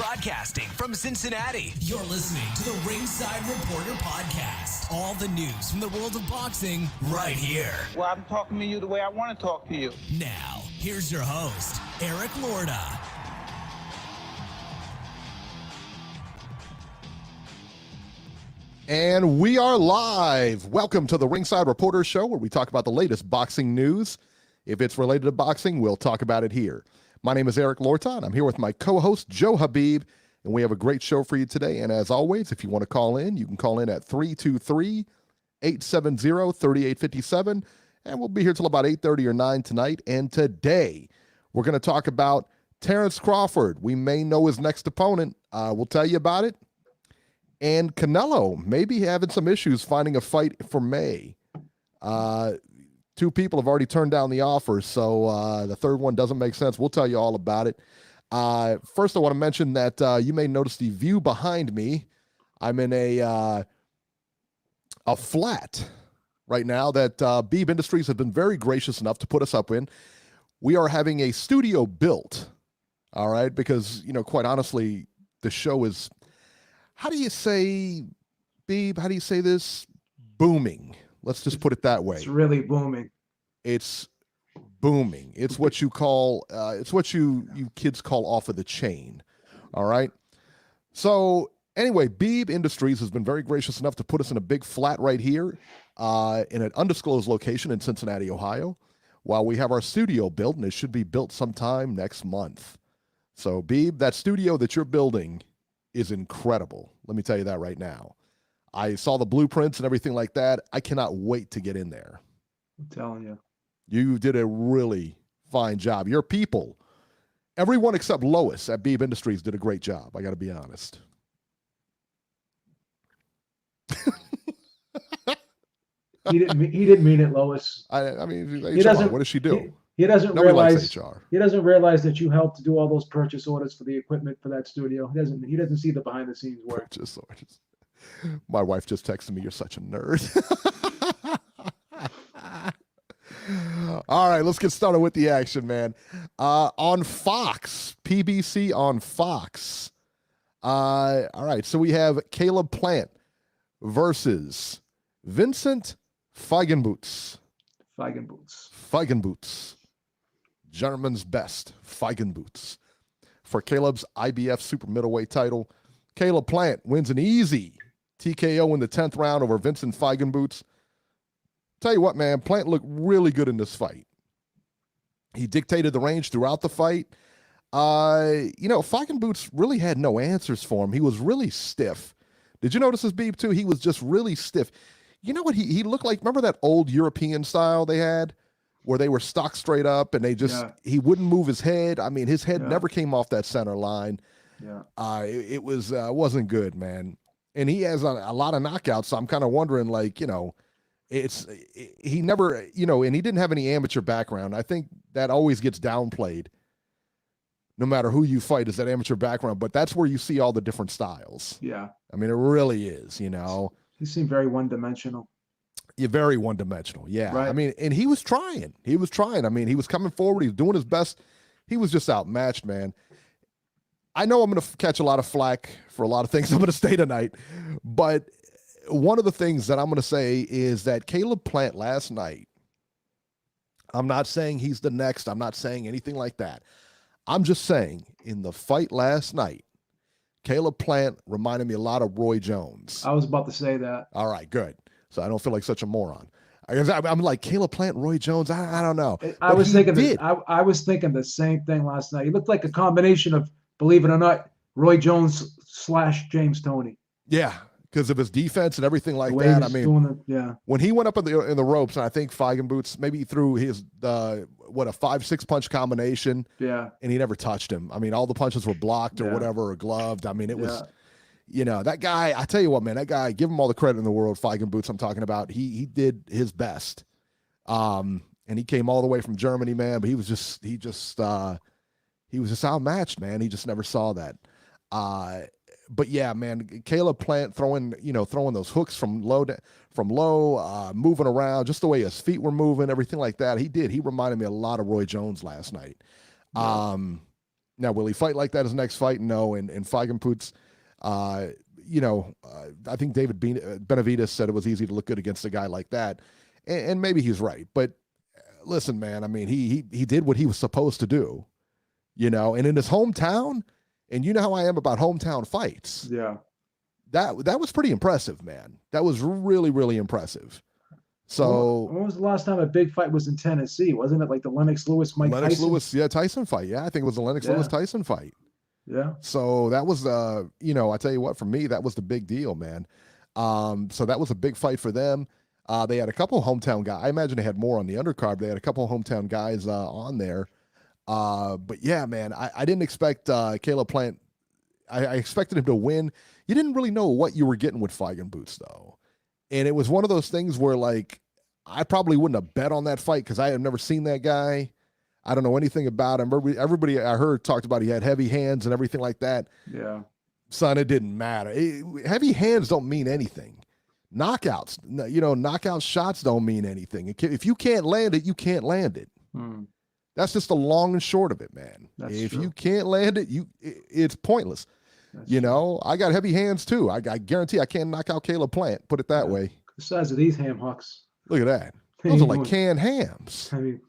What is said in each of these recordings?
Broadcasting from Cincinnati, you're listening to the Ringside Reporter Podcast. All the news from the world of boxing right here. Well, I'm talking to you the way I want to talk to you. Now, here's your host, Eric Lorda. And we are live. Welcome to the Ringside Reporter Show, where we talk about the latest boxing news. If it's related to boxing, we'll talk about it here. My name is Eric Lorta, and I'm here with my co-host, Joe Habib, and we have a great show for you today. And as always, if you want to call in, you can call in at 323-870-3857, and we'll be here till about 8:30 or 9 tonight. And today, we're going to talk about Terrence Crawford. We may know his next opponent. We'll tell you about it. And Canelo maybe having some issues finding a fight for May. Two people have already turned down the offer, so the third one doesn't make sense. We'll tell you all about it. First, I want to mention that you may notice the view behind me. I'm in a flat right now that Beeb Industries has been very gracious enough to put us up in. We are having a studio built, all right, because, you know, quite honestly, the show is, how do you say, Beeb, how do you say this? Booming. Let's just put it that way. It's really booming. It's booming. It's what you call, it's what you kids call off of the chain. All right. So anyway, Beeb Industries has been very gracious enough to put us in a big flat right here in an undisclosed location in Cincinnati, Ohio, while we have our studio built, and it should be built sometime next month. So Beeb, that studio that you're building is incredible. Let me tell you that right now. I saw the blueprints and everything like that. I cannot wait to get in there. I'm telling you. You did a really fine job. Your people, everyone except Lois at Beeb Industries did a great job. I got to be honest. He didn't mean it, Lois. I mean, He doesn't, what does she do? He doesn't Nobody realize likes HR. He doesn't realize that you helped do all those purchase orders for the equipment for that studio. He doesn't see the behind the scenes work. Purchase orders. My wife just texted me, "You're such a nerd." All right, let's get started with the action, man. On Fox, PBC on Fox. All right, so we have Caleb Plant versus Vincent Feigenbtz. Feigenbtz. German's best, Feigenbtz. For Caleb's IBF super middleweight title, Caleb Plant wins an easy TKO in the 10th round over Vincent Feigenbtz. Tell you what, man, Plant looked really good in this fight. He dictated the range throughout the fight. Feigenbtz really had no answers for him. He was really stiff. Did you notice his Beeb too? He was just really stiff. You know what he looked like? Remember that old European style they had where they were stock straight up and he wouldn't move his head. I mean, his head never came off that center line. Yeah. It wasn't good, man. And he has a lot of knockouts, so I'm kind of wondering, like, he never, and he didn't have any amateur background. I think that always gets downplayed no matter who you fight, is that amateur background, but that's where you see all the different styles. Yeah. I mean, it really is, He seemed very one-dimensional. Yeah, very one-dimensional, yeah. Right. I mean, and he was trying. I mean, he was coming forward. He was doing his best. He was just outmatched, man. I know I'm going to catch a lot of flack for a lot of things I'm going to say tonight, but one of the things that I'm going to say is that Caleb Plant last night, I'm not saying he's the next. I'm not saying anything like that. I'm just saying in the fight last night, Caleb Plant reminded me a lot of Roy Jones. I was about to say that. All right, good. So I don't feel like such a moron. I'm like, Caleb Plant, Roy Jones. I don't know. I was thinking the same thing last night. He looked like a combination of, believe it or not, Roy Jones / James Toney. Yeah, because of his defense and everything like that. I mean, when he went up in the ropes, and I think Feigenbtz maybe threw his a 5-6 punch combination. Yeah, and he never touched him. I mean, all the punches were blocked or whatever, or gloved. I mean, it was, that guy. I tell you what, man, that guy. Give him all the credit in the world. Feigenbtz, I'm talking about. He did his best, and he came all the way from Germany, man. But he was just outmatched, man. He just never saw that. But yeah, man, Caleb Plant throwing those hooks from low, moving around, just the way his feet were moving, everything like that. He reminded me a lot of Roy Jones last night. Now, will he fight like that his next fight? No. And Feigenbtz, I think David Benavidez said it was easy to look good against a guy like that. And maybe he's right. But listen, man, I mean, he did what he was supposed to do, and in his hometown, and you know how I am about hometown fights. Yeah. That was pretty impressive, man. That was really, really impressive. So when was the last time a big fight was in Tennessee? Wasn't it like the Lennox Lewis-Mike Tyson? Tyson fight. Yeah, I think it was the Lennox Lewis-Tyson fight. Yeah. So that was, I tell you what, for me, that was the big deal, man. So that was a big fight for them. They had a couple of hometown guys. I imagine they had more on the undercard. They had a couple of hometown guys on there. But yeah, man, I didn't expect Caleb Plant. I expected him to win. You didn't really know what you were getting with Feigenbtz, though. And it was one of those things where, like, I probably wouldn't have bet on that fight because I have never seen that guy. I don't know anything about him. Everybody I heard talked about he had heavy hands and everything like that. Yeah. Son, it didn't matter. Heavy hands don't mean anything. Knockouts, knockout shots don't mean anything. If you can't land it, you can't land it. That's just the long and short of it, man. If you can't land it, it's pointless. I got heavy hands too. I guarantee I can't knock out Caleb Plant. Put it that way. The size of these ham hocks. Look at that. Those are like canned hams. I mean,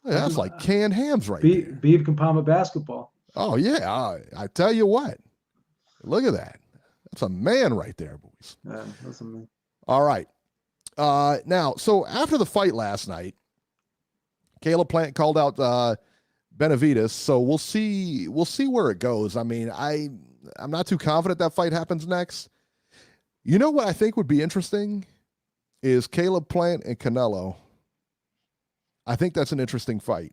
that's like canned hams right there. Beeb can palm a basketball. Oh, yeah. I tell you what. Look at that. That's a man right there, boys. Yeah, that's a man. All right. Now, so after the fight last night, Caleb Plant called out Benavidez, so we'll see where it goes. I mean, I'm not too confident that fight happens next. You know what I think would be interesting is Caleb Plant and Canelo. I think that's an interesting fight.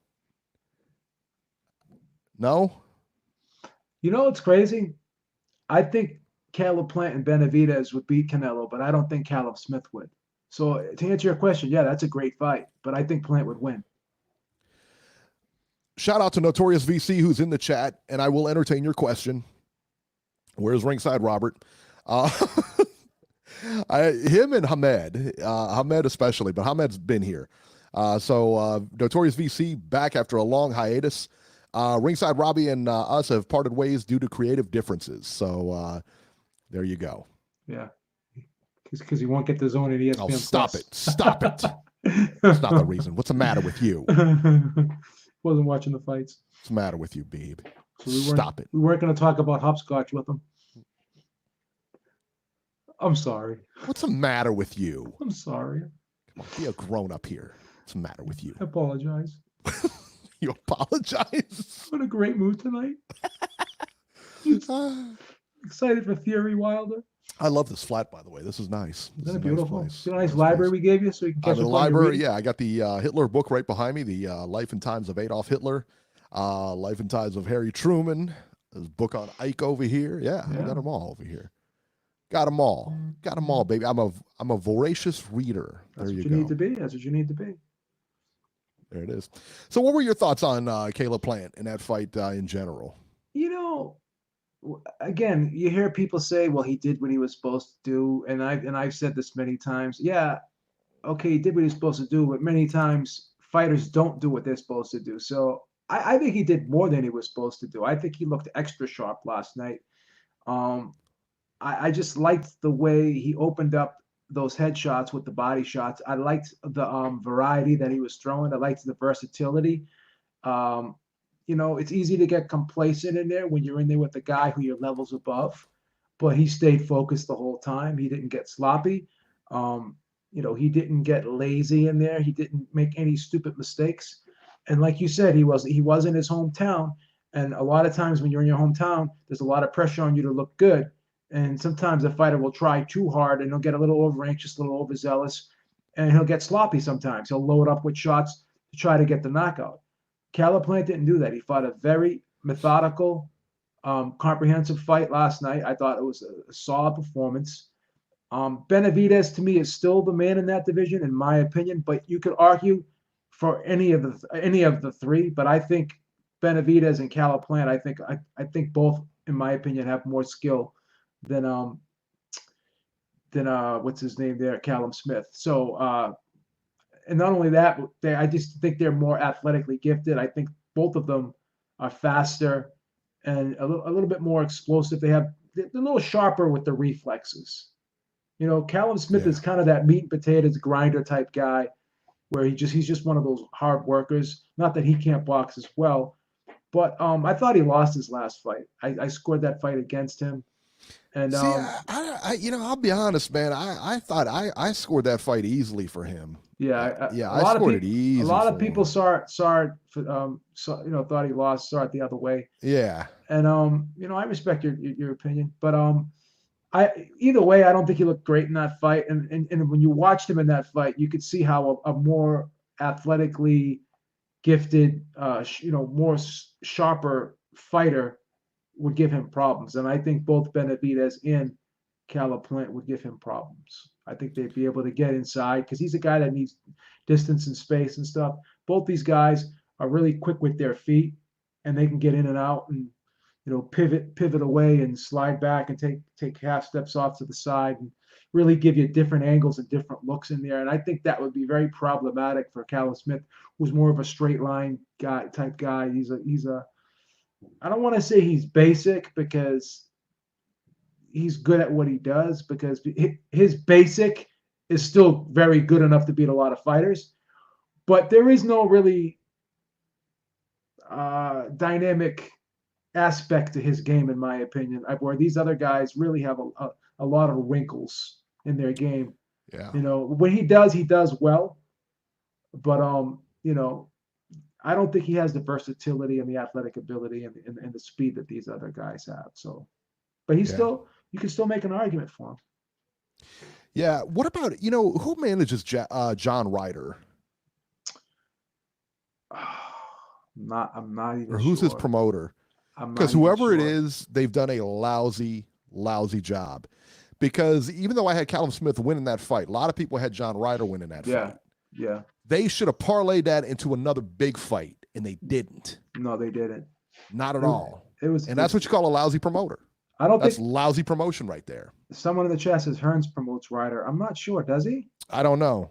No? It's crazy? I think Caleb Plant and Benavidez would beat Canelo, but I don't think Callum Smith would. So to answer your question, yeah, that's a great fight, but I think Plant would win. Shout out to Notorious VC who's in the chat, and I will entertain your question. Where's Ringside Robert? Him and Hamed especially, but Hamed's been here. So Notorious VC back after a long hiatus. Ringside Robbie and us have parted ways due to creative differences. So there you go. Yeah, because he won't get the zone at ESPN. Oh, stop it! Stop it! That's not the reason. What's the matter with you? Wasn't watching the fights. What's the matter with you, Beeb? So Stop it. We weren't going to talk about hopscotch with him. I'm sorry. What's the matter with you? I'm sorry. Come on, be a grown up here. What's the matter with you? I apologize. You apologize? What a great mood tonight. Excited for Fury Wilder. I love this flat, by the way. This is nice. Isn't it beautiful? Nice. See a nice library we gave you so you can catch up on the library. Yeah, I got the Hitler book right behind me, the Life and Times of Adolf Hitler, Life and Times of Harry Truman, his book on Ike over here. Yeah, I got them all over here. Got them all. Got them all, baby. I'm a voracious reader. That's what you need to be. That's what you need to be. There it is. So what were your thoughts on Caleb Plant in that fight in general? Again, you hear people say, well, he did what he was supposed to do. And I've said this many times. Yeah, okay, he did what he was supposed to do. But many times fighters don't do what they're supposed to do. So I think he did more than he was supposed to do. I think he looked extra sharp last night. I just liked the way he opened up those headshots with the body shots. I liked the variety that he was throwing. I liked the versatility. It's easy to get complacent in there when you're in there with the guy who you're levels above, but he stayed focused the whole time. He didn't get sloppy. He didn't get lazy in there. He didn't make any stupid mistakes. And like you said, he was in his hometown. And a lot of times when you're in your hometown, there's a lot of pressure on you to look good. And sometimes a fighter will try too hard and he'll get a little over anxious, a little overzealous, and he'll get sloppy sometimes. He'll load up with shots to try to get the knockout. Caleb Plant didn't do that. He fought a very methodical, comprehensive fight last night. I thought it was a solid performance. Benavidez, to me, is still the man in that division, in my opinion. But you could argue for any of the three. But I think Benavidez and Caleb Plant, I think both, in my opinion, have more skill than what's his name there, Callum Smith. So. And not only that, I just think they're more athletically gifted. I think both of them are faster and a little bit more explosive. They're a little sharper with the reflexes. Callum Smith is kind of that meat and potatoes grinder type guy where he's just one of those hard workers. Not that he can't box as well, but I thought he lost his last fight. I scored that fight against him. And see, I'll be honest, man. I thought I scored that fight easily for him. Yeah, I scored it easy. A lot of people saw it, thought he lost, saw it the other way. Yeah. And I respect your opinion, but either way, I don't think he looked great in that fight. And when you watched him in that fight, you could see how a more athletically gifted, more sharper fighter would give him problems. And I think both Benavidez and Caleb Plant would give him problems. I think they'd be able to get inside because he's a guy that needs distance and space and stuff. Both these guys are really quick with their feet, and they can get in and out and pivot away and slide back and take half steps off to the side and really give you different angles and different looks in there. And I think that would be very problematic for Callum Smith, who's more of a straight line type guy. He's a I don't want to say he's basic because he's good at what he does, because his basic is still very good enough to beat a lot of fighters, but there is no really dynamic aspect to his game, in my opinion, where these other guys really have a lot of wrinkles in their game. Yeah. When he does well, but I don't think he has the versatility and the athletic ability and the speed that these other guys have. So, but you can still make an argument for him. Yeah. What about, who manages John Ryder? I'm not even or who's sure. his promoter? Because whoever it is, they've done a lousy job. Because even though I had Callum Smith winning that fight, a lot of people had John Ryder winning that fight. Yeah. They should have parlayed that into another big fight, and they didn't. No, they didn't. Not at all. And that's what you call a lousy promoter. That's lousy promotion right there. Someone in the chat says Hearns promotes Ryder. I'm not sure. Does he? I don't know.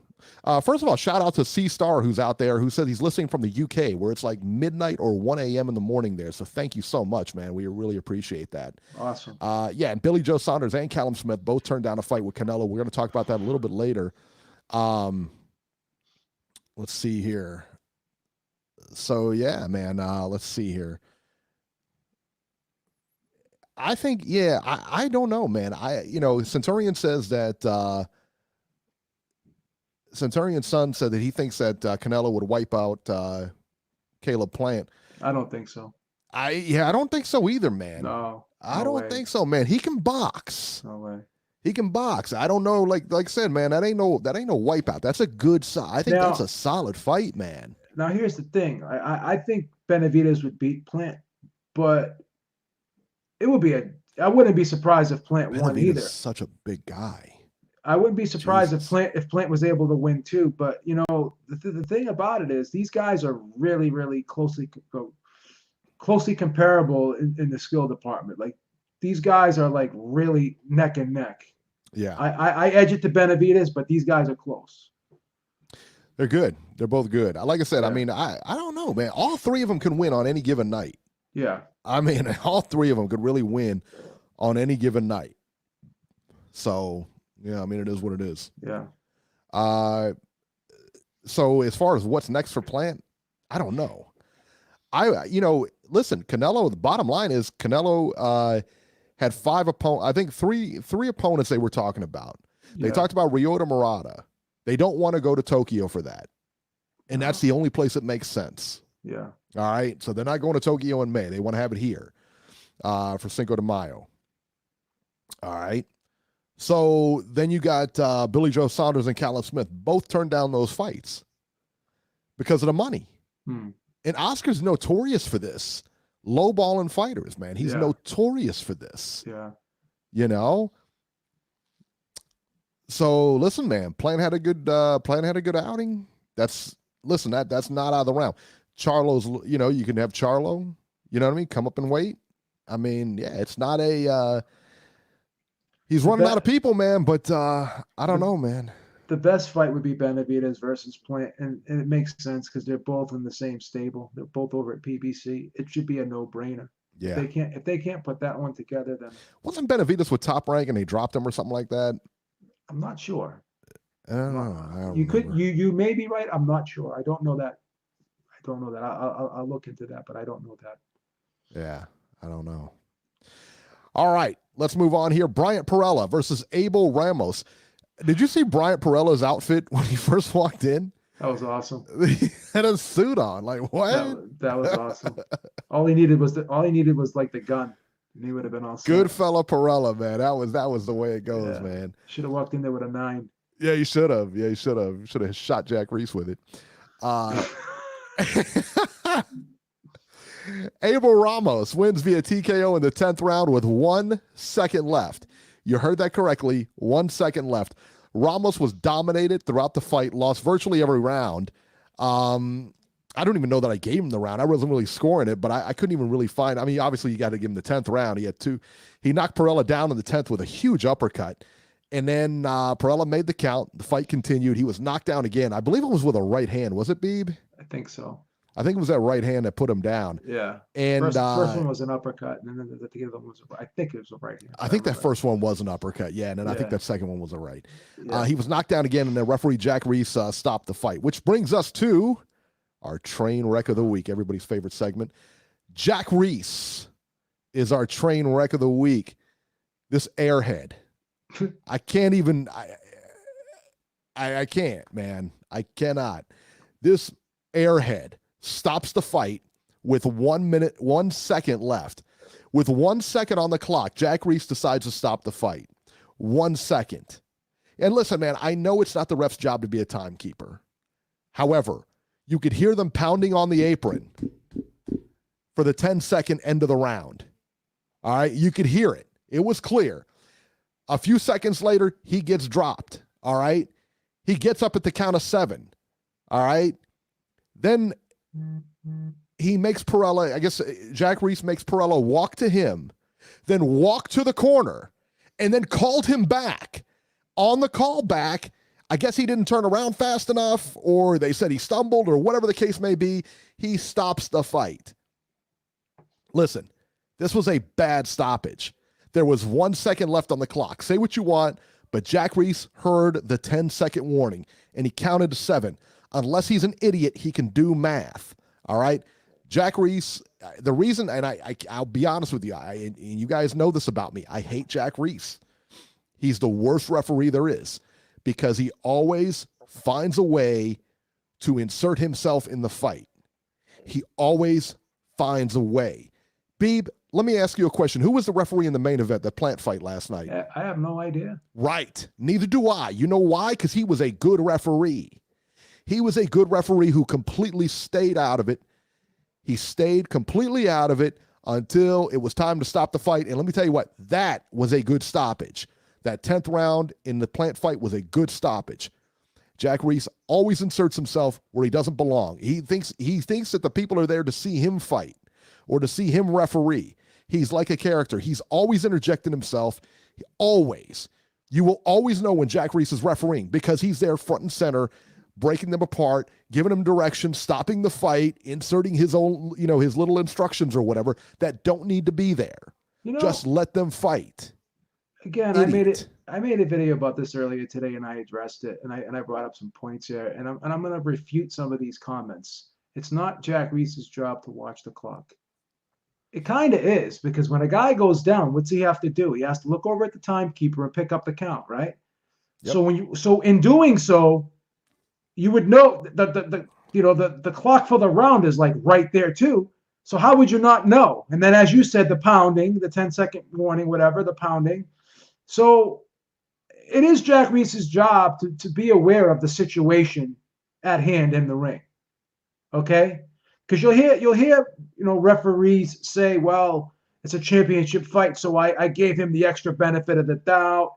First of all, shout out to C Star, who's out there, who said he's listening from the UK, where it's like midnight or 1 a.m. in the morning there. So thank you so much, man. We really appreciate that. Awesome. And Billy Joe Saunders and Callum Smith both turned down a fight with Canelo. We're going to talk about that a little bit later. Let's see here. So yeah, man. Let's see here. I think, I don't know, man. Centurion says that Centurion's son said that he thinks that Canelo would wipe out Caleb Plant. I don't think so. I don't think so either, man. No I don't think so, man. He can box. No way. He can box. I don't know, like I said, man, that ain't no wipeout. That's a good I think that's a solid fight, man. Now here's the thing. I think Benavidez would beat Plant, but it would be I wouldn't be surprised if Plant won either. Such a big guy. I wouldn't be surprised if Plant was able to win too. But the thing about it is these guys are really, really closely comparable in the skill department. Like these guys are like really neck and neck. Yeah. I edge it to Benavidez, but these guys are close. They're good. They're both good. Like I said, I mean, I don't know, man. All three of them can win on any given night. Yeah. I mean, all three of them could really win on any given night. So, yeah, I mean, it is what it is. Yeah. So as far as what's next for Plant, I don't know. Listen, Canelo, the bottom line is Canelo had 5 opponents. I think three opponents they were talking about. They talked about Ryota Murata. They don't want to go to Tokyo for that. And that's the only place that makes sense. Yeah. All right. So they're not going to Tokyo in May. They want to have it here for Cinco de Mayo. All right. So then you got Billy Joe Saunders and Callum Smith. Both turned down those fights because of the money. And Oscar's notorious for this. Lowballing fighters, man. He's notorious for this. Yeah. So listen, man. Plant had a good outing. That's not out of the realm. Charlo's, you can have Charlo, you know what I mean? Come up and wait. I mean, it's not a he's running out of people, man, but I don't know, man. The best fight would be Benavidez versus Plant, and it makes sense because they're both in the same stable. They're both over at PBC. It should be a no-brainer. Yeah. If they can't put that one together, then Wasn't Benavidez with Top Rank and they dropped him or something like that? I'm not sure. I don't know. I don't You remember. could you may be right. I'm not sure. I don't know that. I'll look into that, but I don't know that. Yeah, I don't know. All right, let's move on here. Bryant Perella versus Abel Ramos. Did you see Bryant Perella's outfit when he first walked in? That was awesome. He had a suit on. Like what? That was awesome. All he needed was like the gun, and he would have been all set. Good fella Perella, man. That was the way it goes, man. Should have walked in there with a 9. Yeah, you should have. Yeah, you should have. Should have shot Jack Reese with it. Abel Ramos wins via TKO in the 10th round with 1 second left. You heard that correctly. 1 second left. Ramos was dominated throughout the fight, lost virtually every round. I don't even know that I gave him the round. I wasn't really scoring it, but I couldn't even really find. I mean, obviously you got to give him the 10th round. He had 2. He knocked Perella down in the 10th with a huge uppercut. And then Perella made the count. The fight continued. He was knocked down again. I believe it was with a right hand. Was it, Beeb? I think so. I think it was that right hand that put him down. Yeah. And first one was an uppercut, and then the other one was I think it was a right hand. I think that first one was an uppercut, yeah, and then I think that second one was a right. Yeah. He was knocked down again, and then referee Jack Reese stopped the fight, which brings us to our train wreck of the week, everybody's favorite segment. Jack Reese is our train wreck of the week. This airhead. I can't even I can't, man. I cannot. This airhead stops the fight with 1 minute, 1 second left. With 1 second on the clock, Jack Reese decides to stop the fight. 1 second. And listen, man, I know it's not the ref's job to be a timekeeper. However, you could hear them pounding on the apron for the 10-second end of the round. All right? You could hear it. It was clear. A few seconds later, he gets dropped. All right? He gets up at the count of 7. All right? Then he makes Perella, I guess Jack Reese makes Perella walk to him, then walk to the corner, and then called him back. On the call back, I guess he didn't turn around fast enough, or they said he stumbled, or whatever the case may be. He stops the fight. Listen, this was a bad stoppage. There was 1 second left on the clock. Say what you want, but Jack Reese heard the 10-second warning, and he counted to 7. Unless he's an idiot, he can do math. All right? Jack Reese, the reason, and I'll be honest with you, and you guys know this about me, I hate Jack Reese. He's the worst referee there is because he always finds a way to insert himself in the fight. He always finds a way. Beeb, let me ask you a question. Who was the referee in the main event, the Plant fight last night? I have no idea. Right. Neither do I. You know why? Because he was a good referee. He was a good referee who completely stayed out of it. He stayed completely out of it until it was time to stop the fight. And let me tell you what, that was a good stoppage. That 10th round in the Plant fight was a good stoppage. Jack Reese always inserts himself where he doesn't belong. He thinks that the people are there to see him fight or to see him referee. He's like a character. He's always interjecting himself. Always. You will always know when Jack Reese is refereeing because he's there front and center, breaking them apart, giving them direction, stopping the fight, inserting his own, his little instructions or whatever that don't need to be there. Just let them fight. Again, Idiot. I made a video about this earlier today, and I addressed it, and I brought up some points here, and I'm going to refute some of these comments. It's not Jack Reese's job to watch the clock. It kind of is, because when a guy goes down, what's he have to do? He has to look over at the timekeeper and pick up the count, right? Yep. So in doing so, you would know the clock for the round is like right there too. So how would you not know? And then, as you said, the pounding, the 10-second warning, whatever, the pounding. So it is Jack Reese's job to be aware of the situation at hand in the ring. Okay? Because you'll hear referees say, well, it's a championship fight, so I gave him the extra benefit of the doubt.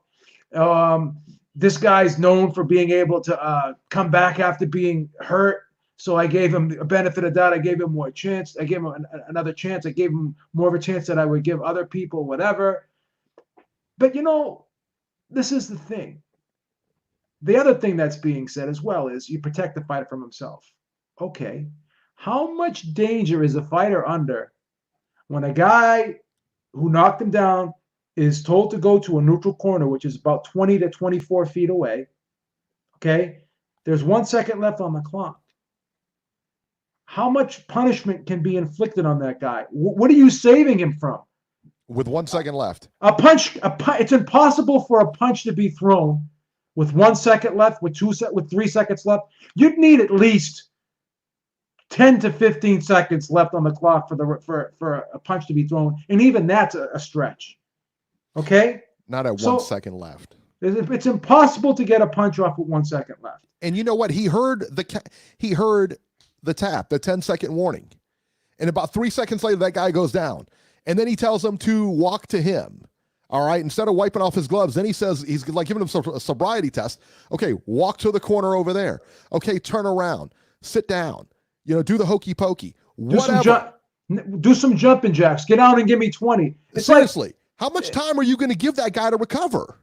This guy's known for being able to come back after being hurt, so I gave him a benefit of doubt. I gave him more chance. I gave him another chance. I gave him more of a chance that I would give other people, whatever. But this is the thing. the other thing that's being said as well is you protect the fighter from himself. Okay. How much danger is a fighter under when a guy who knocked him down is told to go to a neutral corner, which is about 20 to 24 feet away? Okay. There's 1 second left on the clock. How much punishment can be inflicted on that guy? What are you saving him from? With 1 second left. It's impossible for a punch to be thrown with 1 second left, with 3 seconds left. You'd need at least 10 to 15 seconds left on the clock for a punch to be thrown, and even that's a stretch. Okay? Not at 1 second left. It's impossible to get a punch off with 1 second left. And you know what? He heard the tap, the 10-second warning. And about 3 seconds later, that guy goes down. And then he tells him to walk to him. All right. Instead of wiping off his gloves, then he says, he's like giving him a sobriety test. Okay, walk to the corner over there. Okay, turn around. Sit down. Do the hokey pokey. Whatever. Do some jumping jacks. Get out and give me 20. Seriously, how much time are you going to give that guy to recover?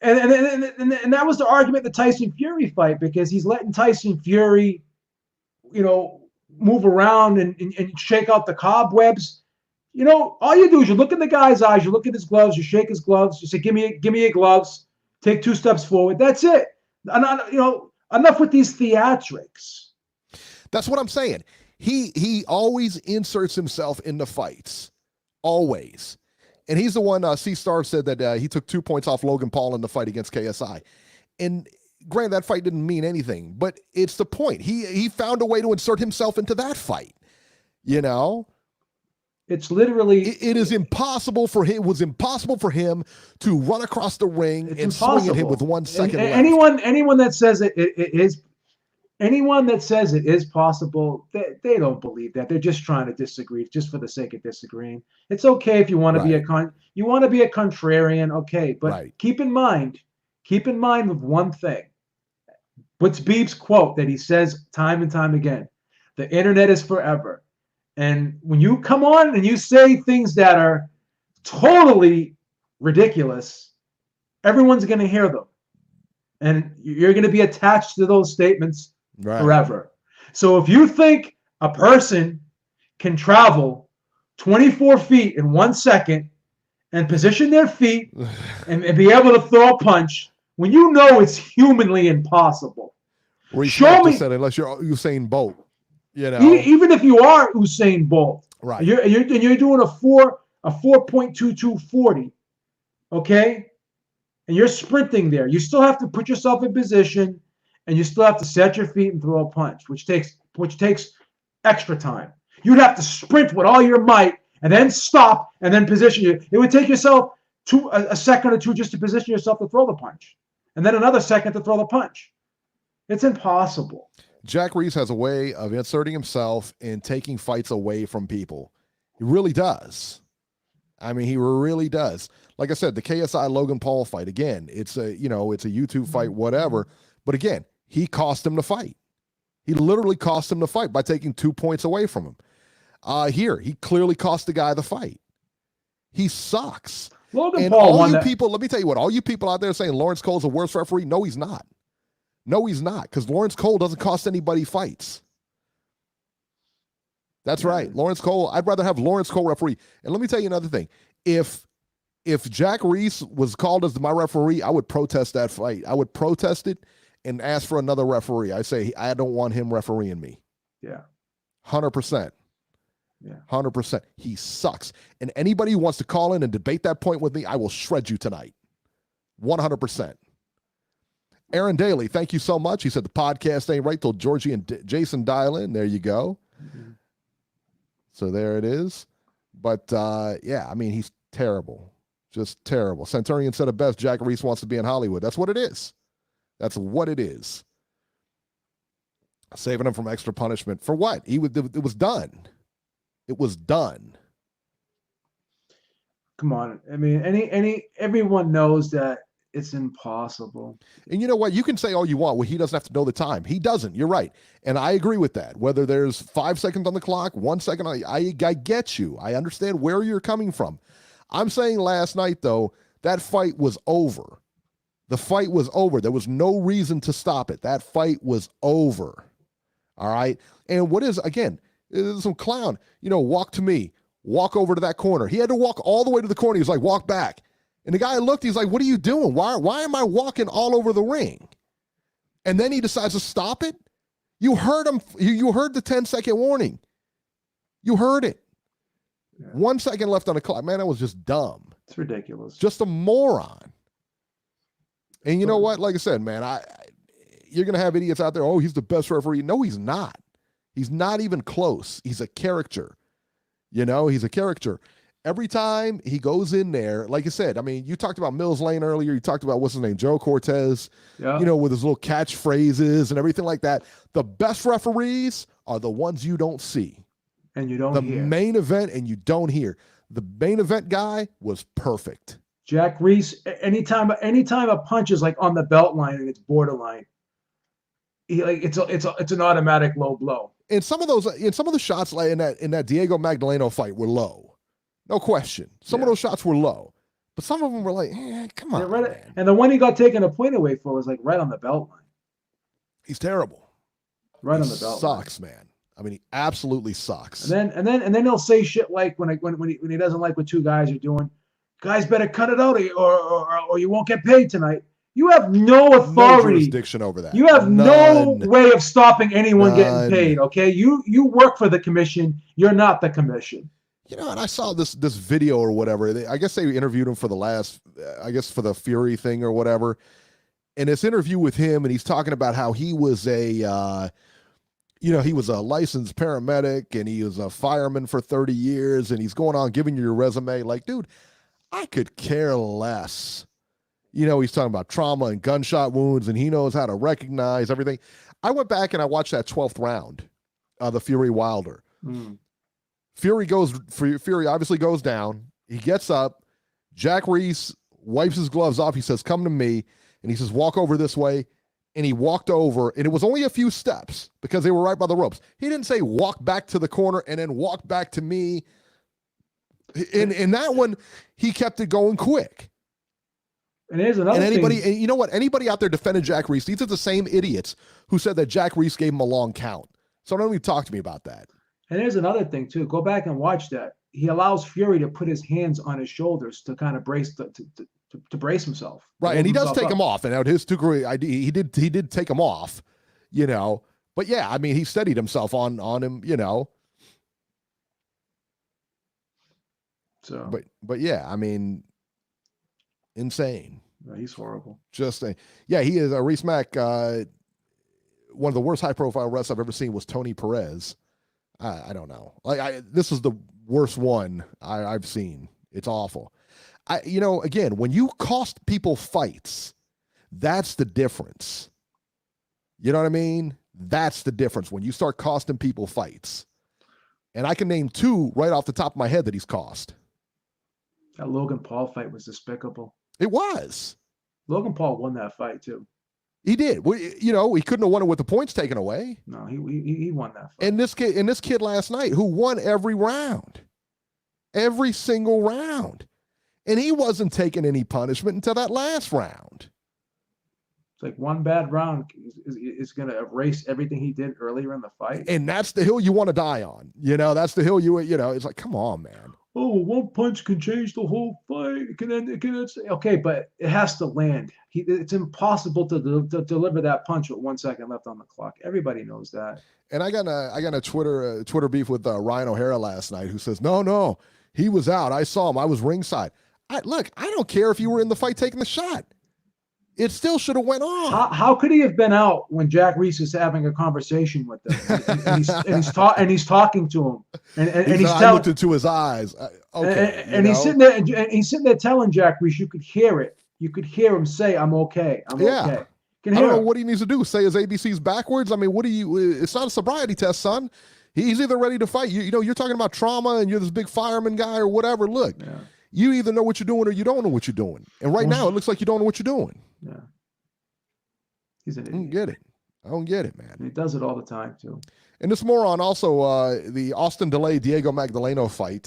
And that was the argument in the Tyson Fury fight, because he's letting Tyson Fury, move around and shake out the cobwebs. All you do is you look in the guy's eyes, you look at his gloves, you shake his gloves, you say, give me your gloves, take 2 steps forward. That's it. Enough with these theatrics. That's what I'm saying. He always inserts himself into fights. Always. And he's the one, C-Star said that he took 2 points off Logan Paul in the fight against KSI. And granted, that fight didn't mean anything, but it's the point. He found a way to insert himself into that fight. It's literally... It is impossible for him. It was impossible for him to run across the ring and swing at him with 1 second left. Anyone that says it is... Anyone that says it is possible, they don't believe that. They're just trying to disagree, just for the sake of disagreeing. It's okay if you want to be a contrarian, okay, but keep in mind with one thing. What's Beeb's quote that he says time and time again? The internet is forever. And when you come on and you say things that are totally ridiculous, everyone's going to hear them. And you're going to be attached to those statements forever. So if you think a person can travel 24 feet in 1 second and position their feet and be able to throw a punch when you know it's humanly impossible, show me. Unless you're Usain Bolt, even if you are Usain Bolt, right? You're doing a 4.2240, okay, and you're sprinting there. You still have to put yourself in position. And you still have to set your feet and throw a punch, which takes extra time. You'd have to sprint with all your might and then stop and then position you. It would take yourself a second or two just to position yourself to throw the punch, and then another second to throw the punch. It's impossible. Jack Reese has a way of inserting himself and taking fights away from people. He really does. I mean, he really does. Like I said, the KSI Logan Paul fight, again, it's a YouTube fight, whatever. But again, he cost him the fight. He literally cost him the fight by taking 2 points away from him. Here, he clearly cost the guy the fight. He sucks. Logan Paul won that. People, let me tell you what, all you people out there saying Lawrence Cole's a worse referee, no, he's not. No, he's not, because Lawrence Cole doesn't cost anybody fights. That's right. Lawrence Cole, I'd rather have Lawrence Cole referee. And let me tell you another thing. If Jack Reese was called as my referee, I would protest that fight. I would protest it and ask for another referee. I say, I don't want him refereeing me. Yeah. 100%. Yeah. 100%. He sucks. And anybody who wants to call in and debate that point with me, I will shred you tonight. 100%. Aaron Daly, thank you so much. He said the podcast ain't right till Georgie and Jason dial in. There you go. Mm-hmm. So there it is. But, yeah, I mean, he's terrible. Just terrible. Centurion said it best, Jack Reese wants to be in Hollywood. That's what it is. That's what it is. Saving him from extra punishment. For what? It was done. It was done. Come on. I mean, everyone knows that it's impossible. And you know what? You can say all you want. Well, he doesn't have to know the time. He doesn't. You're right. And I agree with that. Whether there's 5 seconds on the clock, 1 second, I get you. I understand where you're coming from. I'm saying last night, though, that fight was over. The fight was over. There was no reason to stop it. That fight was over. All right. And what is, again, some clown, walk to me, walk over to that corner. He had to walk all the way to the corner. He was like, walk back. And the guy looked, he's like, what are you doing? Why am I walking all over the ring? And then he decides to stop it. You heard him. You heard the 10-second warning. You heard it. Yeah. 1 second left on the clock. Man, that was just dumb. It's ridiculous. Just a moron. And you know what? Like I said, man, you're going to have idiots out there. Oh, he's the best referee. No, he's not. He's not even close. He's a character. He's a character. Every time he goes in there, like I said, I mean, you talked about Mills Lane earlier. You talked about, what's his name, Joe Cortez, with his little catchphrases and everything like that. The best referees are the ones you don't see. And you don't hear. The main event, and you don't hear. The main event guy was perfect. Jack Reese, anytime a punch is like on the belt line and it's borderline, it's an automatic low blow. And some of the shots like in that Diego Magdaleno fight were low. No question. Some of those shots were low. But some of them were like, come on. Man. And the one he got taken a point away for was like right on the belt line. He's terrible. Right on the belt line. Sucks, man. I mean, he absolutely sucks. And then he'll say shit like when he doesn't like what two guys are doing, guys better cut it out or you won't get paid tonight. You have no authority. No jurisdiction over that. You have no way of stopping anyone getting paid, okay? You work for the commission. You're not the commission. And I saw this video or whatever. I guess they interviewed him for for the Fury thing or whatever. And this interview with him, and he's talking about how he was he was a licensed paramedic and he was a fireman for 30 years and he's going on giving you your resume. Like, dude, I could care less. He's talking about trauma and gunshot wounds and he knows how to recognize everything. I went back and I watched that 12th round, the Fury Wilder. Fury obviously goes down. He gets up. Jack Reese wipes his gloves off. He says, come to me. And he says, walk over this way. And he walked over, and it was only a few steps because they were right by the ropes. He didn't say walk back to the corner and then walk back to me. In that one, he kept it going quick. And here's another thing. And you know what? Anybody out there defending Jack Reese, these are the same idiots who said that Jack Reese gave him a long count. So don't even talk to me about that. And here's another thing, too. Go back and watch that. He allows Fury to put his hands on his shoulders to kind of brace to brace himself. Right, and he does take him off. And out his degree, he did take him off, But yeah, I mean, he steadied himself on him, So, but yeah, I mean, insane. Yeah, he's horrible. Just yeah, he is. Reese Mack. One of the worst high-profile wrestlers I've ever seen was Tony Perez. I don't know. This is the worst one I've seen. It's awful. Again, when you cost people fights, that's the difference. You know what I mean? That's the difference when you start costing people fights. And I can name two right off the top of my head that he's cost. That Logan Paul fight was despicable. It was. Logan Paul won that fight, too. He did. He couldn't have won it with the points taken away. No, he won that fight. And this kid last night who won every round. Every single round. And he wasn't taking any punishment until that last round. It's like one bad round is going to erase everything he did earlier in the fight. And that's the hill you want to die on. That's the hill it's like, come on, man. Oh, one punch can change the whole fight. Okay, but it has to land. It's impossible to deliver that punch with 1 second left on the clock. Everybody knows that. And I got a Twitter beef with Ryan O'Hara last night who says, no, he was out. I saw him. I was ringside. I don't care if you were in the fight taking the shot. It still should have went on. How could he have been out when Jack Reese is having a conversation with him and he's talking to him and he's I looked into his eyes. Okay, and he's sitting there and he's sitting there telling Jack Reese, you could hear it. You could hear him say, "I'm okay. I'm okay." I don't know what he needs to do. Say his ABCs backwards. I mean, it's not a sobriety test, son. He's either ready to fight. You're talking about trauma and you're this big fireman guy or whatever. Look. Yeah. You either know what you're doing or you don't know what you're doing. And right now, it looks like you don't know what you're doing. Yeah. He's an idiot. I don't get it, man. He does it all the time, too. And this moron also, the Austin Delay Diego Magdaleno fight,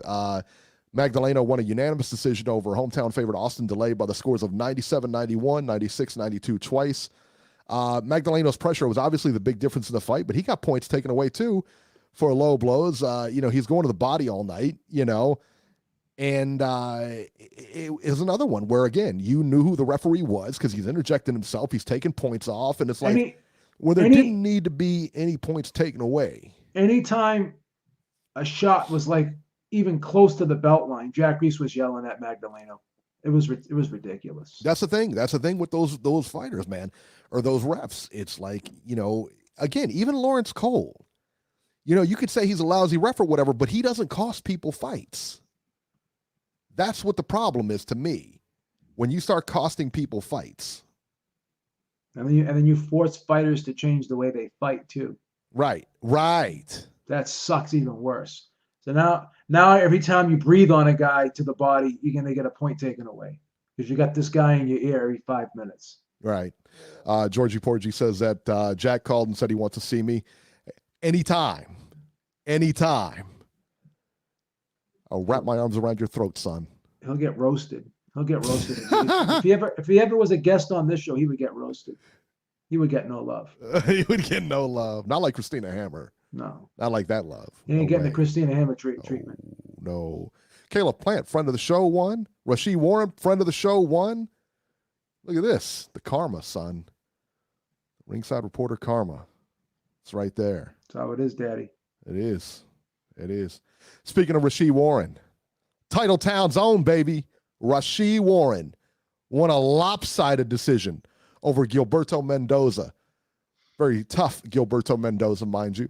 Magdaleno won a unanimous decision over hometown favorite Austin Delay by the scores of 97-91, 96-92 twice. Magdaleno's pressure was obviously the big difference in the fight, but he got points taken away too for low blows. He's going to the body all night, and it is another one where, again, you knew who the referee was because he's interjecting himself. He's taking points off, and it's like where there didn't need to be any points taken away. Anytime a shot was like even close to the belt line, Jack Reese was yelling at Magdaleno. It was ridiculous. That's the thing. That's the thing with those fighters, man, or those refs. It's like, again, even Lawrence Cole, you could say he's a lousy ref or whatever, but he doesn't cost people fights. That's what the problem is to me. When you start costing people fights. And then you force fighters to change the way they fight too. Right. That sucks even worse. So now every time you breathe on a guy to the body, you're going to get a point taken away because you got this guy in your ear every 5 minutes. Right. Georgie Porgy says that Jack called and said he wants to see me anytime. I'll wrap my arms around your throat, son. He'll get roasted. If he ever was a guest on this show, he would get roasted. He would get no love. He would get no love. Not like Christina Hammer. No. Not like that love. He ain't getting the Christina Hammer treatment. No. Caleb Plant, friend of the show, won. Rasheed Warren, friend of the show, won. Look at this. The karma, son. Ringside Reporter karma. It's right there. That's how it is, Daddy. It is. Speaking of Rasheed Warren, Titletown's own, baby. Rasheed Warren won a lopsided decision over Gilberto Mendoza. Very tough Gilberto Mendoza, mind you.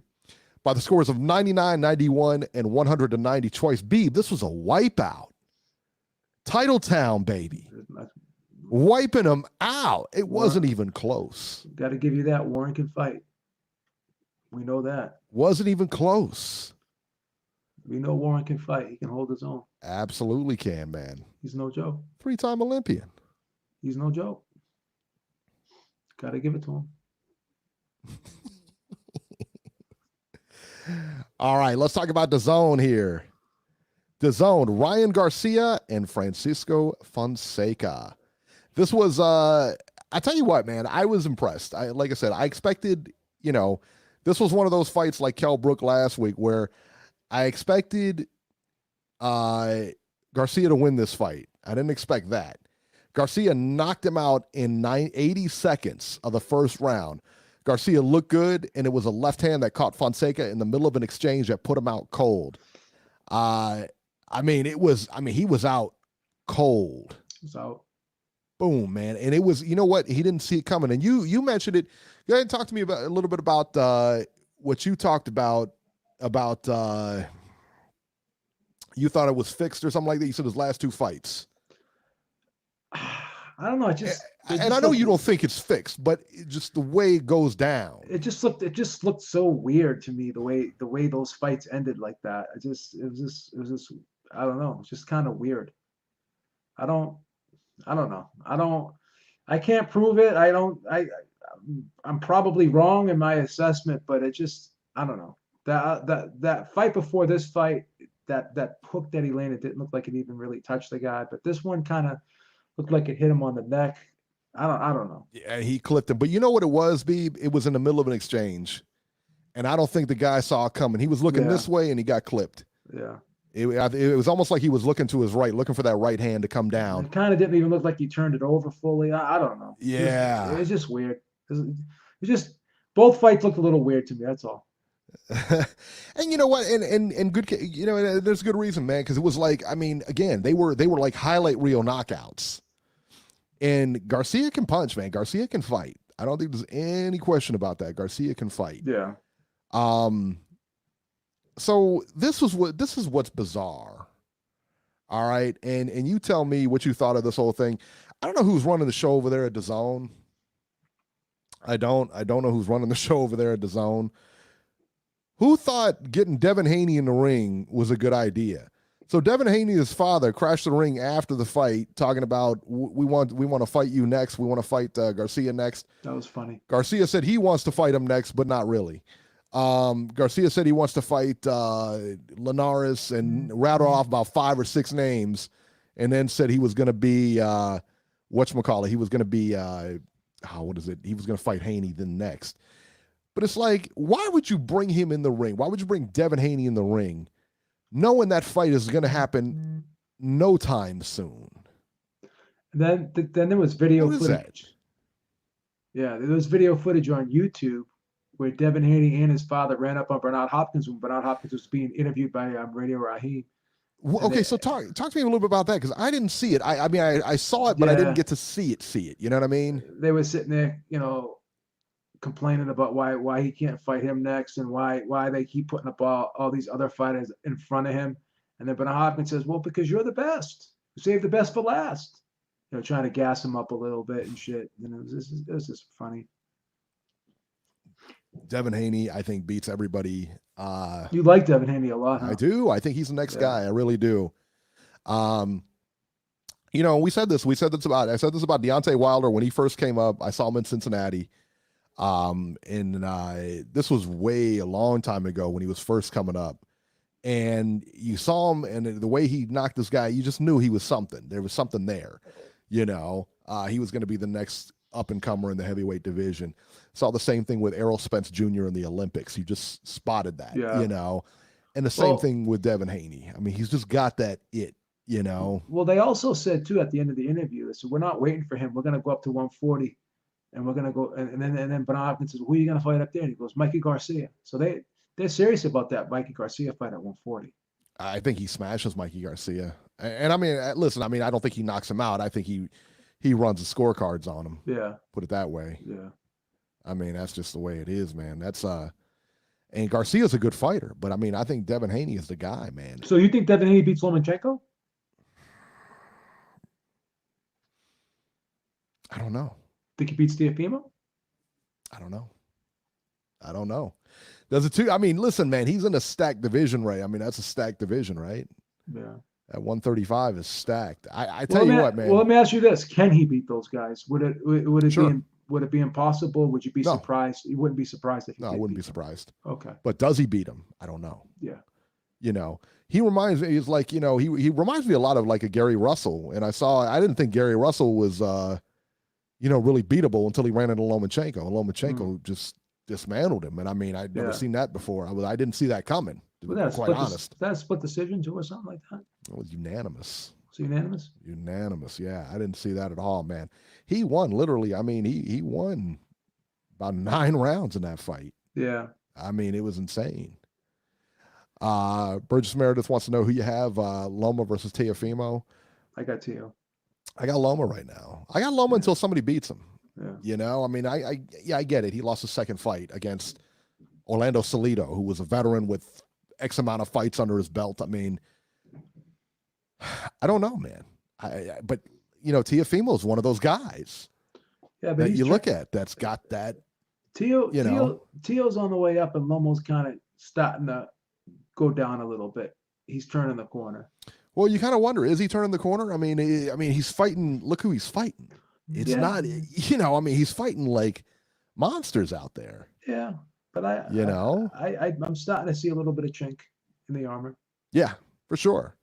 By the scores of 99-91 and 190 choice. Beeb, this was a wipeout. Titletown, baby. Wiping him out. It wasn't even close. Got to give you that. Warren can fight. We know that. Wasn't even close. We know Warren can fight. He can hold his own. Absolutely can, man. He's no joke. 3-time Olympian. He's no joke. Got to give it to him. All right, let's talk about DAZN here. DAZN, Ryan Garcia and Francisco Fonseca. This was, I tell you what, man, I was impressed. Like I said, I expected, this was one of those fights like Kell Brook last week where I expected Garcia to win this fight. I didn't expect that. Garcia knocked him out in 80 seconds of the first round. Garcia looked good, and it was a left hand that caught Fonseca in the middle of an exchange that put him out cold. He was out cold. He was out. Boom, man. And it was, you know what? He didn't see it coming. And you mentioned it. Go ahead and talk to me a little bit about what you talked about you thought it was fixed or something like that. You said his last two fights. I don't know. I know you don't think it's fixed, but just the way it goes down. It just looked so weird to me the way those fights ended like that. It was just I don't know. It's just kind of weird. I don't know. I can't prove it. I'm probably wrong in my assessment, but it just, I don't know. That fight before this fight, that hook that he landed didn't look like it even really touched the guy, but this one kind of looked like it hit him on the neck. I don't know. Yeah, he clipped him. But you know what it was, Beeb? It was in the middle of an exchange. And I don't think the guy saw it coming. He was looking this way and he got clipped. Yeah. It was almost like he was looking to his right, looking for that right hand to come down. It kind of didn't even look like he turned it over fully. I don't know. Yeah. It's just weird. It's just, both fights looked a little weird to me. That's all. And you know what? And good, there's a good reason, man, because it was like, again, they were like highlight reel knockouts. And Garcia can punch, man. Garcia can fight. I don't think there's any question about that. Garcia can fight. Yeah. So this is what's bizarre. All right. And you tell me what you thought of this whole thing. I don't know who's running the show over there at DAZN. I don't know who's running the show over there at DAZN. Who thought getting Devin Haney in the ring was a good idea? So Devin Haney, his father, crashed the ring after the fight, talking about we want to fight you next. We want to fight Garcia next. That was funny. Garcia said he wants to fight him next, but not really. Garcia said he wants to fight Linares and rattled off about 5 or 6 names, and then said he was going to be whatchamacallit. He was going to be what is it? He was going to fight Haney then next. But it's like, why would you bring him in the ring? Why would you bring Devin Haney in the ring, knowing that fight is going to happen no time soon? Then there was video What is footage. that? Yeah, there was video footage on YouTube where Devin Haney and his father ran up on Bernard Hopkins when Bernard Hopkins was being interviewed by Radio Raheem. Okay, so talk to me a little bit about that, because I didn't see it. I mean, I saw it, but I didn't get to see it. You know what I mean? They were sitting there, complaining about why he can't fight him next, and why they keep putting up all these other fighters in front of him. And then Bernard Hopkins says, well, because you're the best. Save the best for last. Trying to gas him up a little bit and shit. It was just funny. Devin Haney, I think, beats everybody. You like Devin Haney a lot, huh? I do. I think he's the next guy. I really do. We said this. I said this about Deontay Wilder when he first came up. I saw him in Cincinnati. This was way a long time ago when he was first coming up. And you saw him, and the way he knocked this guy, you just knew he was something. There was something there. He was going to be the next up-and-comer in the heavyweight division. Saw the same thing with Errol Spence Jr. in the Olympics. You just spotted that, And the same thing with Devin Haney. I mean, he's just got that it, Well, they also said, too, at the end of the interview, they said, we're not waiting for him. We're going to go up to 140, and we're going to go. And then Bernard Hopkins says, who are you going to fight up there? And he goes, Mikey Garcia. So they're serious about that Mikey Garcia fight at 140. I think he smashes Mikey Garcia. And I mean, listen, I don't think he knocks him out. I think he runs the scorecards on him. Yeah. Put it that way. Yeah. I mean, that's just the way it is, man. And Garcia's a good fighter, but I mean, I think Devin Haney is the guy, man. So you think Devin Haney beats Lomachenko? I don't know. Think he beats Teofimo? I don't know. Does it too? I mean, listen, man, he's in a stacked division, right? I mean, that's a stacked division, right? Yeah. At 135 is stacked. I tell you what, man. Well, let me ask you this: can he beat those guys? Would it Sure. would it be impossible? Would you be surprised? You wouldn't be surprised if he I wouldn't be surprised. Okay. But does he beat him? I don't know. Yeah. He reminds me. He's like, he reminds me a lot of like a Gary Russell. And I didn't think Gary Russell was, really beatable until he ran into Lomachenko. And Lomachenko just dismantled him. And I mean, I'd never seen that before. I didn't see that coming. To be quite honest. That split decision too, or something like that. It was unanimous. It's unanimous. Unanimous. Yeah, I didn't see that at all, man. He won literally. I mean, he won about 9 rounds in that fight. Yeah. I mean, it was insane. Burgess Meredith wants to know who you have, Loma versus Teofimo. I got Teo. I got Loma right now. I got Loma until somebody beats him. Yeah. I mean, I get it. He lost his second fight against Orlando Salido, who was a veteran with X amount of fights under his belt. I mean, I don't know, man. But Teofimo is one of those guys. Yeah, but that you look at that's got that. Teo's on the way up, and Lomo's kind of starting to go down a little bit. He's turning the corner. Well, you kind of wonder, is he turning the corner? I mean, he's fighting. Look who he's fighting. It's not, he's fighting like monsters out there. Yeah, but I'm starting to see a little bit of chink in the armor. Yeah, for sure.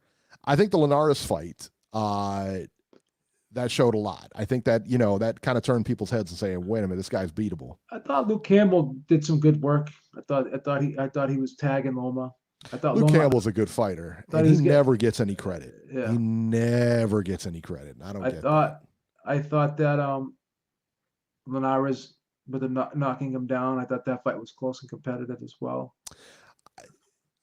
I think the Linares fight, that showed a lot. I think that, that kind of turned people's heads and saying, wait a minute, this guy's beatable. I thought Luke Campbell did some good work. I thought he was tagging Loma. I thought Luke Campbell's a good fighter, and he never gets any credit. Yeah. He never gets any credit. I thought that Linares, with knocking him down, I thought that fight was close and competitive as well.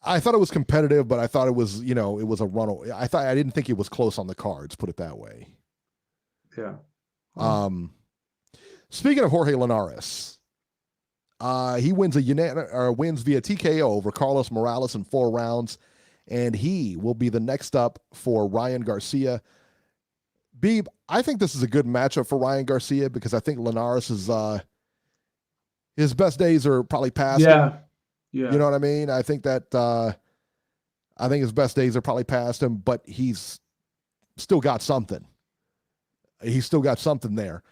I thought it was competitive, but I thought it was, it was a run. I didn't think it was close on the cards, put it that way. Yeah. Speaking of Jorge Linares, he wins wins via TKO over Carlos Morales in 4 rounds, and he will be the next up for Ryan Garcia. Beeb, I think this is a good matchup for Ryan Garcia because I think Linares is his best days are probably past him. Yeah. You know what I mean? I think that I think his best days are probably past him, but he's still got something. He's still got something there.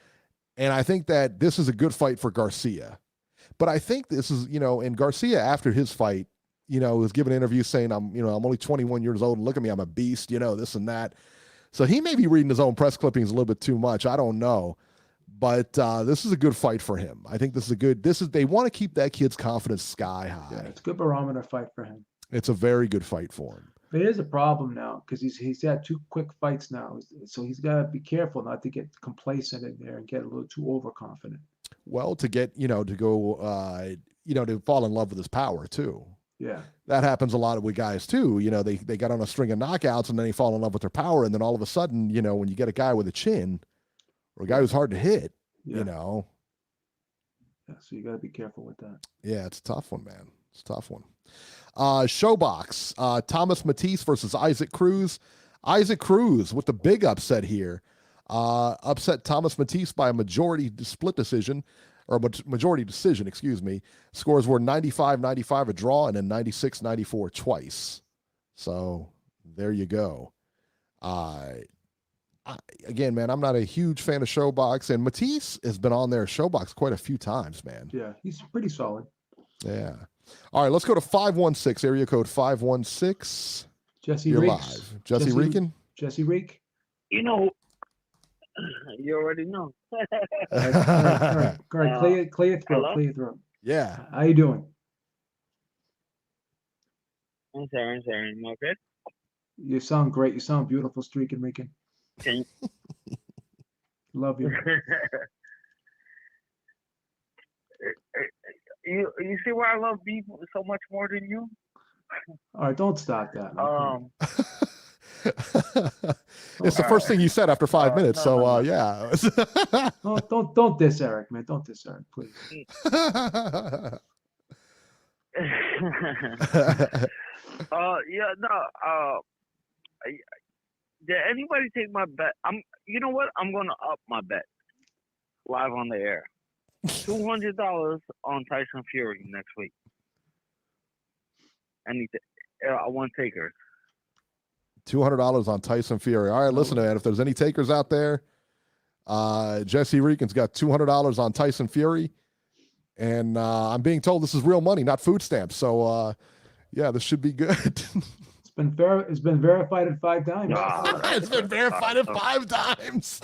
And I think that this is a good fight for Garcia But I think this is, and Garcia after his fight, was giving an interview saying, I'm only 21 years old and look at me, I'm a beast, this and that. So he may be reading his own press clippings a little bit too much. I don't know. But this is a good fight for him. I think they want to keep that kid's confidence sky high. Yeah, it's a good barometer fight for him. It's a very good fight for him. But it is a problem now because he's had 2 quick fights now. So he's got to be careful not to get complacent in there and get a little too overconfident. Well, to get, to go, to fall in love with his power too. Yeah. That happens a lot with guys too. They got on a string of knockouts and then they fall in love with their power. And then all of a sudden, when you get a guy with a chin or a guy who's hard to hit, Yeah, so you got to be careful with that. Yeah, it's a tough one, man. It's a tough one. Showbox, Thomas Matisse versus Isaac Cruz. Isaac Cruz with the big upset here. Upset Thomas Matisse by a majority decision. Scores were 95-95 a draw and then 96-94 twice. So there you go. Again, man, I'm not a huge fan of Showbox, and Matisse has been on there Showbox quite a few times, man. Yeah, he's pretty solid. Yeah. All right, let's go to 516, area code 516. Jesse You're Reeks. live. Jesse Reekin? Jesse Reek. You already know. All right. Clear your throat. Clear your throat. Yeah. How you doing? I'm sorry. I'm okay. You sound great. You sound beautiful, Streaking Rican. Can Love you. you see why I love Beeb so much more than you? All right, don't stop that. It's the first thing you said after 5 minutes, no. yeah. Don't diss Eric, man. Don't diss Eric, please. Did anybody take my bet? You know what? I'm gonna up my bet live on the air. $200 on Tyson Fury next week. I want takers. $200 on Tyson Fury. All right, listen, man. If there's any takers out there, Jesse Reekin's got $200 on Tyson Fury, and I'm being told this is real money, not food stamps. So, yeah, this should be good. It's been verified at 5 times. It's been verified at 5 times.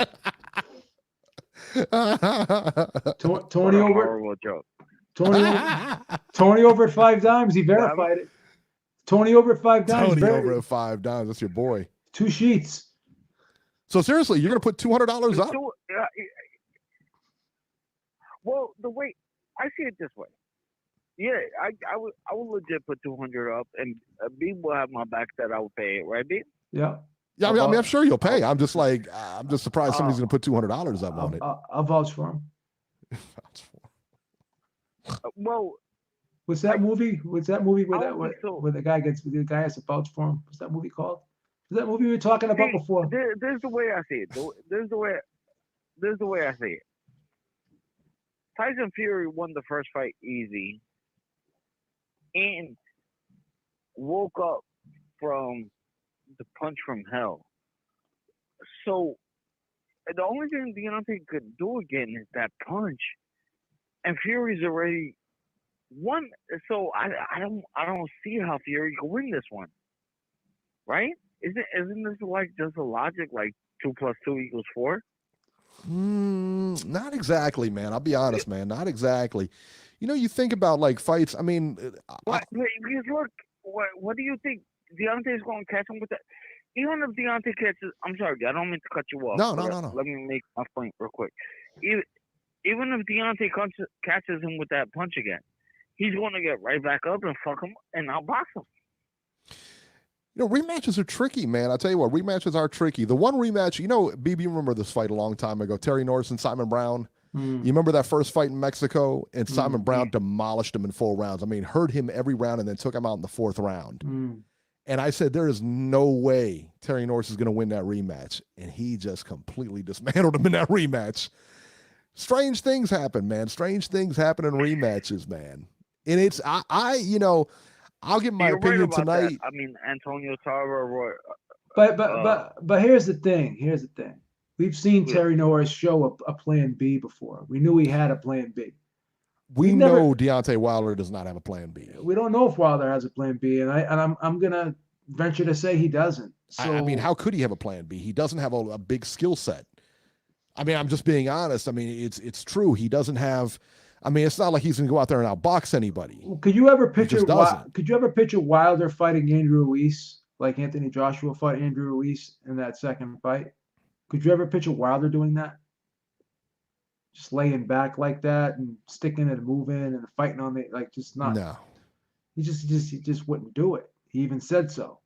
Tony over. Horrible joke. Tony over at 5 times. He verified it. Tony over at 5 times. Tony over at 5 times. That's your boy. 2 sheets. So seriously, you're gonna put $200 up? Well, the way I see it this way, yeah, I would legit put 200 up, and Beeb will have my back that I would pay it, right, Beeb? Yeah. Yeah, I mean, I'm sure you'll pay. I'm just surprised somebody's gonna put $200 up on it. I'll vouch for him. Well, what's that movie? Where the guy has to vouch for him? What's that movie called? Is that movie we were talking about before? There's the way I see it. There's the way I see it. Tyson Fury won the first fight easy and woke up from the punch from hell. So the only thing Deontay could do again is that punch, and Fury's already won. So I don't see how Fury can win this one, right? Isn't this like just a logic, like 2 + 2 = 4? Not exactly, man. I'll be honest, man. Not exactly. You think about like fights. I mean, because look, what do you think? Deontay's going to catch him with that? Even if Deontay catches, I'm sorry, I don't mean to cut you off. No. Let me make my point real quick. Even if Deontay catches him with that punch again, he's going to get right back up and fuck him and outbox him. Rematches are tricky, man. I'll tell you what, rematches are tricky. The one rematch, Beeb, you remember this fight a long time ago, Terry Norris and Simon Brown. You remember that first fight in Mexico, and Simon Brown demolished him in 4 rounds. I mean, hurt him every round and then took him out in the 4th round. And I said, there is no way Terry Norris is going to win that rematch. And he just completely dismantled him in that rematch. Strange things happen, man. Strange things happen in rematches, man. And it's, I'll give my opinion tonight. That. I mean, Antonio Tarver, Roy. But here's the thing. We've seen Terry Norris show a plan B before. We knew he had a plan B. We know Deontay Wilder does not have a plan B. We don't know if Wilder has a plan B, and I'm gonna venture to say he doesn't. So I mean, how could he have a plan B? He doesn't have a big skill set. I mean, I'm just being honest. I mean, it's true. He doesn't have. I mean, it's not like he's gonna go out there and outbox anybody. Could you ever picture? Could you ever picture Wilder fighting Andrew Ruiz like Anthony Joshua fought Andrew Ruiz in that second fight? Could you ever picture Wilder doing that? Just laying back like that and sticking and moving and fighting on the just not. No. He just wouldn't do it. He even said so.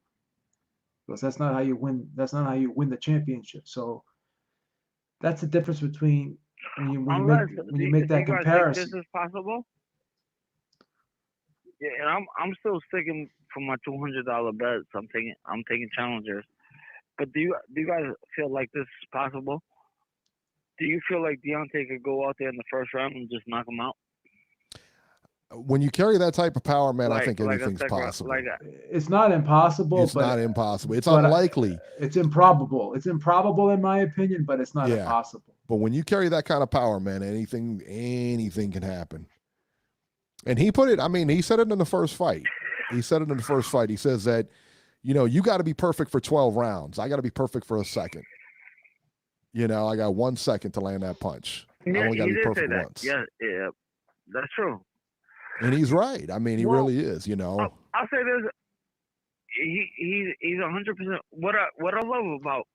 Because that's not how you win. That's not how you win the championship. So that's the difference between when you make that comparison. Think this is possible? Yeah, and I'm still sticking for my $200 bets. I'm taking challengers. But do you guys feel like this is possible? Do you feel like Deontay could go out there in the first round and just knock him out? When you carry that type of power, man, I think anything's possible. It's not impossible. It's not impossible. It's unlikely. It's improbable. It's improbable in my opinion, but it's not impossible. But when you carry that kind of power, man, anything can happen. And he put it, I mean, he said it in the first fight. He said says that, you got to be perfect for 12 rounds. I got to be perfect for a second. I got 1 second to land that punch. Yeah, I only got to be perfect once. Yeah, that's true. And he's right. I mean, he really is. I'll say this: he's 100%. What I love about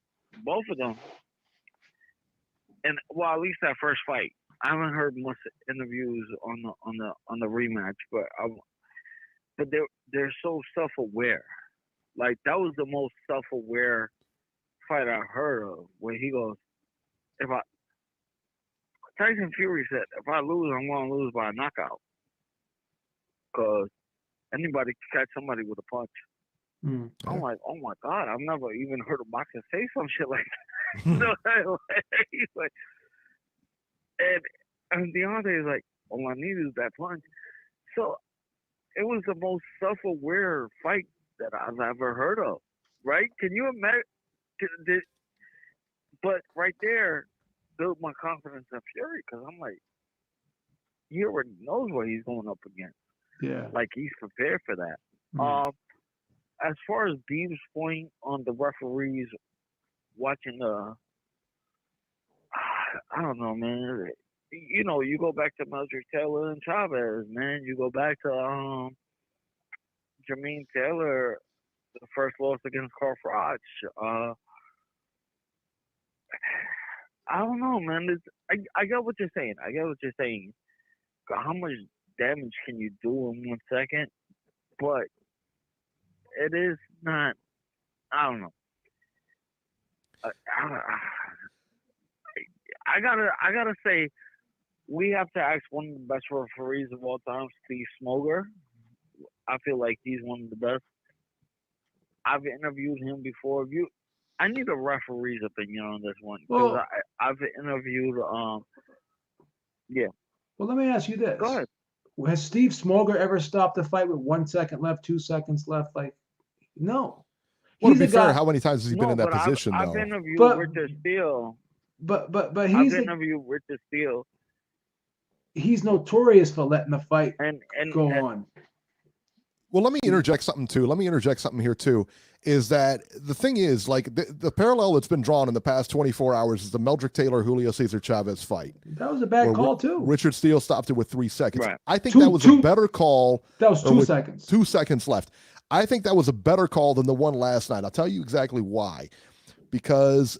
both of them, and at least that first fight, I haven't heard much interviews on the rematch, but they're so self-aware. Like that was the most self-aware fight I heard of, where he goes, Tyson Fury said, if I lose, I'm going to lose by a knockout. Because anybody can catch somebody with a punch. I'm like, oh my God, I've never even heard a boxer say some shit like that. He's like, and Deontay is like, all I need is that punch. So it was the most self-aware fight that I've ever heard of, right? Can you imagine? But right there built my confidence in Fury, because I'm like, he already knows what he's going up against. Yeah. Like he's prepared for that. As far as Beeb's point on the referees watching I don't know, man. You go back to Meldrick Taylor and Chavez, man. You go back to Jermaine Taylor, the first loss against Carl Froch. I don't know, man. I get what you're saying. How much damage can you do in 1 second? But it is not. I don't know. I gotta say, we have to ask one of the best referees of all time, Steve Smoger. I feel like he's one of the best. I've interviewed him before. I need a referee's opinion on this one, because I've interviewed. Yeah. Well, let me ask you this. Go ahead. Has Steve Smoger ever stopped a fight with 1 second left, 2 seconds left? Like, no. Well, to be fair, how many times has he been in that position, though? I've interviewed Richard Steele. But I've interviewed Richard Steele. He's notorious for letting the fight go on. Well, let me interject something here too. Is that the thing is, like, the parallel that's been drawn in the past 24 hours is the Meldrick Taylor Julio Cesar Chavez fight. That was a bad call too. Richard Steele stopped it with 3 seconds. Right. I think that was a better call. That was 2 seconds. 2 seconds left. I think that was a better call than the one last night. I'll tell you exactly why. Because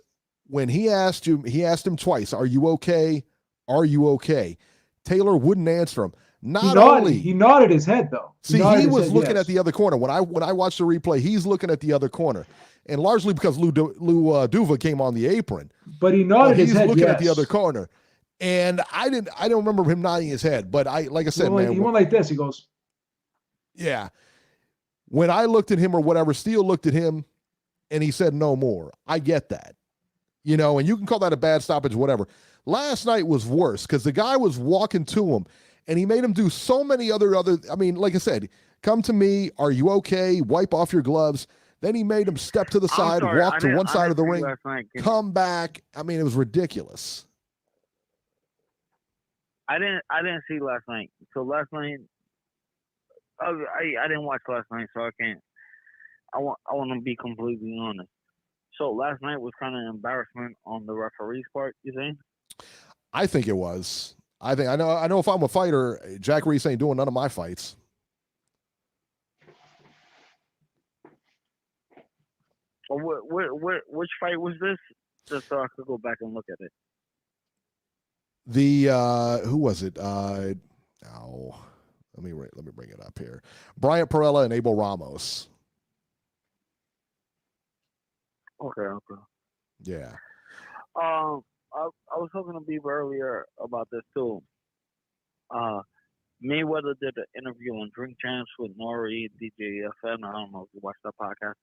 when he asked him twice, "Are you okay? Are you okay?" Taylor wouldn't answer him. He nodded his head though. He was looking at the other corner. When I watched the replay, he's looking at the other corner, and largely because Lou Duva came on the apron. But he nodded his head. He's looking at the other corner, and I don't remember him nodding his head. But like I said, he went like this. He goes, yeah. When I looked at him or whatever, Steele looked at him, and he said no more. I get that, and you can call that a bad stoppage, whatever. Last night was worse because the guy was walking to him. And he made him do so many other, I mean, like I said, come to me, are you okay? Wipe off your gloves. Then he made him step to the side, walk to one side of the ring, come back. I mean, it was ridiculous. I didn't see last night. So last night, I didn't watch last night, so I can't. I want to be completely honest. So last night was kind of embarrassment on the referee's part. You think? I think it was. I know. If I'm a fighter, Jack Reese ain't doing none of my fights. Which fight was this? Just so I could go back and look at it. Who was it? Let me bring it up here. Bryant Perella and Abel Ramos. Okay. Yeah. I was talking to Beeb earlier about this too. Mayweather did an interview on Drink Champs with Nori, DJ FN. I don't know if you watched that podcast.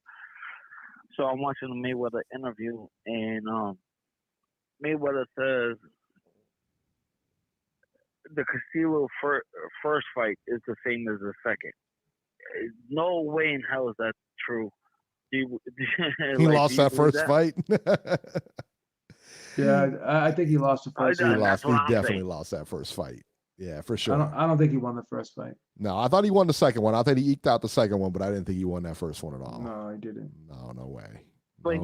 So I'm watching the Mayweather interview, and Mayweather says the Castillo first fight is the same as the second. No way in hell is that true. He lost that first fight. Yeah, I think he lost the first. He definitely lost that first fight. Yeah, for sure. I don't think he won the first fight. No, I thought he won the second one. I thought he eked out the second one, but I didn't think he won that first one at all. No, he didn't. No way. But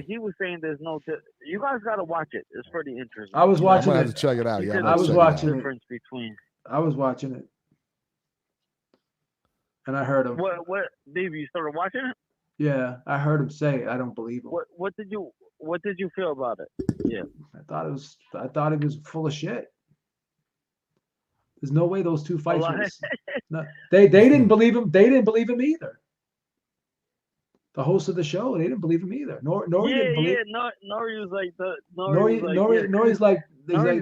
he was saying there's no. You guys got to watch it. It's pretty interesting. I was watching I'm gonna have to check it out. Yeah, I was watching it. Difference between. I was watching it, and I heard him. What, Beeb? You started watching it? Yeah, I heard him say, "I don't believe him." What did you feel about it? Yeah, I thought it was full of shit. There's no way those two fights. No, they didn't believe him. They didn't believe him either. The host of the show, they didn't believe him either. Nori didn't believe. Yeah, Nori was like Nori's like,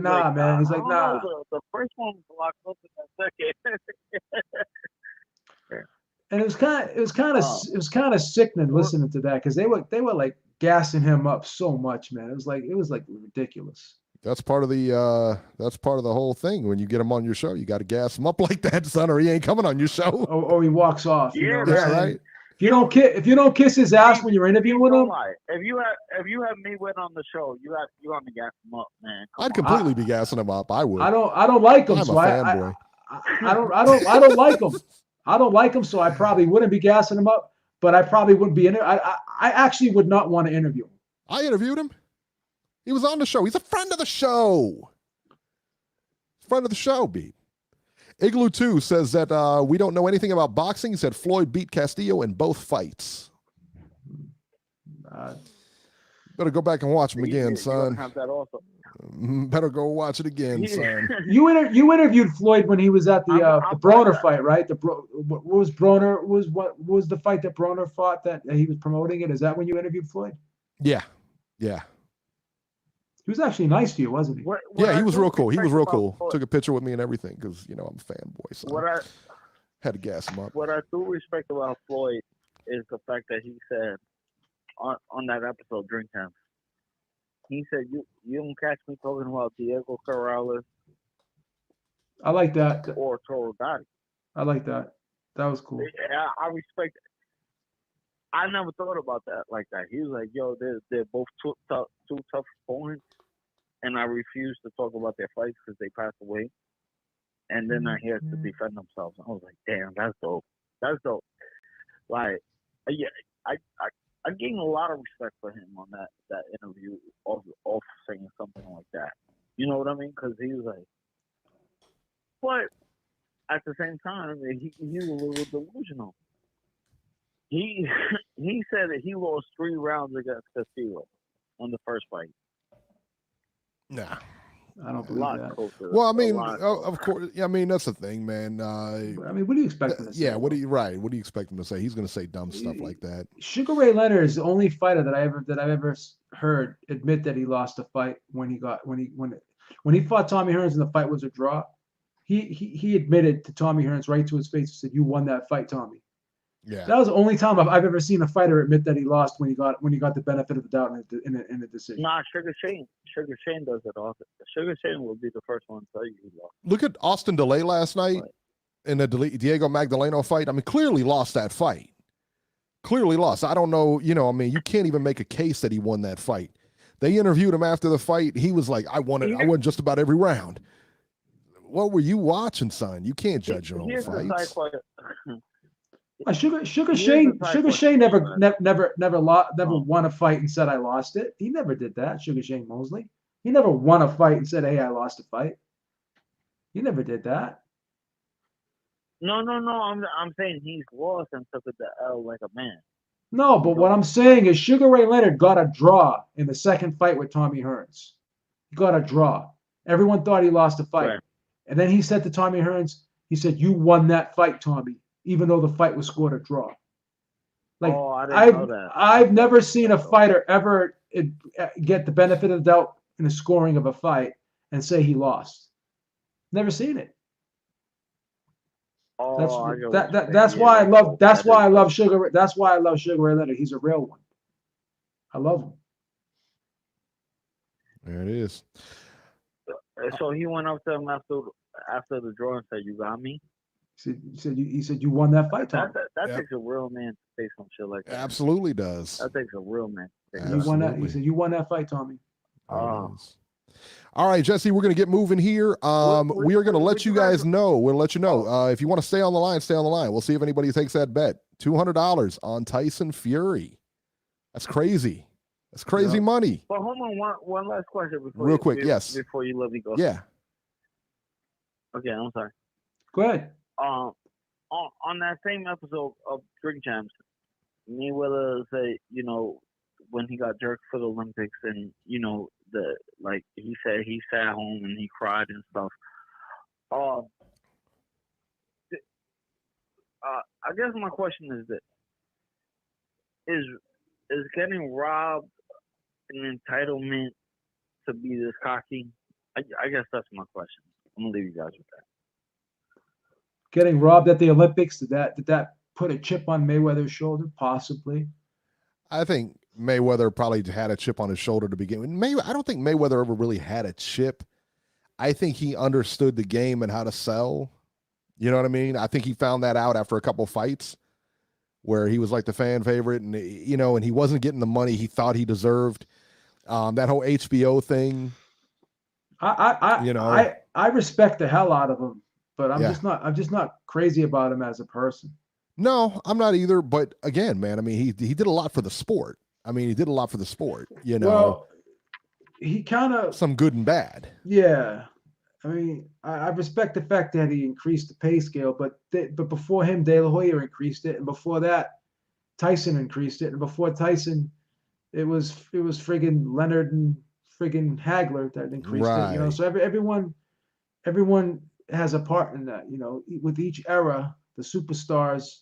nah, man. He's like, nah. The first one was locked up in that second. And it was kind of sickening listening to that, because they were like gassing him up so much, man. It was like ridiculous. That's part of the whole thing. When you get him on your show, you got to gas him up like that, son, or he ain't coming on your show. Or he walks off. Yeah, right. If you don't kiss his ass when you're interviewing with him, if you have Mayweather on the show, you got to gas him up, man. I'd completely be gassing him up. I would. I don't like him. I'm so a fanboy. I don't like him. I don't like him, so I probably wouldn't be gassing him up. But I probably wouldn't be I actually would not want to interview him. I interviewed him. He was on the show. He's a friend of the show. Friend of the show, Beeb. Igloo 2 says that we don't know anything about boxing. He said Floyd beat Castillo in both fights. Better go back and watch him again, son. Have that also. Better go watch it again, son. You interviewed Floyd when he was at the Broner fight, right? What was the fight that Broner fought that he was promoting it? Is that when you interviewed Floyd? Yeah. He was actually nice to you, wasn't he? Yeah, he was real cool. He was real cool. Took a picture with me and everything because, I'm a fanboy. So had to gas him up. What I do respect about Floyd is the fact that he said on that episode, Drink Champs, he said, you don't catch me talking about Diego Corrales. I like that. Or Toro Gotti. I like that. That was cool. Yeah, I respect it. I never thought about that like that. He was like, yo, they're both two tough opponents, and I refuse to talk about their fights because they passed away. And then I hear to defend themselves. I was like, damn, that's dope. That's dope. Like, yeah, I gained a lot of respect for him on that interview of saying something like that. You know what I mean? Because he was like, but at the same time, he was a little delusional. He said that he lost 3 rounds against Castillo on the first fight. Nah. I don't believe that. Well, I mean, of course. I mean, that's the thing, man. I mean, what do you expect him to say? Yeah, what do you expect him to say? He's going to say dumb stuff like that. Sugar Ray Leonard is the only fighter that I've ever heard admit that he lost a fight when he fought Tommy Hearns and the fight was a draw. He admitted to Tommy Hearns right to his face and said, "You won that fight, Tommy." Yeah, that was the only time I've ever seen a fighter admit that he lost when he got the benefit of the doubt in a decision. Nah, Sugar Shane does it often. Sugar Shane will be the first one to tell you he lost. Look at Austin Delay last night in the Diego Magdaleno fight. I mean, clearly lost that fight. Clearly lost. I don't know. I mean, you can't even make a case that he won that fight. They interviewed him after the fight. He was like, "I won it. I won just about every round." what were you watching, son? You can't judge your own Here's the side fights. question. Sugar Here's the Shane side never won a fight and said I lost it. He never did that. Sugar Shane Mosley. He never won a fight and said, "Hey, I lost a fight." He never did that. No. I'm saying he's lost and took it to L like a man. No, but what I'm saying is Sugar Ray Leonard got a draw in the second fight with Tommy Hearns. He got a draw. Everyone thought he lost a fight. Right. And then he said to Tommy Hearns, he said, "You won that fight, Tommy, even though the fight was scored a draw." Like, I didn't know that. I've never seen a fighter ever get the benefit of the doubt in the scoring of a fight and say he lost. Never seen it. That's why I love Sugar Ray Leonard. He's a real one. I love him. There it is. So he went up to him after the draw and said, "You got me." He said you won that fight, Tom. That takes a real man to say some shit like that. Absolutely does. That takes a real man. You won that. He said you won that fight, Tommy. All right, Jesse, we're going to get moving here. We are going to let you guys know. We'll let you know. If you want to stay on the line, stay on the line. We'll see if anybody takes that bet. $200 on Tyson Fury. That's crazy. That's crazy money. But hold on, one last question real quick. Yes. Before you let me go. Yeah. Okay, I'm sorry. Go ahead. On that same episode of Drink Champs, Mayweather said, when he got jerked for the Olympics, and he said he sat home and he cried and stuff. I guess my question is this: is getting robbed an entitlement to be this cocky? I guess that's my question. I'm gonna leave you guys with that. Getting robbed at the Olympics, did that put a chip on Mayweather's shoulder? Possibly. I think Mayweather probably had a chip on his shoulder to begin with. I don't think Mayweather ever really had a chip. I think he understood the game and how to sell. You know what I mean? I think he found that out after a couple fights where he was like the fan favorite, and and he wasn't getting the money he thought he deserved. That whole HBO thing. I respect the hell out of him, but I'm just not crazy about him as a person. No, I'm not either. But again, man, I mean, he did a lot for the sport. Well, he kind of some good and bad. Yeah. I mean, I respect the fact that he increased the pay scale, but before him, De La Hoya increased it, and before that, Tyson increased it, and before Tyson, it was friggin' Leonard and friggin' Hagler that increased it. So everyone has a part in that. With each era, the superstars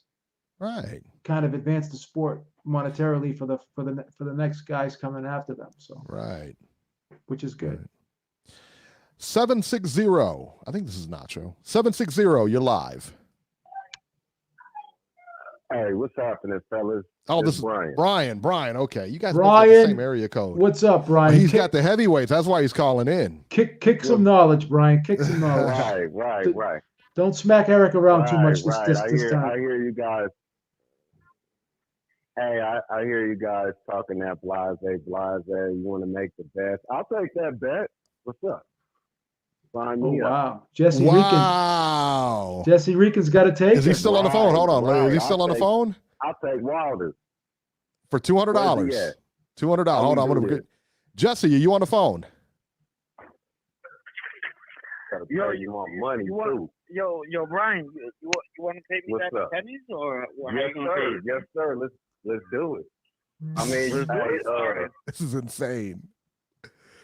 kind of advance the sport monetarily for the next guys coming after them. So which is good. 760. I think this is Nacho. 760. You're live. Hey, what's happening, fellas? Oh, this is Brian. Brian. Okay, you guys Brian, both have the same area code. What's up, Brian? He's got the heavyweights. That's why he's calling in. Kick some knowledge, Brian. Kick some knowledge. Right. Don't smack Eric around too much this time. I hear you guys. Hey, I hear you guys talking that blase. You want to make the bet. I'll take that bet. What's up? Sign me up. Wow. Jesse Rican's got to take it. Is he still on the phone? Hold on. Is he still on the phone? I'll take Wilder. For $200. $200. Hold on. I'm gonna get Jesse, you on the phone? You want money too. Yo, Brian, you want to pay me back the pennies or what? Yes, sir. Let's do it. I mean, this is insane.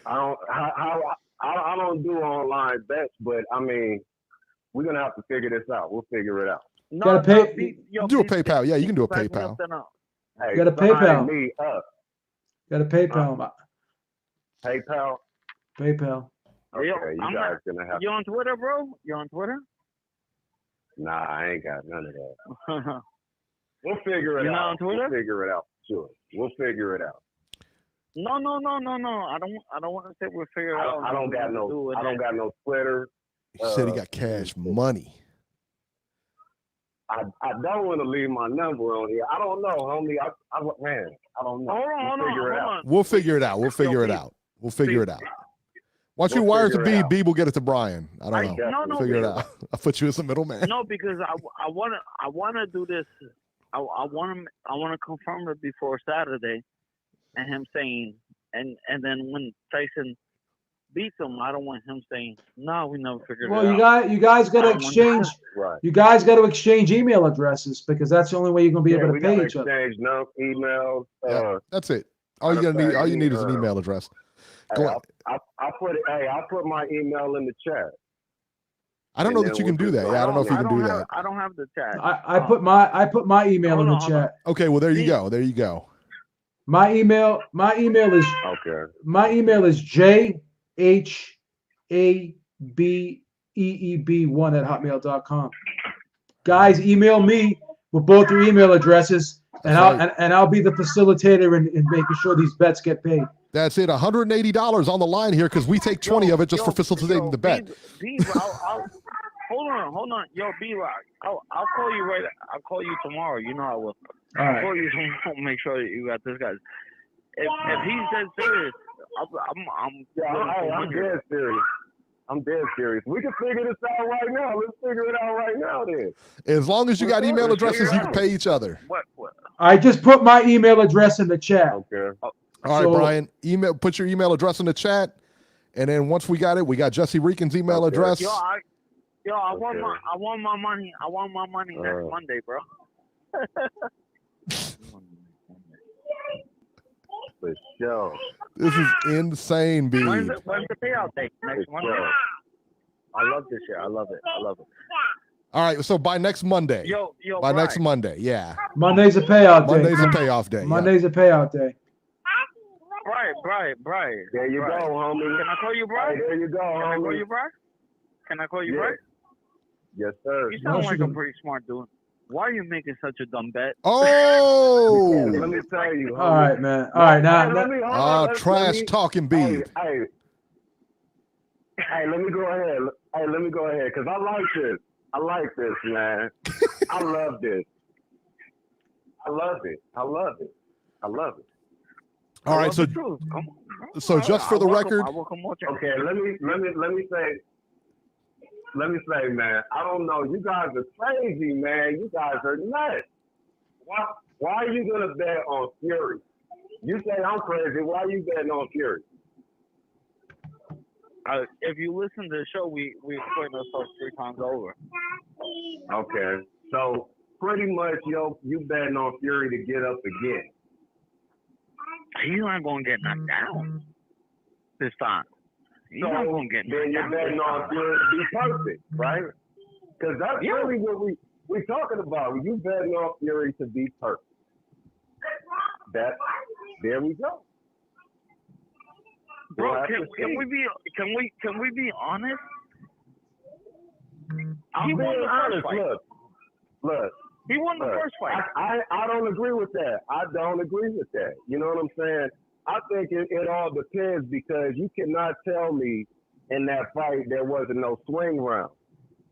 I don't do online bets, but I mean, we're gonna have to figure this out. We'll figure it out. Do a PayPal. Yeah, you can do a PayPal. Hey, got a PayPal. Me up. Got a PayPal. PayPal. Okay, you guys gonna have. You on Twitter, bro? You on Twitter? Nah, I ain't got none of that. We'll figure it out. Not on Twitter? We'll figure it out. Sure, we'll figure it out. No. I don't want to say we'll figure it out. I don't got no Twitter. He said he got cash money. I don't want to leave my number on here. I don't know, homie. I don't know. We'll figure it out. We'll figure it out. Once you We'll wire it to figure it Beeb, out. Beeb will get it to Brian. I don't know. No, Figure it Beeb. out. I'll put you as a middleman. No, because I wanna do this. I wanna confirm it before Saturday, and him saying, and then when Tyson beats him, I don't want him saying, no, we never figured Well, it out. you guys got to I want- exchange. Right. You guys got to exchange email addresses because that's the only way you're gonna be able to we pay gotta each other. exchange emails. Yeah, that's it. All matter you of need fact, is an email address. Go on. I put my email in the chat. I don't know and that then you can we'll do just that. go Yeah, I don't know if you can do that. I don't have the chat. I put my email in the chat. Okay, well there you Beeb. go. There you go. My email is Okay. jhabeeb1@hotmail.com. Guys, email me with both your email addresses, and That's right. I'll be the facilitator in making sure these bets get paid. That's it. $180 on the line here because we take 20 of it just for facilitating the bet. Beeb, hold on. Yo, Beeb, I'll call you right. I'll call you tomorrow. You know I will. All I'll right. call you tomorrow. Make sure that you got this guy. If he's dead serious, I'm dead serious. I'm dead serious. We can figure this out right now. Let's figure it out right now then. As long as you got email addresses, you can pay each other. What? I just put my email address in the chat. Okay. All right, So- Brian. Put your email address in the chat, and then once we got it, we got Jesse Reekin's email Okay. address. I want Okay. my money. I want my money next Monday, bro. For sure. This is insane, B. When's the payout date? Next For Monday. sure. I love this shit. I love it. All right, so by next Monday. Yo, by Brian. next Monday, yeah. Monday's a payout day. Monday's a payoff day. Monday's a payout day. Brian. There you go, homie. Can I call you Brian? Hey, there you go, Can I call homie. you Brian? Can I call you Yeah. Brian? Yes, sir. You sound No, like she a don't. pretty smart dude. Why are you making such a dumb bet? Oh! Let me tell you, homie. All right, man. All right, now. Trash talking B. Hey, let me go ahead. Hey, let me go ahead, because I like this. I like this, man. I love this. I love it. All right, so just for the record, Okay, let me say, man, I don't know. You guys are crazy, man. You guys are nuts. Why are you gonna bet on Fury? You say I'm crazy. Why are you betting on Fury? If you listen to the show, we explain ourselves 3 times over. Okay, so pretty much, you betting on Fury to get up again. He's not going to get knocked down this time. He's So not going to get then knocked you're down betting this on time. Fury to be perfect, right? Because that's Yeah. really what we're talking about. You betting on Fury to be perfect. There we go. Bro, We'll have can to see. we be honest? I'm He won being the first honest. fight. Look. He won the first fight. I don't agree with that. I don't agree with that. You know what I'm saying? I think it all depends, because you cannot tell me in that fight there wasn't no swing round.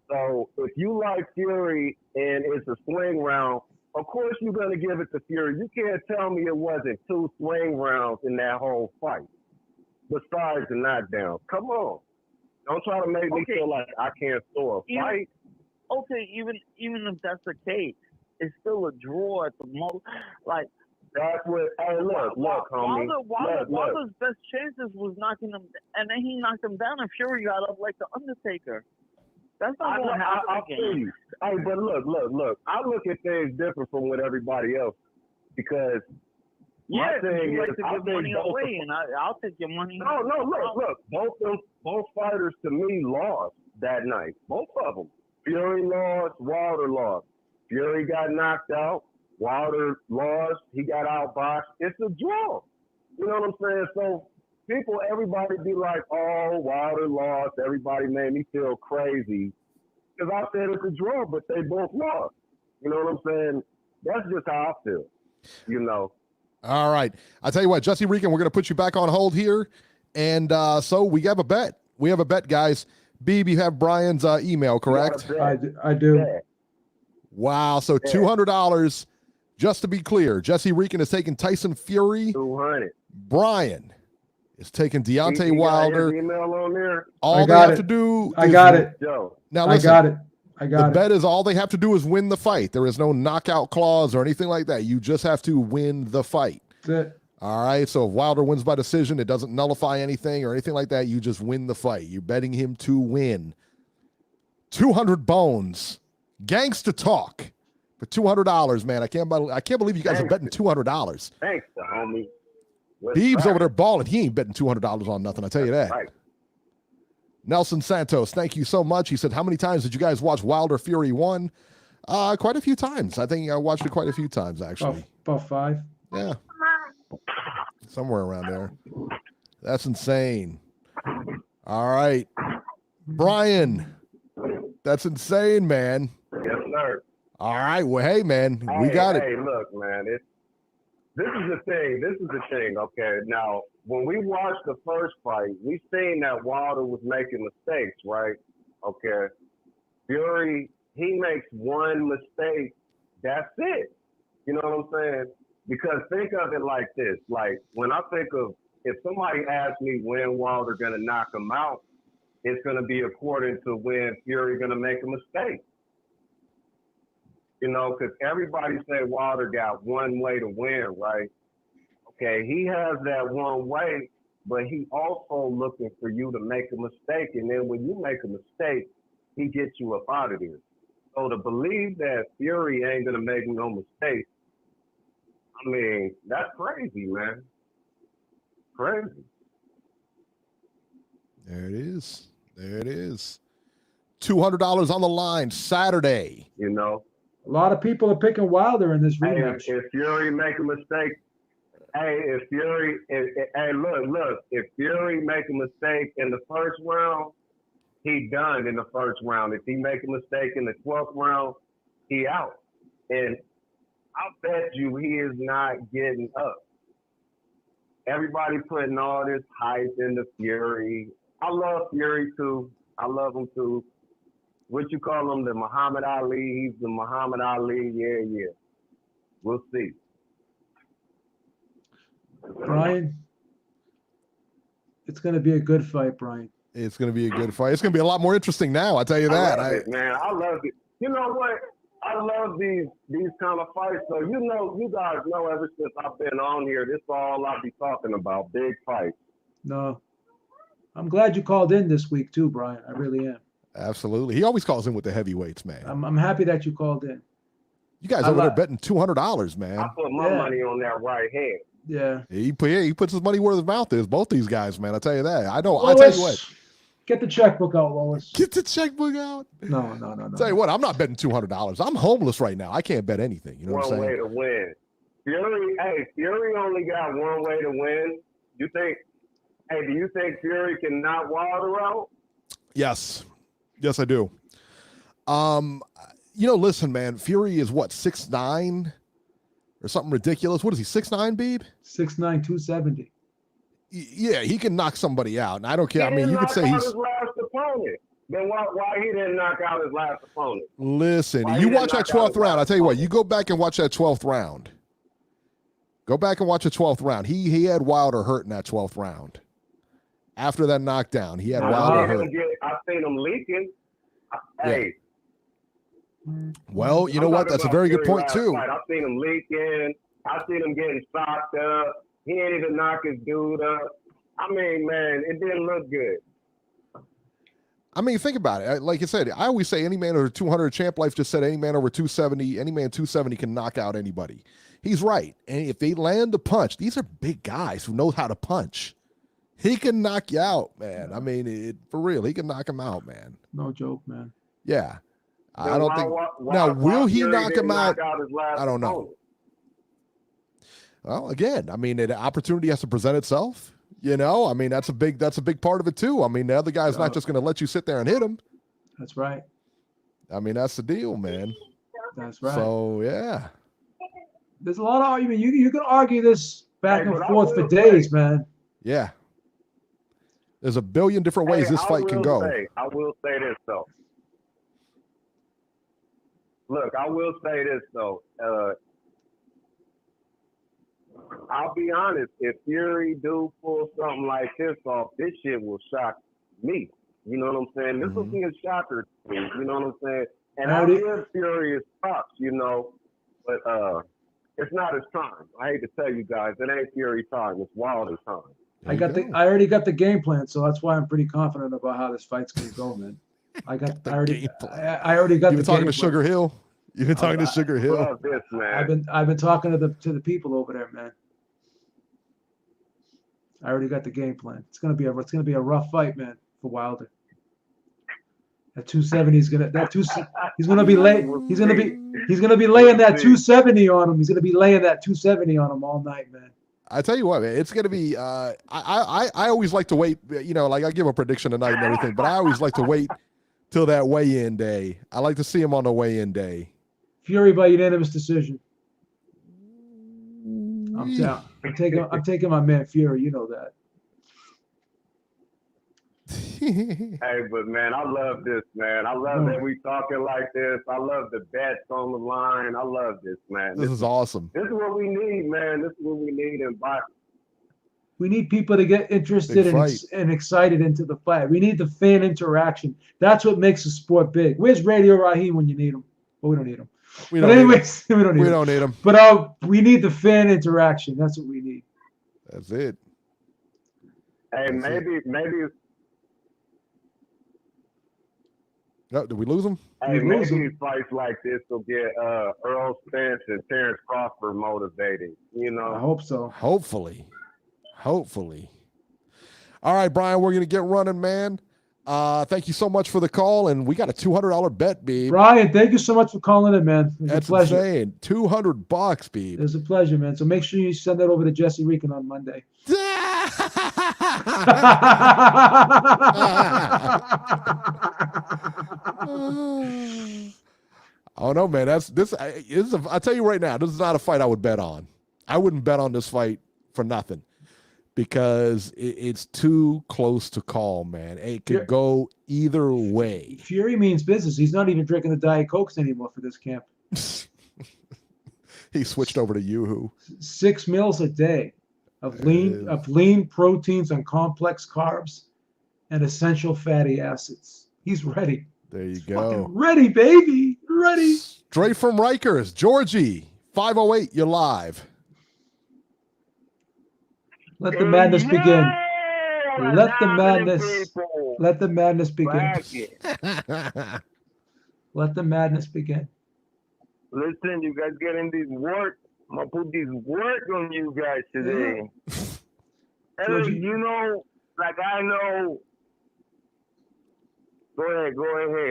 So if you like Fury and it's a swing round, of course you're going to give it to Fury. You can't tell me it wasn't 2 swing rounds in that whole fight, besides the knockdown. Come on. Don't try to make me feel like I can't score a fight. Okay, even if that's the case, it's still a draw at the most. Like, that's what. Hey, look, homie. Wilder's best chances was knocking him, and then he knocked him down, and Fury got up like the Undertaker. That's not going to happen I again. feel you. Hey, but look. I look at things different from what everybody else, because my thing you is, like to I give think money both away, and I'll take your money. No, look. Both fighters to me lost that night. Both of them. Fury lost, Wilder lost. Fury got knocked out. Wilder lost. He got outboxed. It's a draw. You know what I'm saying? So everybody be like, oh, Wilder lost. Everybody made me feel crazy. Because I said it's a draw, but they both lost. You know what I'm saying? That's just how I feel, you know. all right. I tell you what, Jesse Reekin, we're going to put you back on hold here. And so we have a bet. We have a bet, guys. Beeb, you have Brian's email, correct? I do. Yeah. Wow. So $200. Just to be clear, Jesse Reekin is taking Tyson Fury. 200. Brian is taking Deontay You got his Wilder. email on there? All they have to do I is got it. Joe. Now I listen, got it. I the got it. bet is all they have to do is win the fight. There is no knockout clause or anything like that. You just have to win the fight. That's it. All right. So if Wilder wins by decision, it doesn't nullify anything or anything like that. You just win the fight. You're betting him to win. 200 bones. Gangsta talk for $200, man. I can't believe you guys are betting $200. Thanks, homie. Beeb's over there balling. He ain't betting $200 on nothing. I tell you that. Right. Nelson Santos, thank you so much. He said, how many times did you guys watch Wilder Fury 1? Quite a few times. I think I watched it quite a few times, actually. About 5. Yeah. Somewhere around there. That's insane. All right. Brian, that's insane, man. Yes, sir. All right. Well, hey, man, we got it. Hey, look, man. This is the thing. This is the thing. Okay. Now, when we watched the first fight, we seen that Wilder was making mistakes, right? Okay. Fury, he makes one mistake. That's it. You know what I'm saying? Because think of it like this. Like, when I think of, if somebody asks me when Wilder going to knock him out, it's going to be according to when Fury going to make a mistake. You know, because everybody say Wilder got one way to win, right? Okay, he has that one way, but he also looking for you to make a mistake. And then when you make a mistake, he gets you up out of there. So to believe that Fury ain't going to make no mistake, I mean, that's crazy, man. Crazy. There it is. There it is. $200 on the line Saturday. You know? A lot of people are picking Wilder in this rematch. Hey, if Fury make a mistake, if Fury make a mistake in the first round, he done in the first round. If he make a mistake in the 12th round, he out. And I bet you he is not getting up. Everybody putting all this hype into Fury. I love Fury too. I love him too. What you call him, the Muhammad Ali? He's the Muhammad Ali. Yeah. We'll see. Brian, it's going to be a good fight, Brian. It's going to be a good fight. It's going to be a lot more interesting now. I tell you that. I love it, man. I love it. You know what? I love these kind of fights. So you guys know ever since I've been on here, this is all I'll be talking about, big fights. No, I'm glad you called in this week too, Brian. I really am. Absolutely. He always calls in with the heavyweights, man. I'm happy that you called in. You guys over there betting $200, man. I put my money on that right hand. Yeah. He puts his money where his mouth is. Both these guys, man. I tell you that. I know. Lois, I tell you what. Get the checkbook out, Lois. Get the checkbook out. No. Tell you what, I'm not betting $200. I'm homeless right now. I can't bet anything. You know what I'm saying? One way to win. Fury only got one way to win. Do you think Fury can knock Wilder out? Yes, I do. Listen, man, Fury is what, 6'9" or something ridiculous. What is he, 6'9", Beeb? 6'9", 270. Yeah, he can knock somebody out, and I don't care. I mean, you could say he's his last opponent. Then why he didn't knock out his last opponent? Listen, you watch that 12th round. I tell you what, you go back and watch that 12th round. Go back and watch the 12th round. He had Wilder hurt in that 12th round. After that knockdown, he had Wilder hurt. I've seen him leaking. Hey. Well, you know what? That's a very good point, too. I've seen him leaking. I've seen him getting socked up. He ain't even knock his dude up. I mean, man, it didn't look good. I mean, think about it. Like I said, I always say any man over 200, Champ Life just said any man over 270, any man 270 can knock out anybody. He's right. And if they land the punch, these are big guys who know how to punch. He can knock you out, man. I mean, for real, he can knock him out, man. No joke, man. Yeah. I don't think. Now, will he knock him out? I don't know. Well, again, I mean, an opportunity has to present itself. You know, I mean, that's a big part of it too. I mean, the other guy's not just going to let you sit there and hit him. That's right. I mean, that's the deal, man. That's right. So yeah, there's a lot of argument. You can argue this back and forth for days, man. Yeah. There's a billion different ways this fight can go. I will say this though. Look, I will say this though. I'll be honest. If Fury do pull something like this off, this shit will shock me. You know what I'm saying? This will be a shocker to me. You know what I'm saying? And I'll give Fury his props, you know, but it's not his time. I hate to tell you guys, it ain't Fury time. It's Wilder's time. I already got the game plan, so that's why I'm pretty confident about how this fight's gonna go, man. I already got You've the been talking game to Sugar plan. Hill. You've been talking to Sugar Hill. Love this, man. I've been talking to the people over there, man. I already got the game plan. It's gonna be a rough fight, man, for Wilder. At 270, he's gonna be laying that 270 on him. He's gonna be laying that 270 on him all night, man. I tell you what, man, it's gonna be. I always like to wait. You know, like I give a prediction tonight and everything, but I always like to wait till that weigh-in day. I like to see him on the weigh-in day. Fury by unanimous decision. I'm down. I'm taking my man Fury. You know that. Hey, but man, I love this, man. I love that we talking like this. I love the bets on the line. I love this, man. This is awesome. This is what we need, man. This is what we need in boxing. We need people to get interested and excited into the fight. We need the fan interaction. That's what makes the sport big. Where's Radio Raheem when you need him? Well, we don't need him. We don't need him. But we need the fan interaction. That's what we need. That's it. Hey, maybe. No, did we lose him? Hey, maybe fights like this will get Earl Spence and Terrence Crawford motivated. You know. I hope so. Hopefully. All right, Brian, we're gonna get running, man. Thank you so much for the call, and we got a $200 bet, Beeb. Brian, thank you so much for calling in, man. That's a pleasure. Insane. $200, Beeb. It was a pleasure, man. So make sure you send that over to Jesse Rican on Monday. Oh no, man. I tell you right now, this is not a fight I would bet on. I wouldn't bet on this fight for nothing because it's too close to call, man. It could go either way. Fury means business. He's not even drinking the Diet Cokes anymore for this camp. He switched over to Yoo-hoo. 6 meals a day of lean proteins and complex carbs and essential fatty acids. He's ready. There you go. Ready, baby. Ready. Straight from Rikers, Georgie, 508, you're live. Let the madness begin. Let the madness begin. Let the madness begin. Listen, you guys getting these work. I'm going to put this work on you guys today. Hey, you know, like I know. Go ahead.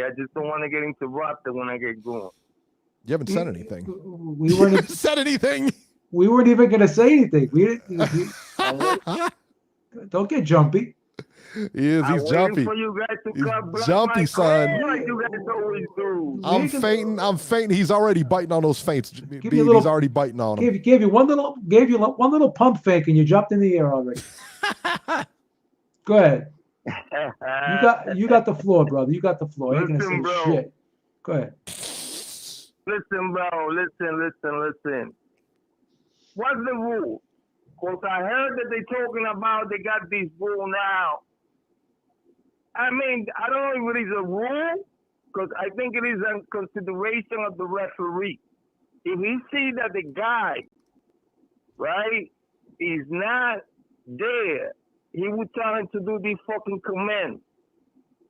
I just don't want to get interrupted when I get going. You haven't said anything. We weren't said anything. We weren't even going to say anything. Don't get jumpy. He's jumpy. For you guys to He's jumpy, son. Like you guys always do. I'm fainting. He's already biting on those feints. He's already biting on them. Gave you one little pump fake, and you jumped in the air already. Go ahead. You got the floor, brother. You got the floor. You're gonna say shit. Go ahead. Listen, bro. Listen. What's the rule? Because I heard that they're talking about they got this rule now. I mean, I don't know if it is a rule, because I think it is a consideration of the referee. If he sees that the guy, right, is not there, he would tell him to do these fucking commands.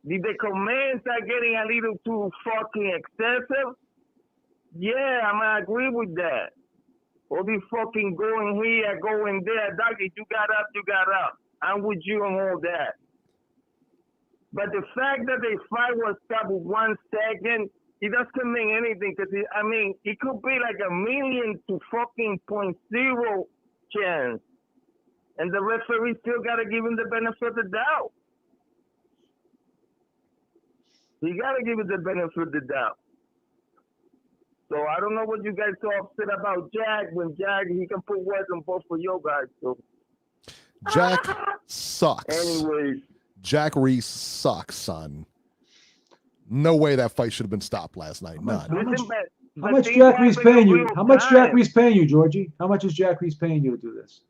Did the commands are getting a little too fucking excessive? Yeah, I'm going to agree with that. All these fucking going here, going there. Doggy, you got up. I'm with you on all that. But the fact that the fight was stopped with 1 second, it doesn't mean anything. Because it could be like 1,000,000 to fucking 0.0 chance. And the referee still got to give him the benefit of the doubt. He got to give him the benefit of the doubt. So I don't know what you guys so upset about Jack. When Jack, he can put words on both of you guys. So Jack sucks. Anyways. Jack Reese sucks, son. No way that fight should have been stopped last night. None. How much Jack Reese paying you? How much Jack Reese paying you, Georgie? How much is Jack Reese paying you to do this?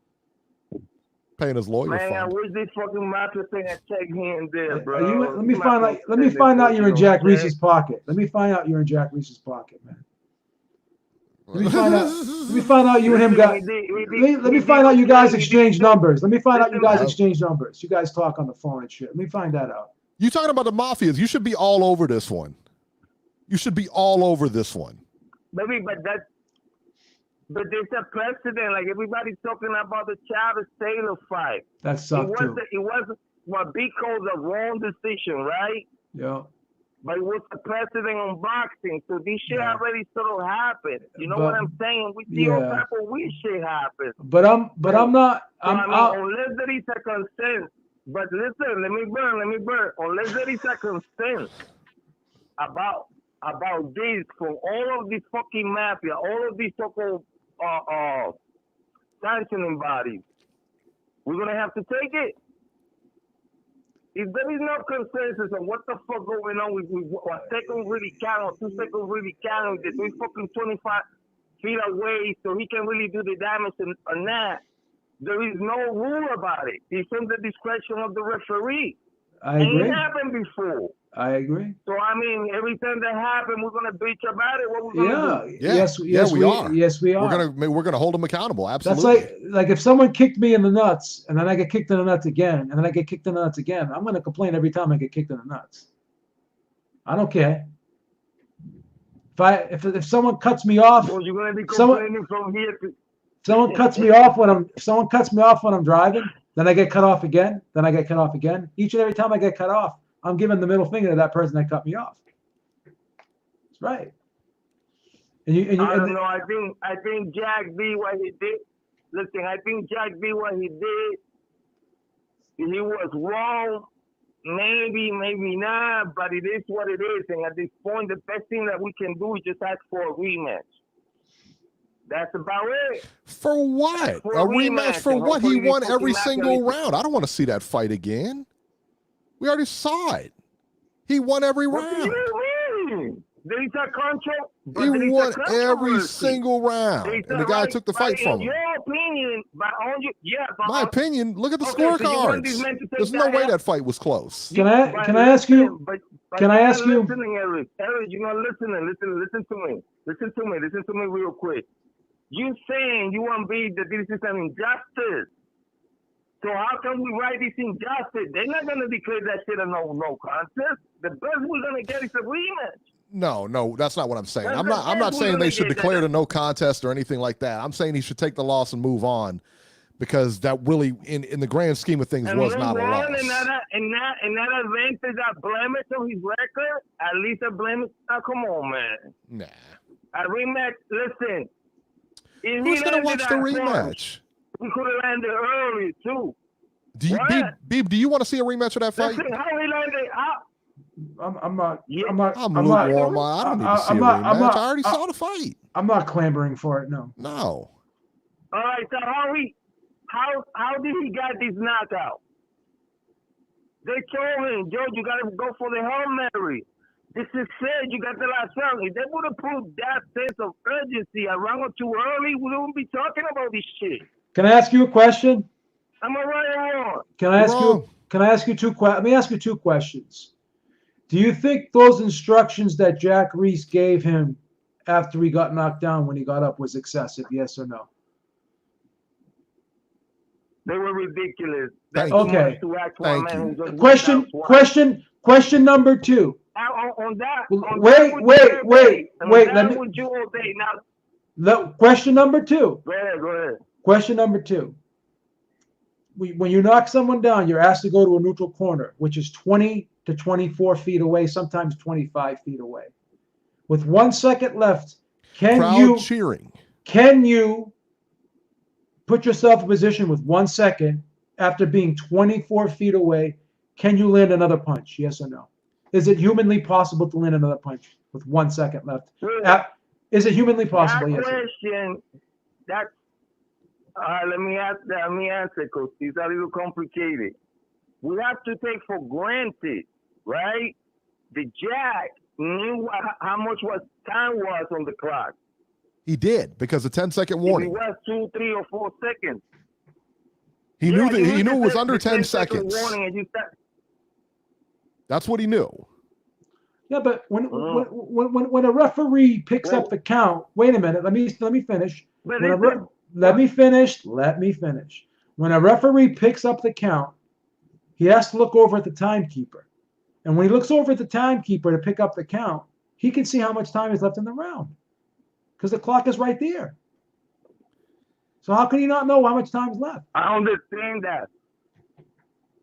Paying his lawyer Man, I fund. wish this fucking mafia thing had check here and there, bro. Let me find out you're in Jack Reese's pocket. Let me find out you're in Jack Reese's pocket, man. Let me find out you and him got. Let me find out you guys exchange numbers. Let me find out you guys exchange numbers. You guys talk on the phone and shit. Let me find that out. You talking about the mafias? You should be all over this one. You should be all over this one. Maybe, but there's a precedent. Like everybody's talking about the Chavez Taylor fight. That sucked too. It was what Beeb calls a wrong decision, right? Yeah. But it was a precedent on boxing, so this shit already sort of happened. You know what I'm saying? We see all type of weird shit happen. But I'm not. Unless there is a consent. But listen, let me burn. Unless there is a consent about this from all of these fucking mafia, all of these so-called sanctioning bodies, we're gonna have to take it. If there is no consensus on what the fuck going on with a second really count or 2 seconds really count, that we fucking 25 feet away so he can really do the damage on that, there is no rule about it. It's on the discretion of the referee. I agree. It happened before. I agree. So I mean, every time that happens, we're gonna bitch about it. What we're gonna do? Yes, we are. Yes, we are. We're gonna hold them accountable. Absolutely. That's like if someone kicked me in the nuts and then I get kicked in the nuts again and then I get kicked in the nuts again, I'm gonna complain every time I get kicked in the nuts. I don't care. If someone cuts me off, well, you're gonna be complaining from here to. Someone cuts me off when I'm driving, then I get cut off again, Each and every time I get cut off, I'm giving the middle finger to that person that cut me off. That's right. I don't know. I think Jack B, what he did. Listen, I think Jack B, what he did, he was wrong. Maybe not, but it is what it is. And at this point, the best thing that we can do is just ask for a rematch. That's about it. For what? A rematch for what? He won every single round. I don't want to see that fight again. We already saw it. He won every round. What do you mean? There is a control. He won every single round. And the guy took the fight from him. In your opinion, my opinion, look at the scorecards. There's no way that fight was close. Can I ask you? Can I ask you? Eric, you're not listening. Listen to me real quick. You saying you want to be that this is an injustice. So how can we write this injustice? They're not going to declare that shit a no contest. The best we're going to get is a rematch. No, that's not what I'm saying. I'm not saying they should declare it a no contest or anything like that. I'm saying he should take the loss and move on, because that really, in the grand scheme of things, was not a loss. And that advantage, that blemish on his record, at least a blemish. Oh, come on, man. Nah. A rematch. Listen. Who's going to watch the rematch? We could have landed early too. Beeb, do you want to see a rematch of that fight? Listen, how he landed out. I'm lukewarm. I don't need to see a rematch. I already saw the fight. I'm not clamoring for it. No. No. All right. So how did he get this knockout? They told him, Joe, you got to go for the Hail Mary. This is said you got the last round. If they would have proved that sense of urgency a round or two early, we wouldn't be talking about this shit. Can I ask you a question? I'm a right. Can I ask you two questions? Let me ask you two questions. Do you think those instructions that Jack Reese gave him after he got knocked down when he got up was excessive? Yes or no? They were ridiculous. Okay. Thank you. Question number two. On that. Wait. Question number two. Go ahead. Question number two. When you knock someone down, you're asked to go to a neutral corner, which is 20 to 24 feet away, sometimes 25 feet away. With 1 second left, can you put yourself in position with 1 second after being 24 feet away? Can you land another punch? Yes or no? Is it humanly possible to land another punch with 1 second left? Is it humanly possible? That question, let me answer, because it's a little complicated. We have to take for granted, right? The Jack knew how much was time was on the clock. He did, because the 10-second If warning. it was 2, 3, or 4 seconds. He knew that he you knew it was the under 10 10-second seconds. warning and you start, That's what he knew. Yeah, but when a referee picks up the count, wait a minute. Let me finish. But Let me finish. When a referee picks up the count, he has to look over at the timekeeper. And when he looks over at the timekeeper to pick up the count, he can see how much time is left in the round, because the clock is right there. So how can you not know how much time is left? I understand that.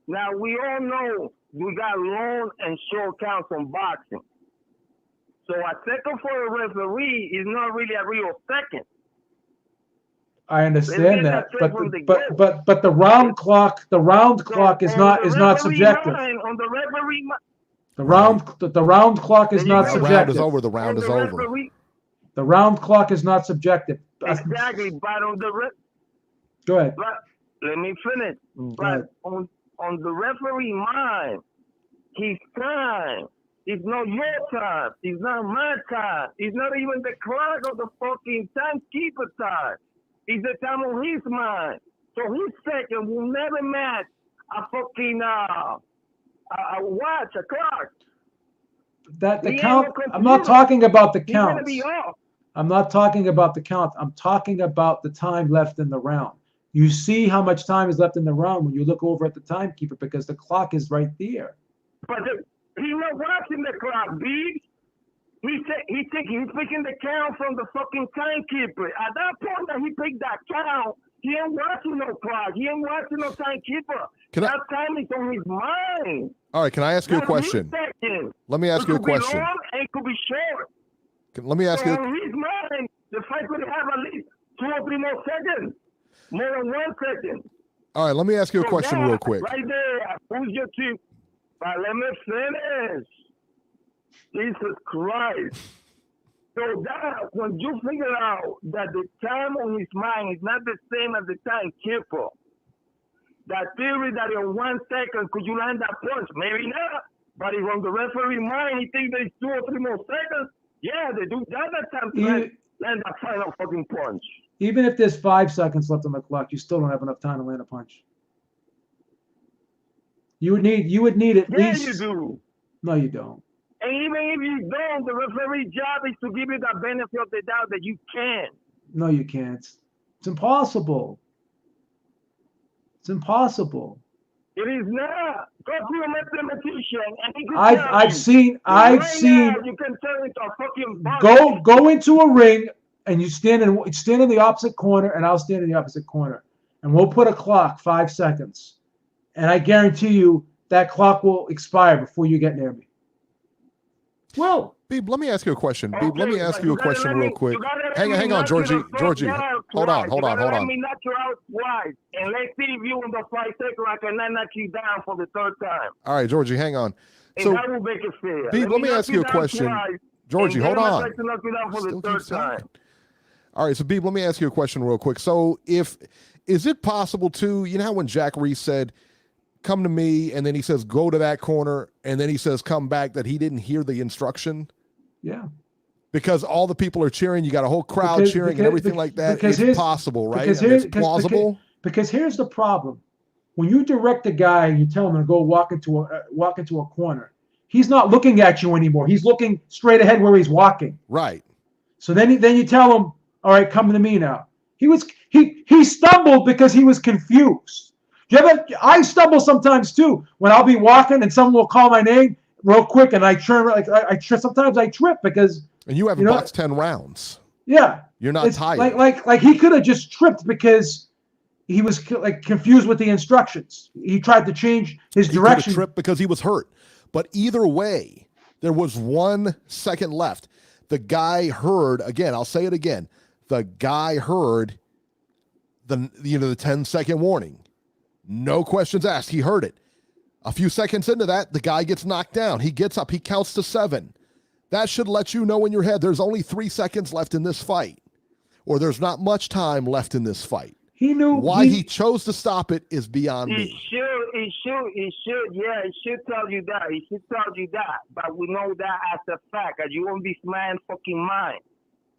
Now, we all know we got long and short counts on boxing. So a second for a referee is not really a real second. I understand that, but the round clock is not subjective. On the referee the round clock is not subjective. The round is over. The round is over. The round clock is not subjective. Exactly, but on the go ahead. But let me finish. But on the referee mind, his time is not your time. It's not my time. It's not even the clock of the fucking timekeeper time. It's the time on his mind. So his second will never match a fucking a watch, a clock. That the count. I'm not talking about the count. I'm not talking about the count. I'm talking about the time left in the round. You see how much time is left in the round when you look over at the timekeeper, because the clock is right there. But he's not watching the clock, Beeb. He's picking the count from the fucking timekeeper. At that point that he picked that count, he ain't watching no clock. He ain't watching no timekeeper. That time is on his mind. All right, can I ask you a question? Let me ask you a question. It could be long and it could be short. Let me ask you. On his mind, the fight could have at least 2 or 3 more seconds. More than 1 second. All right, let me ask you a question real quick. Right there, who's your team? But let me finish. Jesus Christ. So that, when you figure out that the time on his mind is not the same as the timekeeper, that theory that in 1 second could you land that punch? Maybe not. But if on the referee mind he thinks there's 2 or 3 more seconds, yeah, they do that time to land that final fucking punch. Even if there's 5 seconds left on the clock, you still don't have enough time to land a punch. You would need at least. Yeah, you do. No, you don't. And even if you don't, the referee's job is to give you the benefit of the doubt that you can. No, you can't. It's impossible. It's impossible. It is not. Go to a mathematician and he can I've seen. You can turn into a fucking box. Go into a ring and you stand in the opposite corner, and I'll stand in the opposite corner, and we'll put a clock 5 seconds, and I guarantee you that clock will expire before you get near me. Well, Beeb, let me ask you a question. Beeb, let me ask you a question real quick. Hang on, Georgie. Hold on. Let me knock you out twice, and let's see if you in the 5 seconds I cannot knock you down for the 3rd time. All right, Georgie, hang on. So, that will make it fair. Beeb, let me ask you a question. Georgie, hold on. All right, so Beeb, let me ask you a question real quick. So is it possible to, you know how when Jack Reese said, come to me, and then he says, go to that corner, and then he says, come back, that he didn't hear the instruction? Yeah. Because all the people are cheering, you got a whole crowd cheering and everything like that. It's possible, right? It's plausible. Because here's the problem. When you direct a guy and you tell him to go walk into a corner, he's not looking at you anymore. He's looking straight ahead where he's walking. Right. So then you tell him, all right, come to me now. He stumbled because he was confused. I stumble sometimes too when I'll be walking and someone will call my name real quick and I turn sometimes I trip because. And you haven't boxed 10 rounds. Yeah. You're not tired. Like he could have just tripped because he was confused with the instructions. He tried to change his direction. He tripped because he was hurt. But either way, there was 1 second left. The guy heard, again, I'll say it again. The guy heard the 10-second warning. No questions asked. He heard it. A few seconds into that, the guy gets knocked down. He gets up. He counts to 7. That should let you know in your head there's only 3 seconds left in this fight, or there's not much time left in this fight. He knew why he chose to stop it is beyond me. should tell you that. It should tell you that. But we know that as a fact. Are you on this man's fucking mind?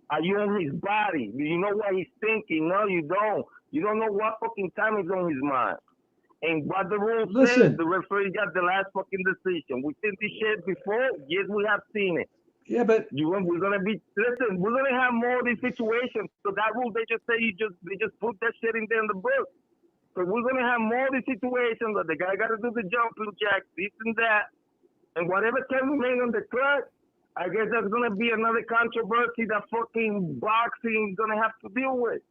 Are you on his body? Do you know what he's thinking? No, you don't. You don't know what fucking time is on his mind. And what the rule says, the referee got the last fucking decision. We seen this shit before. Yes, we have seen it. Yeah, but we're gonna have more of these situations. So that rule, they just say they just put that shit in there in the book. So we're gonna have more of these situations that the guy got to do the jumping jack, this and that, and whatever can remain on the clock. I guess that's gonna be another controversy that fucking boxing is gonna have to deal with.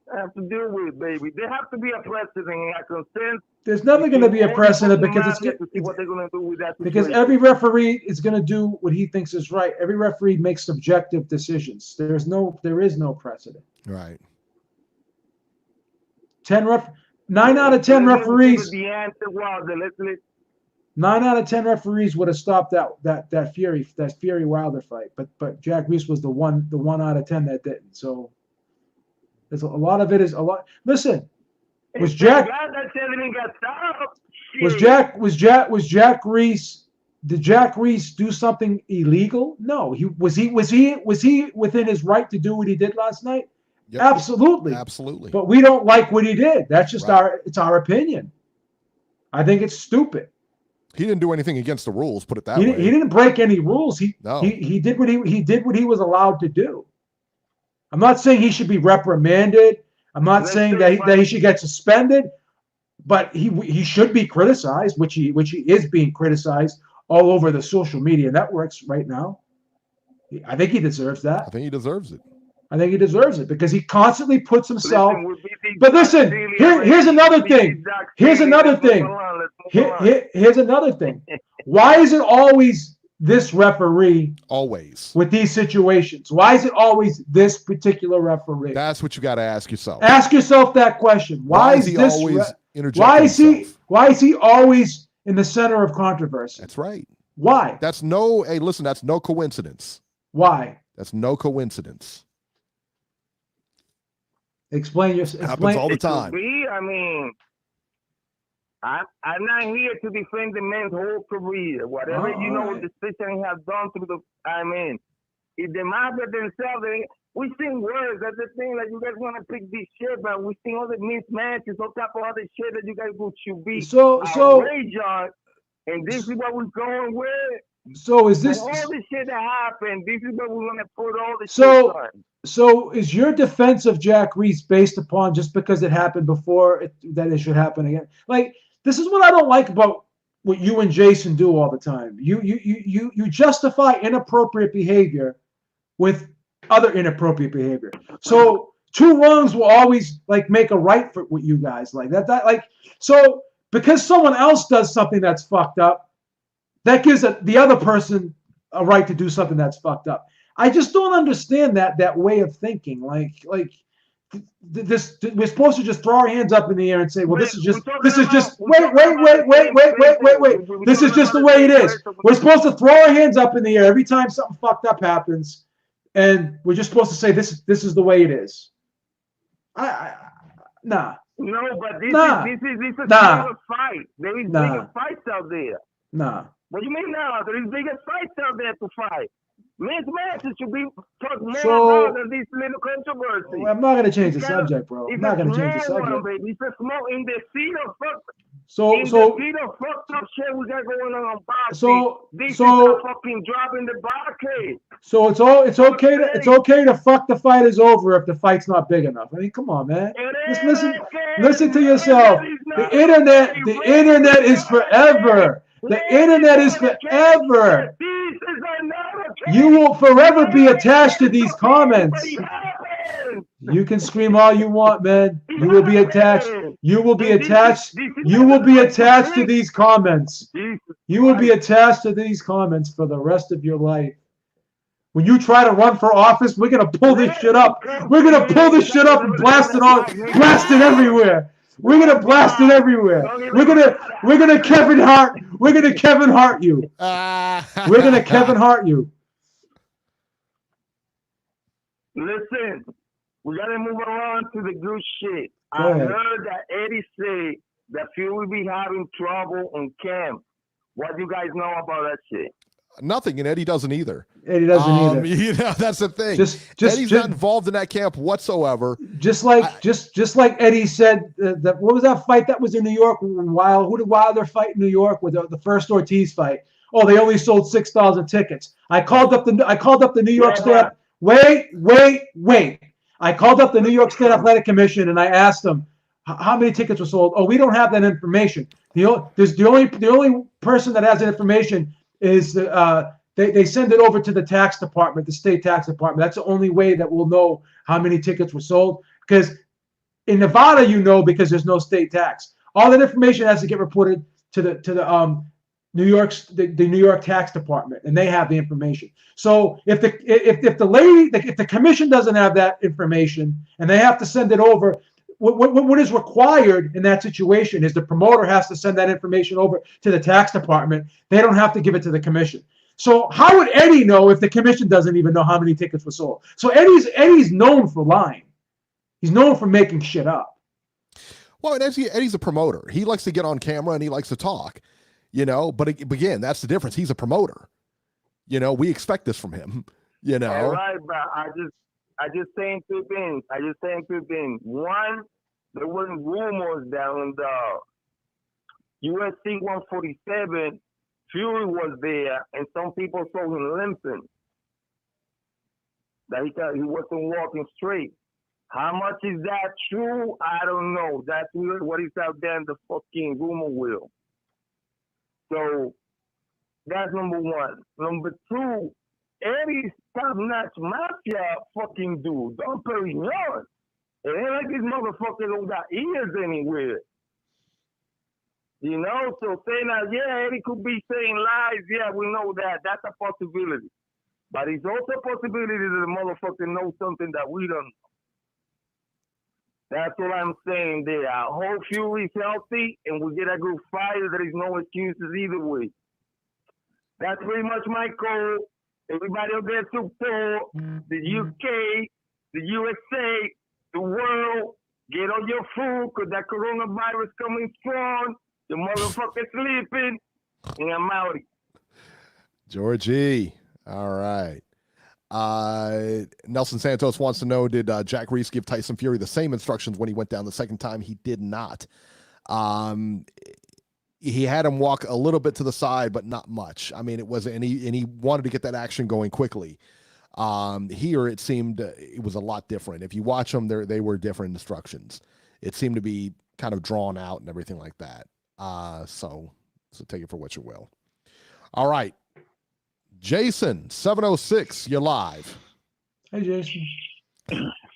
Baby. There have to be a precedent, a consent. There's never going to be a precedent because it's to see what they're going to do with that situation. Because every referee is going to do what he thinks is right. Every referee makes subjective decisions. There is no precedent. Right. 9 out of 10 referees. The answer was 9 out of 10 referees would have stopped that Fury Wilder fight, but Jack Reese was the one out of 10 that didn't. So there's a lot of it is a lot. Listen, was Jack Reese? Did Jack Reese do something illegal? No. Was he within his right to do what he did last night? Yep. Absolutely. But we don't like what he did. That's just our opinion. I think it's stupid. He didn't do anything against the rules. Put it that way. He didn't break any rules. He did what he was allowed to do. I'm not saying he should be reprimanded. I'm not saying that he should get suspended, but he should be criticized, which he is being criticized all over the social media networks right now. I think he deserves that. I think he deserves it. I think he deserves it because he constantly puts himself. But listen, here's another thing. Here's another thing. Here's another thing. Why is it always this referee? Always. With these situations. Why is it always this particular referee? That's what you got to ask yourself. Ask yourself that question. Why is he always interjecting? Why is he always in the center of controversy? That's right. Why? That's no coincidence. Why? That's no coincidence. Explain happens all the time. I mean, I'm not here to defend the man's whole career. Whatever decision he has done through if the mafia themselves, we seen words. That's the thing. Like you guys want to pick this shit, but we seen all the mismatches, all type of other shit that you guys should be outraged on. And this is what we're going with. So is this all the shit that happened? This is what we're gonna put all the shit on. So is your defense of Jack Reese based upon just because it happened before that it should happen again? Like, this is what I don't like about what you and Jason do all the time. You justify inappropriate behavior with other inappropriate behavior. So two wrongs will always make a right for what you guys like. So because someone else does something that's fucked up, that gives the other person a right to do something that's fucked up. I just don't understand that way of thinking. We're supposed to just throw our hands up in the air and say, well, this is just wait. This is just the way it is. We're supposed to throw our hands up in the air every time something fucked up happens, and we're just supposed to say this is the way it is. Nah. No, but this is a smaller fight. There is bigger fights out there. Nah. What do you mean now? There is bigger fights out there to fight. Men's matches should be talked more about than these little controversies. I'm not going to change the subject, bro. I'm not going to change the subject. It's a small in the seat of fucked up shit we got going on boxing. This is a fucking drop in the bucket. So it's okay to fuck the fight is over if the fight's not big enough. I mean, come on, man. Just listen to yourself. The internet is forever. The internet is forever. You will forever be attached to these comments. You can scream all you want, man. You will be attached. You will be attached. You will be attached to these comments. You will be attached to these comments for the rest of your life. When you try to run for office, we're gonna pull this shit up. We're gonna pull this shit up and blast it everywhere. We're gonna blast it everywhere. We're gonna Kevin Hart. We're gonna Kevin Hart you. We're gonna Kevin Hart you. Listen, we gotta move on to the good shit. Go ahead. Heard that Eddie say that Fury be having trouble in camp. What do you guys know about that shit? Nothing, and Eddie doesn't either. Eddie doesn't either. You know, that's the thing. Eddie's not involved in that camp whatsoever. Just like Eddie said, that what was that fight that was in New York? Who did Wilder fight in New York with the first Ortiz fight? Oh, they only sold 6,000 tickets. I called up the New York State. Wait. I called up the New York State Athletic Commission and I asked them how many tickets were sold. Oh, we don't have that information. The only person that has that information is they send it over to the tax department, the state tax department. That's the only way that we'll know how many tickets were sold. Because in Nevada, because there's no state tax. All that information has to get reported to the New York tax department, and they have the information. So if the commission doesn't have that information and they have to send it over, what is required in that situation is the promoter has to send that information over to the tax department. They don't have to give it to the commission. So how would Eddie know if the commission doesn't even know how many tickets were sold? So Eddie's known for lying. He's known for making shit up. Well, and Eddie's a promoter. He likes to get on camera and he likes to talk, but again, that's the difference. He's a promoter. We expect this from him, All right, but I just saying two things. One, there was rumors that on the UFC 147, Fury was there, and some people saw him limping. That he wasn't walking straight. How much is that true? I don't know. That's what is out there in the fucking rumor wheel. So that's number one. Number two, Eddie's top-notch mafia fucking dude. Don't Perignon. It ain't like this motherfucker don't got ears anywhere. So saying that, yeah, Eddie could be saying lies. Yeah, we know that. That's a possibility. But it's also a possibility that the motherfucker knows something that we don't know. That's what I'm saying there. I hope Fury's healthy and we get a good fight. There is no excuses either way. That's pretty much my call. Everybody out there support the UK, the USA, the world. Get on your food because that coronavirus coming strong. The motherfucker sleeping. And I'm out. Georgie. All right. Nelson Santos wants to know, did Jack Reese give Tyson Fury the same instructions when he went down the second time? He did not. He had him walk a little bit to the side, but not much. I mean, it wasn't, and he wanted to get that action going quickly. Here, it seemed it was a lot different. If you watch them, they were different instructions. It seemed to be kind of drawn out and everything like that. So take it for what you will. All right. Jason, 706, you're live. Hey, Jason.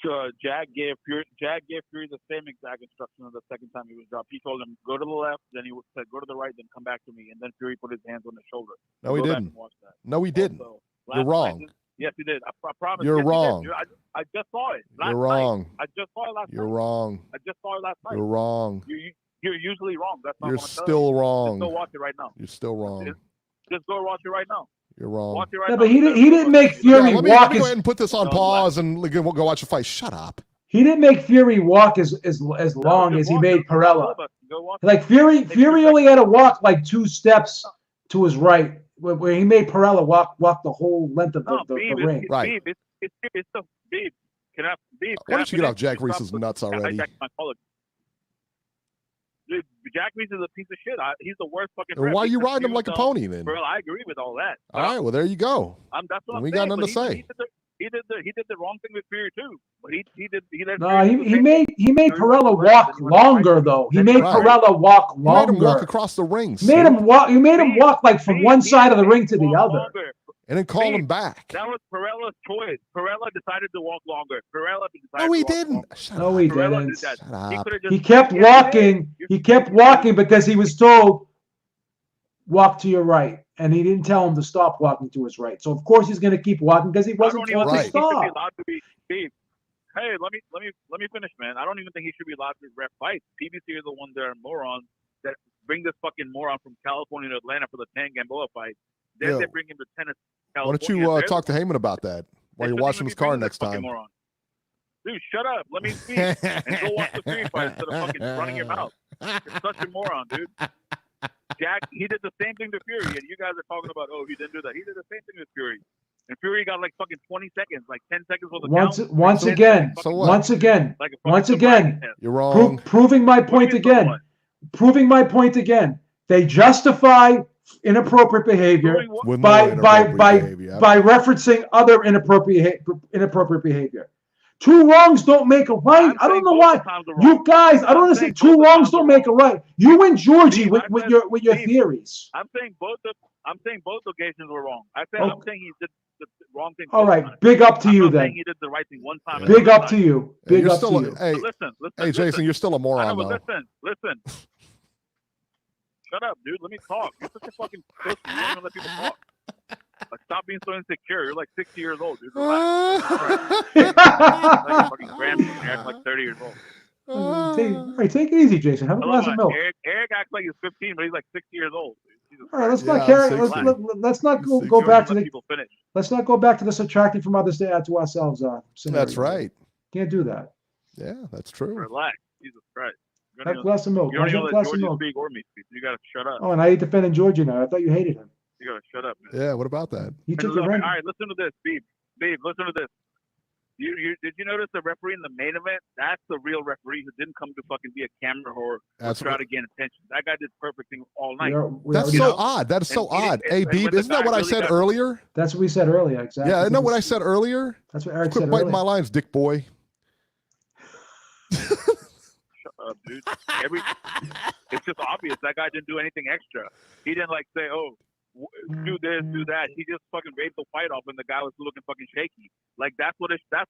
So Jack gave Fury the same exact instruction on the second time he was dropped. He told him, go to the left, then he said, go to the right, then come back to me. And then Fury put his hands on his shoulder. No, he didn't. No, he didn't. You're wrong. Yes, he did. I promise. You're wrong. I just saw it. You're wrong. I just saw it last night. You're wrong. I just saw it last night. You're wrong. You're usually wrong. That's not You're what I'm still wrong. Just go watch it right now. You're still wrong. Just go watch it right now. You're wrong. Watch it right Yeah, now. but he didn't make Fury let me walk. go ahead and put this on pause and go watch the fight. Shut up. He didn't make Fury walk as long as he made Perella. Like Fury only had to walk like 2 steps to his right, where he made Perella walk the whole length of the ring. Right. Beeb, it's the Beeb. Beeb, why don't you get off Jack Reese's nuts already? Dude, Jack Reese is a piece of shit. He's the worst fucking. Why are you riding him like a pony then? Bro, I agree with all that. All right, well there you go. That's what we got nothing to say. He did the wrong thing with Fury too. But he made Perella walk longer though. He made Perella walk longer. He made him walk across the ring. He made him walk like from one side of the ring to the other. And then call him back. That was Perella's choice. Perella decided to walk longer. No, he didn't. No, he didn't. Shut up. He kept walking. He kept walking because he was told, walk to your right. And he didn't tell him to stop walking to his right. So, of course, he's going to keep walking because he wasn't told to stop. Hey, let me finish, man. I don't even think he should be allowed to ref fights. PBC are the ones that are morons that bring this fucking moron from California to Atlanta for the Tan Gamboa fight. Then they bring him to Tennessee. Why don't you talk to Heyman about that while you're washing his car next time? Dude, shut up. Let me speak and go watch the Fury fight instead of fucking running your mouth. You're such a moron, dude. Jack, he did the same thing to Fury, and you guys are talking about, oh, he didn't do that. He did the same thing to Fury. And Fury got like fucking 20 seconds, like 10 seconds for the count. Once again, You're wrong. Proving my point again. They justify inappropriate behavior by referencing other inappropriate behavior. Two wrongs don't make a right. I don't know why you guys. I don't understand. Two wrongs don't make a right. You and Georgie with your theories. I'm saying both occasions were wrong. I'm saying he did the wrong thing. All right, big up to you then. He did the right thing one time. Big up to you. Big up to you. Hey, listen, Jason, you're still a moron though. Listen. Shut up, dude. Let me talk. You're such a fucking pussy. You don't even let people talk. Like, stop being so insecure. You're like 60 years old, dude. Relax. Like a fucking grandson. You're acting like 30 years old. Take it easy, Jason. Have a glass of milk. Eric acts like he's 15, but he's like 60 years old. All right, let's not carry. Let's not go back to the. Let's not go back to the subtracting from others to add to ourselves. That's right. Can't do that. Yeah, that's true. Relax, Jesus Christ. Have a glass of milk. You don't even let Georgia speak or me speak. You gotta shut up. Oh, and I defending Georgia now. I thought you hated him. You gotta shut up, man. Yeah, what about that? You took all right, listen to this, Beeb, listen to this. Did you notice the referee in the main event? That's the real referee who didn't come to fucking be a camera whore or try to gain attention. That guy did perfect thing all night. That's so odd. That is so odd. Hey, Beeb, isn't that what I said earlier? That's what we said earlier. Exactly. Yeah, isn't that what I said earlier? That's what Eric said earlier. Quit biting my lines, dick boy. Shut up, dude. It's just obvious. That guy didn't do anything extra. He didn't like say, oh, do this, do that. He just fucking raved the fight off, and the guy was looking fucking shaky. Like that's what Jack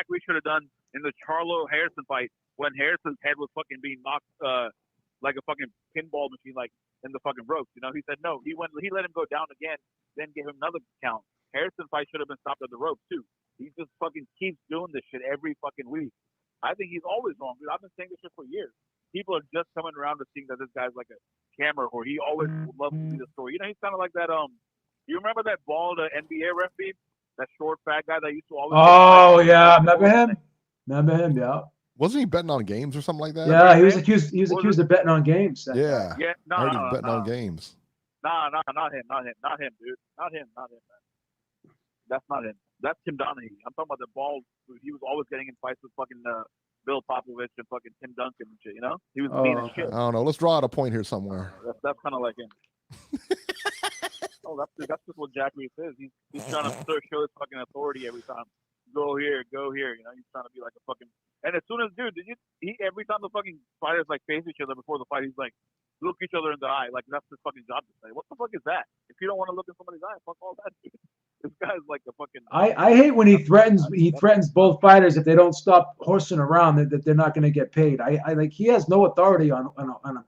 Reese should have done in the Charlo Harrison fight when Harrison's head was fucking being knocked like a fucking pinball machine, like in the fucking ropes. You know, he said no. He let him go down again, then gave him another count. Harrison fight should have been stopped at the ropes too. He just fucking keeps doing this shit every fucking week. I think he's always wrong, dude. I've been saying this shit for years. People are just coming around to think that this guy's like a camera, or he always loves to see the story. You know, he's kind of like that. You remember that bald NBA ref, that short fat guy that used to always. Oh yeah, remember him? Yeah. Wasn't he betting on games or something like that? Yeah, he was accused. He was accused of betting on games. Yeah. Yeah. No, I heard he was betting on games. Nah, not him, dude. Not him, man. That's not him. That's Tim Donaghy. I'm talking about the bald. He was always getting in fights with fucking Bill Popovich and fucking Tim Duncan and shit. You know, he was mean as shit. I don't know. Let's draw out a point here somewhere. That's kind of like him. That's just what Jack Reese is. He's trying to show his fucking authority every time. Go here. You know, he's trying to be like a fucking. And as soon as, dude, every time the fucking fighters like face each other before the fight, he's like, look each other in the eye. Like that's his fucking job to say. What the fuck is that? If you don't want to look in somebody's eye, fuck all that, dude. This guy's like a fucking. I hate when he threatens both fighters if they don't stop horsing around that they're not going to get paid. I like he has no authority on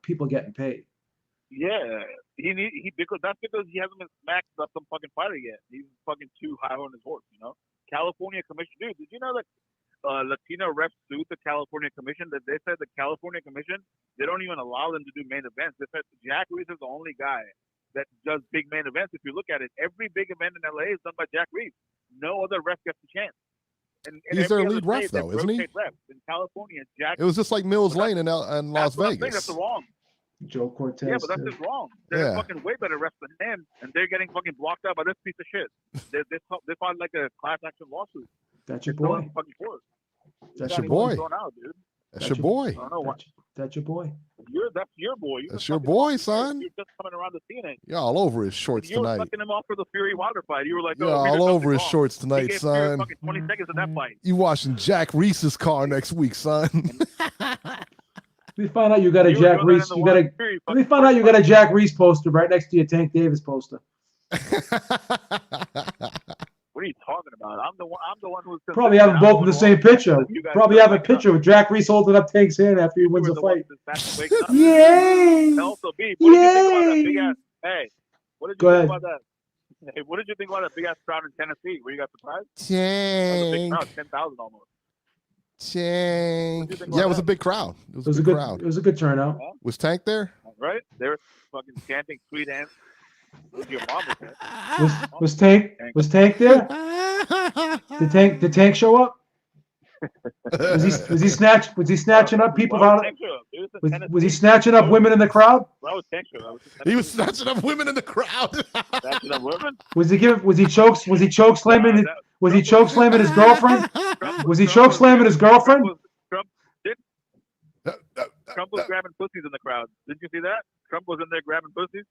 people getting paid. Yeah, because he hasn't been smacked by some fucking fighter yet. He's fucking too high on his horse, you know. California Commission, dude. Did you know that Latino refs sued the California Commission? That they said the California Commission, they don't even allow them to do main events. They said Jack Reese is the only guy that does big main events. If you look at it, every big event in LA is done by Jack Reese. No other ref gets a chance. And he's their lead ref, though, isn't he? Refs. In California, Jack. It was just like Mills Lane in Las Vegas. That's wrong. Joe Cortez. Yeah, but that's just wrong. They're fucking way better refs than him, and they're getting fucking blocked out by this piece of shit. They filed like a class action lawsuit. That's your boy. That's your boy. That's your boy. That's your boy. That's your boy. That's your boy, son. You're just coming around to seeing it. You're all over his shorts tonight. You were sucking him off for the Fury Wilder fight. You were like, you're all over his shorts tonight, son. Fucking 20 seconds of that fight. You washing Jack Reese's car next week, son. Let me find out you got a Jack Reese. Let me find out you got a Jack Reese poster right next to your Tank Davis poster. What are you talking about? I'm the one who's probably have them both in the same picture. Probably have a picture with Jack Reese holding up Tank's hand after he wins the fight. Yay! Also, Beeb, what did you think about that big ass? Hey, what did you think about that? Hey, what did you think about that big ass crowd in Tennessee? Were you guys surprised? Tank. Big crowd, 10,000 almost. Tank. Yeah, it was a big crowd. It was a good crowd. It was a good turnout. Yeah. Was Tank there? Right? They were fucking chanting sweet hands. Your mom was Tank there? Did Tank show up? Was he snatching up people out? Was he snatching up women in the crowd? He was snatching up women in the crowd. Snatching up women? Was he choke slamming his girlfriend? Was he choke slamming his girlfriend? Trump was grabbing pussies in the crowd. Didn't you see that? Trump was in there grabbing pussies.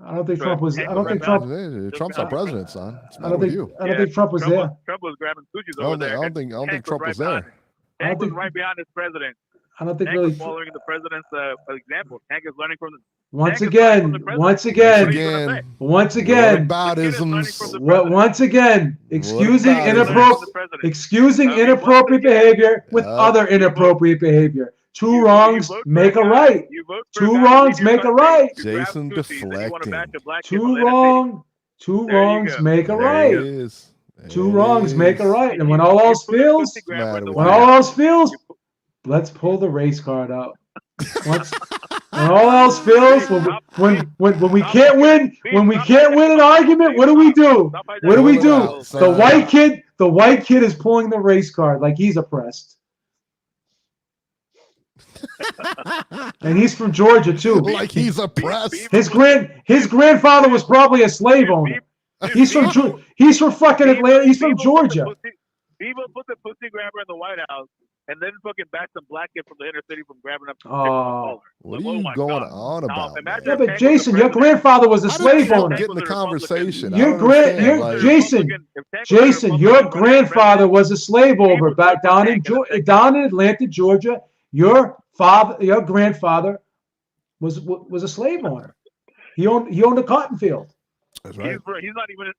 I don't think Trump was. Trump's our president, son. I don't think Trump was there. Trump was grabbing pussies over there. I don't think Trump was there. Tank was right behind his president. I don't think Tank really. was following the president's example. Tank is learning from the. Once again, excusing inappropriate behavior with other inappropriate behavior. Two wrongs make a right. Two wrongs make a right. Jason deflecting. Two wrongs make a right. Two wrongs make a right. And when all else fails, let's pull the race card out. When all else fails, when we can't win an argument, what do we do? The white kid is pulling the race card like he's oppressed. And he's from Georgia too. Like he's oppressed. His grandfather was probably a slave owner. He's from fucking Atlanta. He's from Georgia. Beeb put the pussy grabber in the White House, and then fucking back some black kid from the inner city from grabbing up. What are you going on about? Yeah, but Jason, your grandfather was a slave owner. Get in the conversation. Jason, your grandfather was a slave owner back down in Atlanta, Georgia. Your grandfather was a slave owner. He owned a cotton field. That's right. He's not even.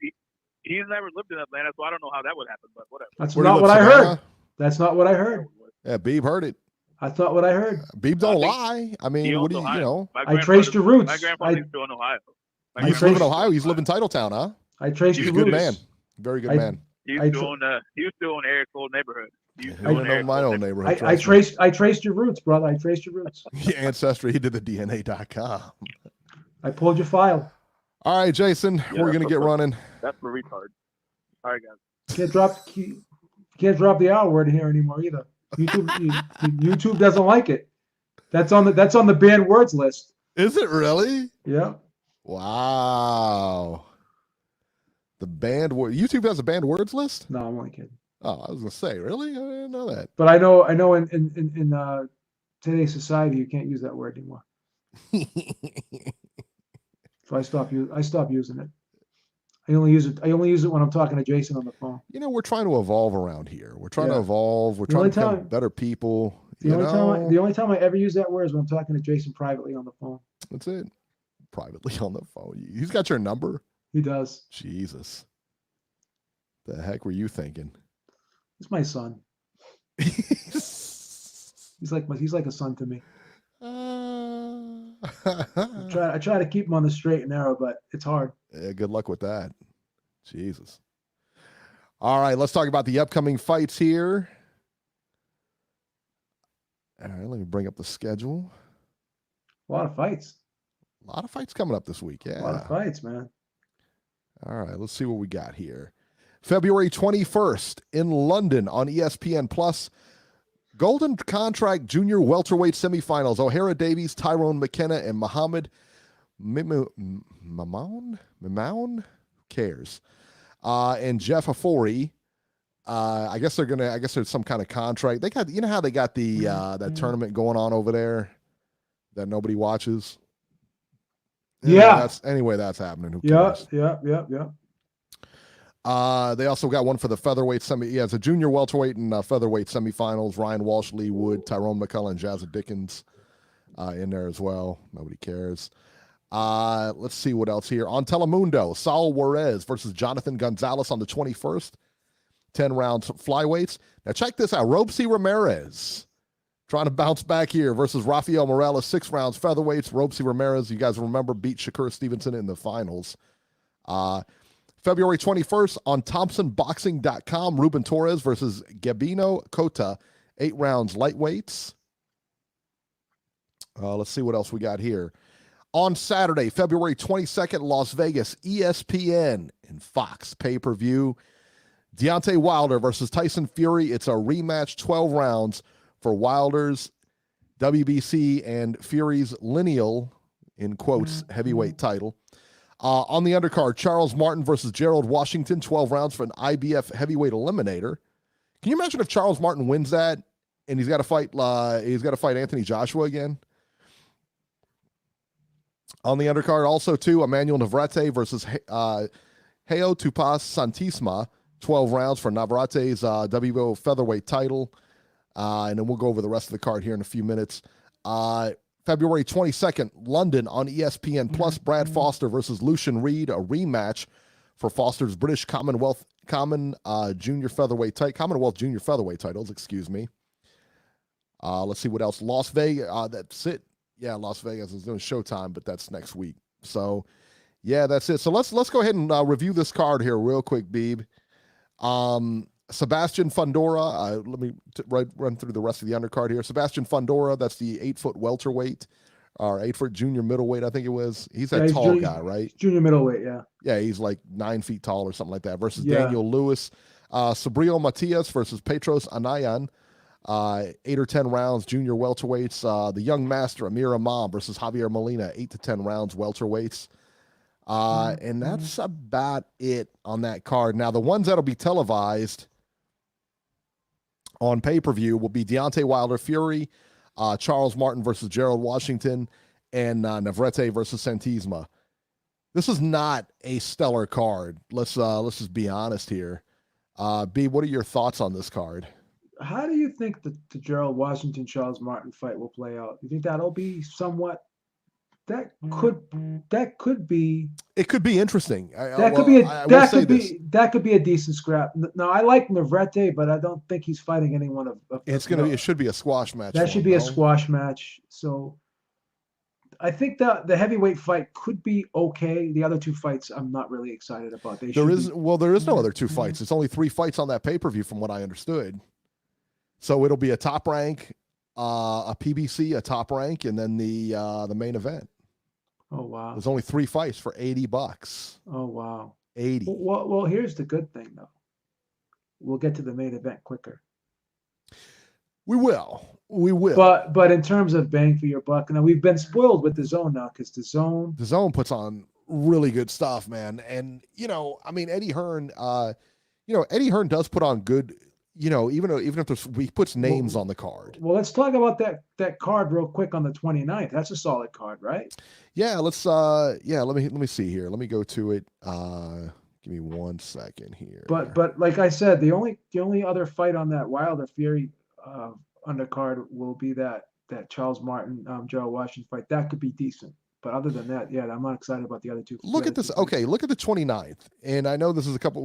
He's never lived in Atlanta, so I don't know how that would happen. But whatever. That's not what I heard. That's not what I heard. Yeah, Beeb heard it. I thought what I heard. Beeb don't lie. I mean, what do you? I traced your roots. My grandfather used to own Ohio. He's living in Ohio. He's living in Titletown, huh? I traced your roots. Good man. Very good man. He used to own Eric's old neighborhood. I know my own neighborhood. I traced your roots, brother. I traced your roots. Ancestry. He did the DNA.com. I pulled your file. All right, Jason. We're gonna get running. That's for retard. All right, guys. Can't drop the R word here anymore either. YouTube doesn't like it. That's on the banned words list. Is it really? Yeah. Wow. The banned word. YouTube has a banned words list? No, I'm only kidding. Oh, I was gonna say, really? I didn't know that. But I know in today's society you can't use that word anymore. So I stopped using it. I only use it when I'm talking to Jason on the phone. We're trying to evolve around here. We're trying to evolve. We're trying to become better people. The only time I ever use that word is when I'm talking to Jason privately on the phone. That's it. Privately on the phone. He's got your number. He does. Jesus. The heck were you thinking? He's my son. He's like a son to me. I try to keep him on the straight and narrow, but it's hard. Yeah, good luck with that. Jesus. All right, let's talk about the upcoming fights here. All right, let me bring up the schedule. A lot of fights. A lot of fights coming up this week. Yeah. A lot of fights, man. All right, let's see what we got here. February 21st in London on ESPN Plus. Golden Contract Junior Welterweight Semifinals. O'Hara Davies, Tyrone McKenna, and Muhammad Mamoun? Who cares? And Jeff Afori. I guess there's some kind of contract. They got, how they got the that tournament going on over there that nobody watches. That's happening. Who cares? Yeah. They also got one for the featherweight it's a junior welterweight and featherweight semifinals. Ryan Walsh, Lee Wood, Tyrone McCullough, and Jazza Dickens in there as well. Nobody cares. Let's see what else here. On Telemundo, Saul Juarez versus Jonathan Gonzalez on the 21st. 10 rounds flyweights. Now check this out. Robesy Ramirez trying to bounce back here versus Rafael Morales. 6 rounds featherweights. Robesy Ramirez, you guys remember, beat Shakur Stevenson in the finals. February 21st on ThompsonBoxing.com, Ruben Torres versus Gabino Cota, 8 rounds lightweights. Let's see what else we got here. On Saturday, February 22nd, Las Vegas, ESPN and Fox pay-per-view. Deontay Wilder versus Tyson Fury. It's a rematch, 12 rounds for Wilder's WBC and Fury's lineal, in quotes, heavyweight title. On the undercard, Charles Martin versus Gerald Washington, 12 rounds for an IBF heavyweight eliminator. Can you imagine if Charles Martin wins that and he's got to fight Anthony Joshua again? On the undercard, also too, Emmanuel Navarrete versus Heo Tupas Santisma, 12 rounds for Navarrete's WBO featherweight title. And then we'll go over the rest of the card here in a few minutes. February 22nd, London on ESPN Plus, Brad Foster versus Lucian Reed, a rematch for Foster's British Commonwealth junior featherweight titles, excuse me. Let's see what else. Las Vegas, that's it. Yeah, Las Vegas is doing Showtime, but that's next week. So, yeah, that's it. So let's go ahead and review this card here real quick, Beeb. Sebastian Fundora, let me run through the rest of the undercard here. Sebastian Fundora, that's the 8-foot welterweight, or 8-foot junior middleweight, I think it was. He's that tall guy, right? Junior middleweight, yeah. Yeah, he's like 9 feet tall or something like that. Versus Daniel Lewis. Sabrio Matias versus Petros Anayan, 8 or 10 rounds, junior welterweights. The young master, Amir Imam versus Javier Molina, 8 to 10 rounds, welterweights. And that's about it on that card. Now, the ones that'll be televised on pay-per-view will be Deontay Wilder Fury, Charles Martin versus Gerald Washington, and Navarrete versus Santisma. This is not a stellar card. Let's just be honest here. B, what are your thoughts on this card? How do you think the Gerald Washington Charles Martin fight will play out? You think that'll be somewhat? That could be. It could be interesting. That could be a decent scrap. Now I like Navarrete, but I don't think he's fighting anyone of it should be a squash match. That should be a squash match. So I think that the heavyweight fight could be okay. The other two fights I'm not really excited about. There is no other two fights. It's only 3 fights on that pay-per-view from what I understood. So it'll be a top rank, a PBC, a top rank, and then the main event. Oh wow! There's only 3 fights for $80. Oh wow! 80. Well, here's the good thing though. We'll get to the main event quicker. We will. But in terms of bang for your buck, now we've been spoiled with the zone now because the zone puts on really good stuff, man. And Eddie Hearn, Eddie Hearn does put on good. Even if he puts names on the card. Well, let's talk about that card real quick on the 29th. That's a solid card, right? Yeah, let me see here. Let me go to it. Give me 1 second here. But like I said, the only other fight on that Wilder Fury undercard will be that Charles Martin Gerald Washington fight. That could be decent. But other than that, yeah, I'm not excited about the other two. Look at this. Okay, look at the 29th. And I know this is a couple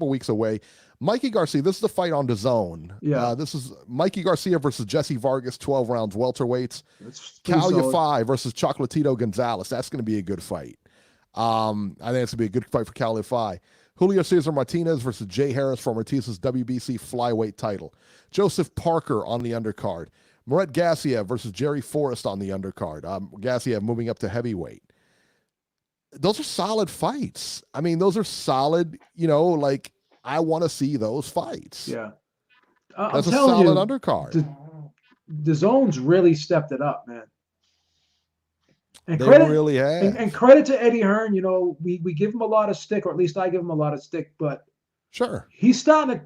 weeks away. Mikey Garcia, this is the fight on DAZN. Yeah. This is Mikey Garcia versus Jesse Vargas, 12 rounds welterweights. Cal Yafai versus Chocolatito Gonzalez. That's going to be a good fight. I think it's going to be a good fight for Cal Yafai. Julio Cesar Martinez versus Jay Harris for Ortiz's WBC flyweight title. Joseph Parker on the undercard. Murat Garcia versus Jerry Forrest on the undercard. Garcia moving up to heavyweight. Those are solid fights. I mean, those are solid, I want to see those fights. Yeah. That's a solid undercard. The zone's really stepped it up, man. And they credit, really have. And credit to Eddie Hearn, we give him a lot of stick, or at least I give him a lot of stick, but sure. He's starting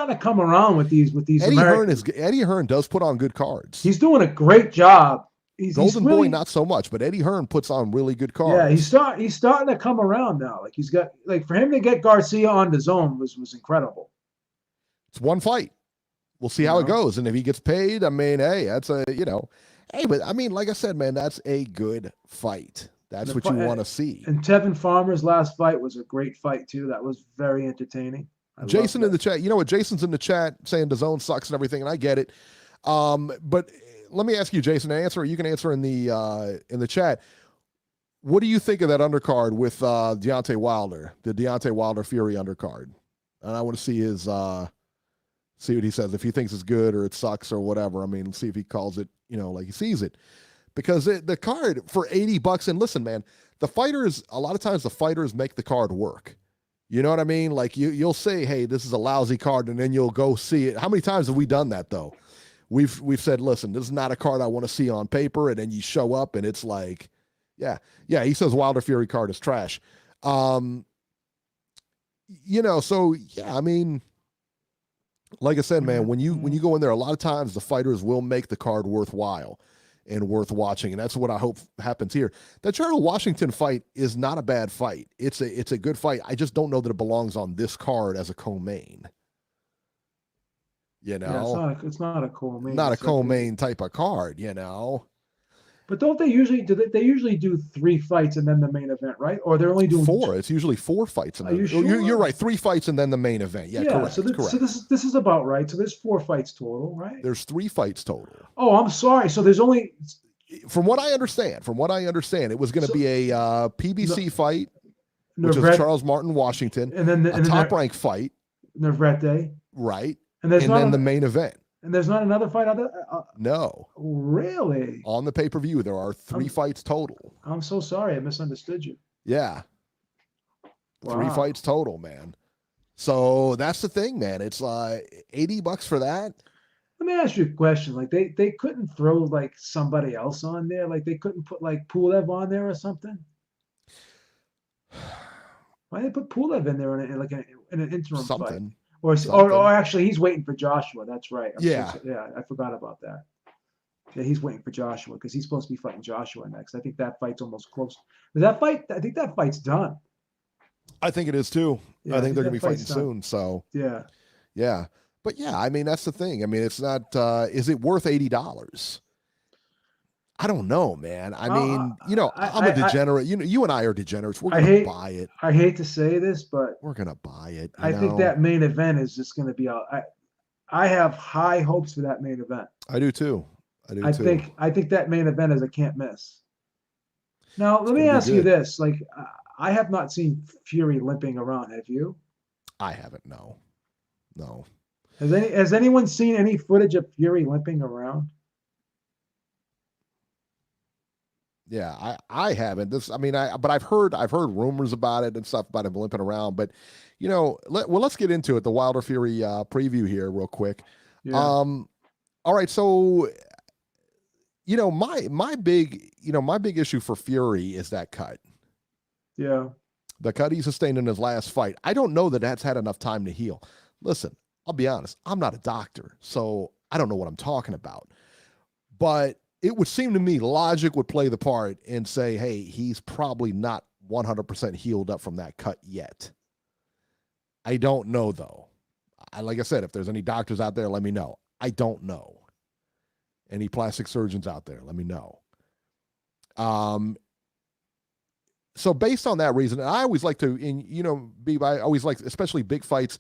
to come around with these Eddie Hearn does put on good cards. He's doing a great job. Golden Boy not so much, but Eddie Hearn puts on really good cards. Yeah, he's starting to come around now. Like he's got for him to get Garcia on the zone was incredible. It's one fight. We'll see how it goes, and if he gets paid, I mean, hey, that's but I mean, like I said, man, that's a good fight. That's what you want to see. And Tevin Farmer's last fight was a great fight too. That was very entertaining. Jason in the chat, you know what? Jason's in the chat saying the zone sucks and everything, and I get it. But let me ask you, Jason, you can answer in the chat. What do you think of that undercard with Deontay Wilder, the Deontay Wilder Fury undercard? And I want to see see what he says, if he thinks it's good or it sucks or whatever. I mean, see if he calls it, like he sees it. Because the card for $80, and listen, man, a lot of times the fighters make the card work. You know what I mean? Like you'll say, hey, this is a lousy card, and then you'll go see it. How many times have we done that though? We've said, listen, this is not a card I want to see on paper, and then you show up and it's like, yeah, he says Wilder Fury card is trash. So yeah, I mean, like I said, man, when you go in there, a lot of times the fighters will make the card worthwhile and worth watching, and that's what I hope happens here. That Charles Washington fight is not a bad fight. It's a good fight. I just don't know that it belongs on this card as a co-main. You know, yeah, it's not a co-main. Not a co-main type of card. You know. But don't they usually do? They usually do 3 fights and then the main event, right? Or they're only doing 4. It's usually 4 fights. Are you sure? You're right. 3 fights and then the main event. Yeah, correct. So this is about right. So there's 4 fights total, right? There's 3 fights total. Oh, I'm sorry. So there's only. From what I understand, it was going to be a PBC fight, which is Charles Martin Washington, and then a top rank fight, Navarrete, right? And then the main event. And there's not another fight other. No. Really? On the pay-per-view, there are 3 fights total. I'm so sorry, I misunderstood you. Yeah. Wow. 3 fights total, man. So that's the thing, man. It's $80 for that. Let me ask you a question. Like they couldn't throw like somebody else on there. Like they couldn't put like Pulev on there or something. Why they put Pulev in there in an interim fight? Or actually, he's waiting for Joshua. That's right. I forgot about that. Yeah, he's waiting for Joshua because he's supposed to be fighting Joshua next. I think that fight's almost close. I think that fight's done. I think it is too. Yeah, I think they're going to be fighting soon. So yeah. But yeah, I mean, that's the thing. I mean, it's not, is it worth $80? I don't know, man. I mean, I'm a degenerate. You and I are degenerates. We're going to buy it. I hate to say this, but we're going to buy it. I think that main event is just going to be I have high hopes for that main event. I do too. I think that main event is a can't miss. Now, let me ask you this. Like, I have not seen Fury limping around. Have you? I haven't. No. Has anyone seen any footage of Fury limping around? Yeah, I haven't. But I've heard rumors about it and stuff about him limping around. But let's get into it. The Wilder Fury preview here, real quick. Yeah. All right, so my big issue for Fury is that cut. Yeah. The cut he sustained in his last fight. I don't know that that's had enough time to heal. Listen, I'll be honest. I'm not a doctor, so I don't know what I'm talking about. But it would seem to me logic would play the part and say, hey, he's probably not 100% healed up from that cut yet. I don't know, though. Like I said, if there's any doctors out there, let me know. I don't know. Any plastic surgeons out there, let me know. So based on that reason, and I always like to, Beeb, I always like, especially big fights,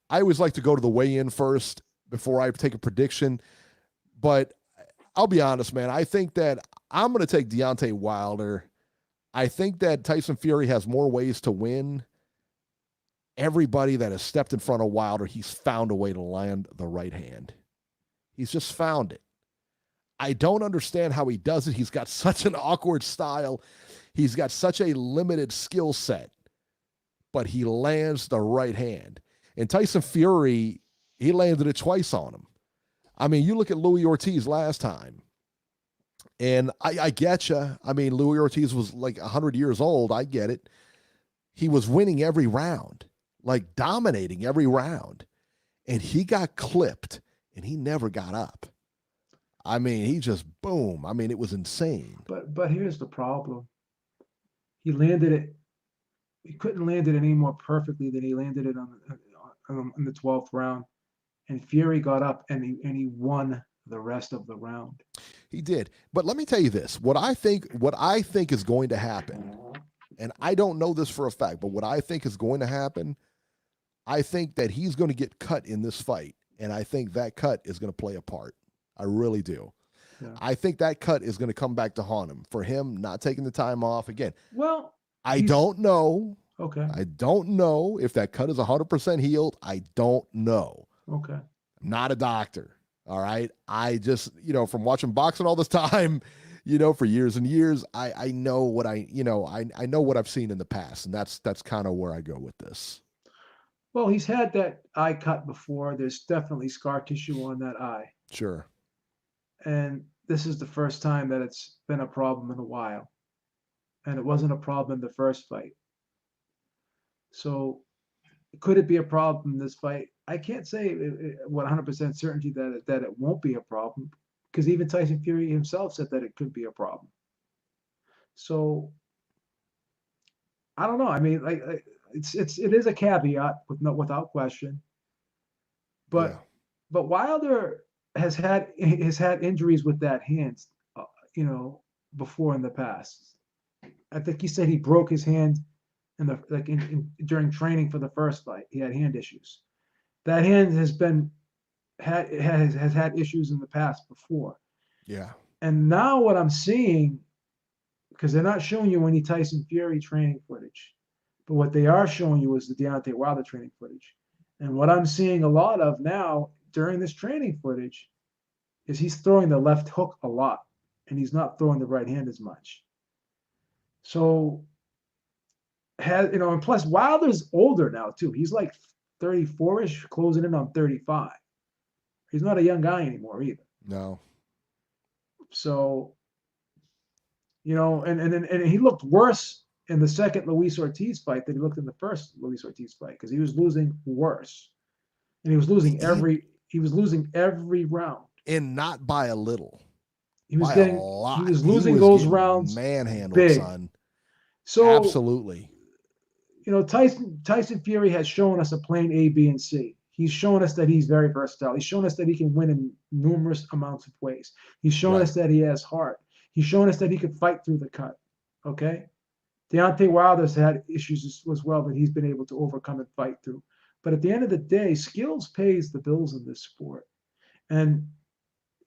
I always like to go to the weigh-in first before I take a prediction. But I'll be honest, man. I think that I'm going to take Deontay Wilder. I think that Tyson Fury has more ways to win. Everybody that has stepped in front of Wilder, he's found a way to land the right hand. He's just found it. I don't understand how he does it. He's got such an awkward style. He's got such a limited skill set, but he lands the right hand. And Tyson Fury, he landed it twice on him. I mean, you look at Louis Ortiz last time, and I get you. I mean, Louis Ortiz was like 100 years old. I get it. He was winning every round, like dominating every round, and he got clipped, and he never got up. I mean, he just boom. I mean, it was insane. But here's the problem. He landed it. He couldn't land it any more perfectly than he landed it in the 12th round. And Fury got up and he won the rest of the round. He did. But let me tell you this. What I think is going to happen, and I don't know this for a fact, but what I think is going to happen, I think that he's going to get cut in this fight. And I think that cut is going to play a part. I really do. Yeah. I think that cut is going to come back to haunt him for him not taking the time off again. Well, I don't know. Okay. I don't know if that cut is 100% healed. I don't know. Okay. I'm not a doctor. All right. I just, from watching boxing all this time, for years and years, I know what I know what I've seen in the past. And that's kind of where I go with this. Well, he's had that eye cut before. There's definitely scar tissue on that eye. Sure. And this is the first time that it's been a problem in a while. And it wasn't a problem in the first fight. So could it be a problem in this fight? I can't say with 100% certainty that it won't be a problem, because even Tyson Fury himself said that it could be a problem. So I don't know. I mean, it is a caveat without question. But Wilder has had injuries with that hand, before in the past. I think he said he broke his hand during training for the first fight. He had hand issues. That hand has had issues in the past before. Yeah. And now what I'm seeing, because they're not showing you any Tyson Fury training footage, but what they are showing you is the Deontay Wilder training footage. And what I'm seeing a lot of now during this training footage is he's throwing the left hook a lot, and he's not throwing the right hand as much. So, and plus Wilder's older now too. He's like 34-ish, closing in on 35. He's not a young guy anymore either. No. So, and he looked worse in the second Luis Ortiz fight than he looked in the first Luis Ortiz fight, because he was losing worse, and he was losing every round, and not by a little. He was losing those rounds manhandled, big. Son. So absolutely. Tyson Fury has shown us a plan A, B, and C. He's shown us that he's very versatile. He's shown us that he can win in numerous amounts of ways. He's shown us that he has heart. He's shown us that he could fight through the cut. Okay? Deontay Wilder's had issues as well that he's been able to overcome and fight through. But at the end of the day, skills pays the bills in this sport. And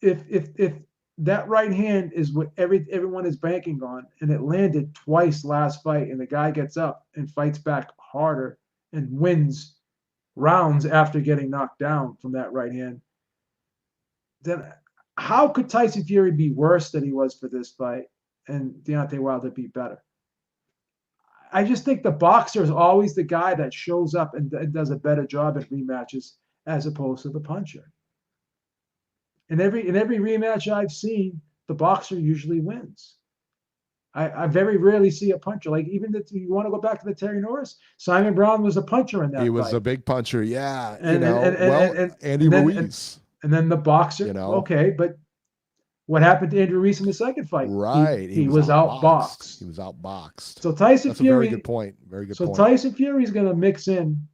if that right hand is what everyone is banking on, and it landed twice last fight, and the guy gets up and fights back harder and wins rounds after getting knocked down from that right hand, then how could Tyson Fury be worse than he was for this fight and Deontay Wilder be better? I just think the boxer is always the guy that shows up and does a better job at rematches as opposed to the puncher. In every rematch I've seen, the boxer usually wins. I very rarely see a puncher. Like, even if you want to go back to the Terry Norris, Simon Brown was a puncher in that fight. He was a big puncher, yeah. Andy Ruiz. And then the boxer, okay, but what happened to Andrew Reese in the second fight? Right. He was outboxed. He was outboxed. So Tyson Fury. A very good point. Very good point. So Tyson Fury is going to mix in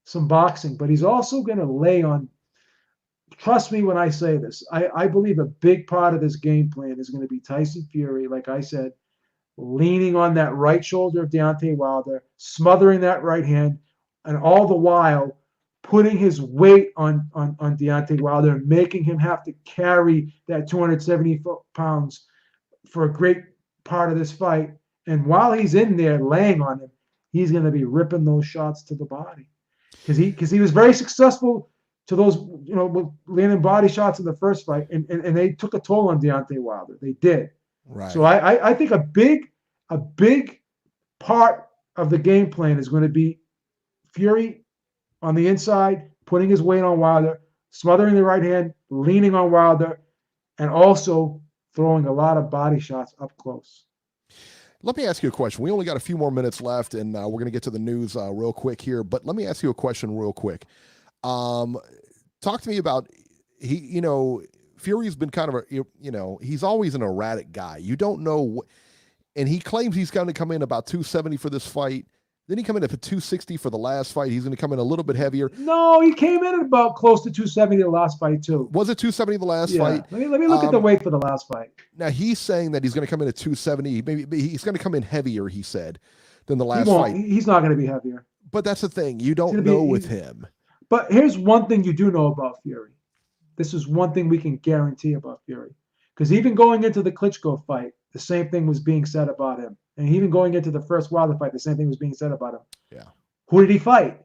some boxing, but he's also going to lay on. Trust me when I say this. I believe a big part of this game plan is going to be Tyson Fury, like I said, leaning on that right shoulder of Deontay Wilder, smothering that right hand, and all the while putting his weight on Deontay Wilder, making him have to carry that 270 pounds for a great part of this fight. And while he's in there laying on him, he's going to be ripping those shots to the body, because he was very successful to those, with landing body shots in the first fight, and they took a toll on Deontay Wilder. They did. Right. So I think a big part of the game plan is going to be Fury on the inside, putting his weight on Wilder, smothering the right hand, leaning on Wilder, and also throwing a lot of body shots up close. Let me ask you a question. We only got a few more minutes left, and we're going to get to the news real quick here. But let me ask you a question real quick. Talk to me about Fury's been kind of he's always an erratic guy. You don't know and he claims he's going to come in about 270 for this fight. Then he come in at 260 for the last fight. He's going to come in a little bit heavier. No, he came in at about close to 270 the last fight too. Was it 270 the last fight? Let me look at the weight for the last fight. Now he's saying that he's going to come in at 270. Maybe he's going to come in heavier, he said, than the last fight. He's not going to be heavier. But that's the thing. You don't know with him. But here's one thing you do know about Fury. This is one thing we can guarantee about Fury. Because even going into the Klitschko fight, the same thing was being said about him. And even going into the first Wilder fight, the same thing was being said about him. Yeah. Who did he fight?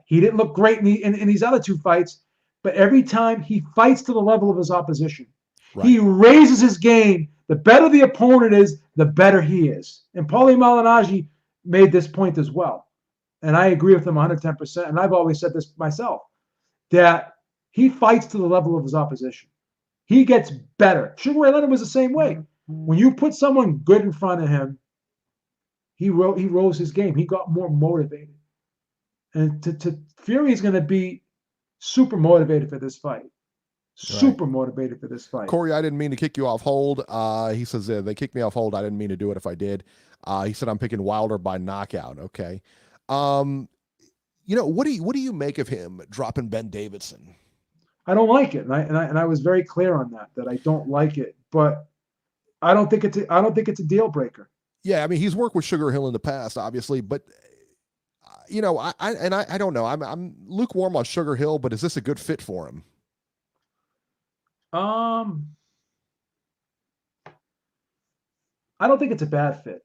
He didn't look great in these other two fights, but every time he fights to the level of his opposition, he raises his game. The better the opponent is, the better he is. And Paulie Malignaggi made this point as well. and I agree with him 110%, and I've always said this myself, that he fights to the level of his opposition. He gets better. Sugar Ray Leonard was the same way. When you put someone good in front of him, he rose his game. He got more motivated. And Fury is going to be super motivated for this fight. Super motivated for this fight. Corey, I didn't mean to kick you off hold. He says they kicked me off hold. I didn't mean to do it if I did. He said I'm picking Wilder by knockout. Okay. What do you make of him dropping Ben Davidson? I don't like it, and I was very clear on that I don't like it, but I don't think it's a deal breaker. Yeah, I mean he's worked with Sugar Hill in the past, obviously, but I don't know. I'm lukewarm on Sugar Hill, but is this a good fit for him? I don't think it's a bad fit.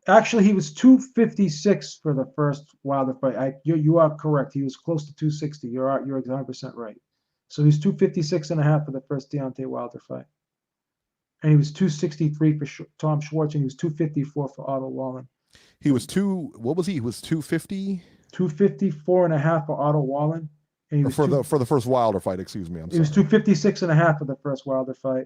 Actually, he was 256 for the first Wilder fight. You are correct. He was close to 260. You're 100% right. So he's 256 and a half for the first Deontay Wilder fight. And he was 263 for Tom Schwartz, and he was 254 for Otto Wallin. He was what was he? He was 250? 254 and a half for Otto Wallin. And he was for the first Wilder fight, excuse me. He was 256 and a half for the first Wilder fight.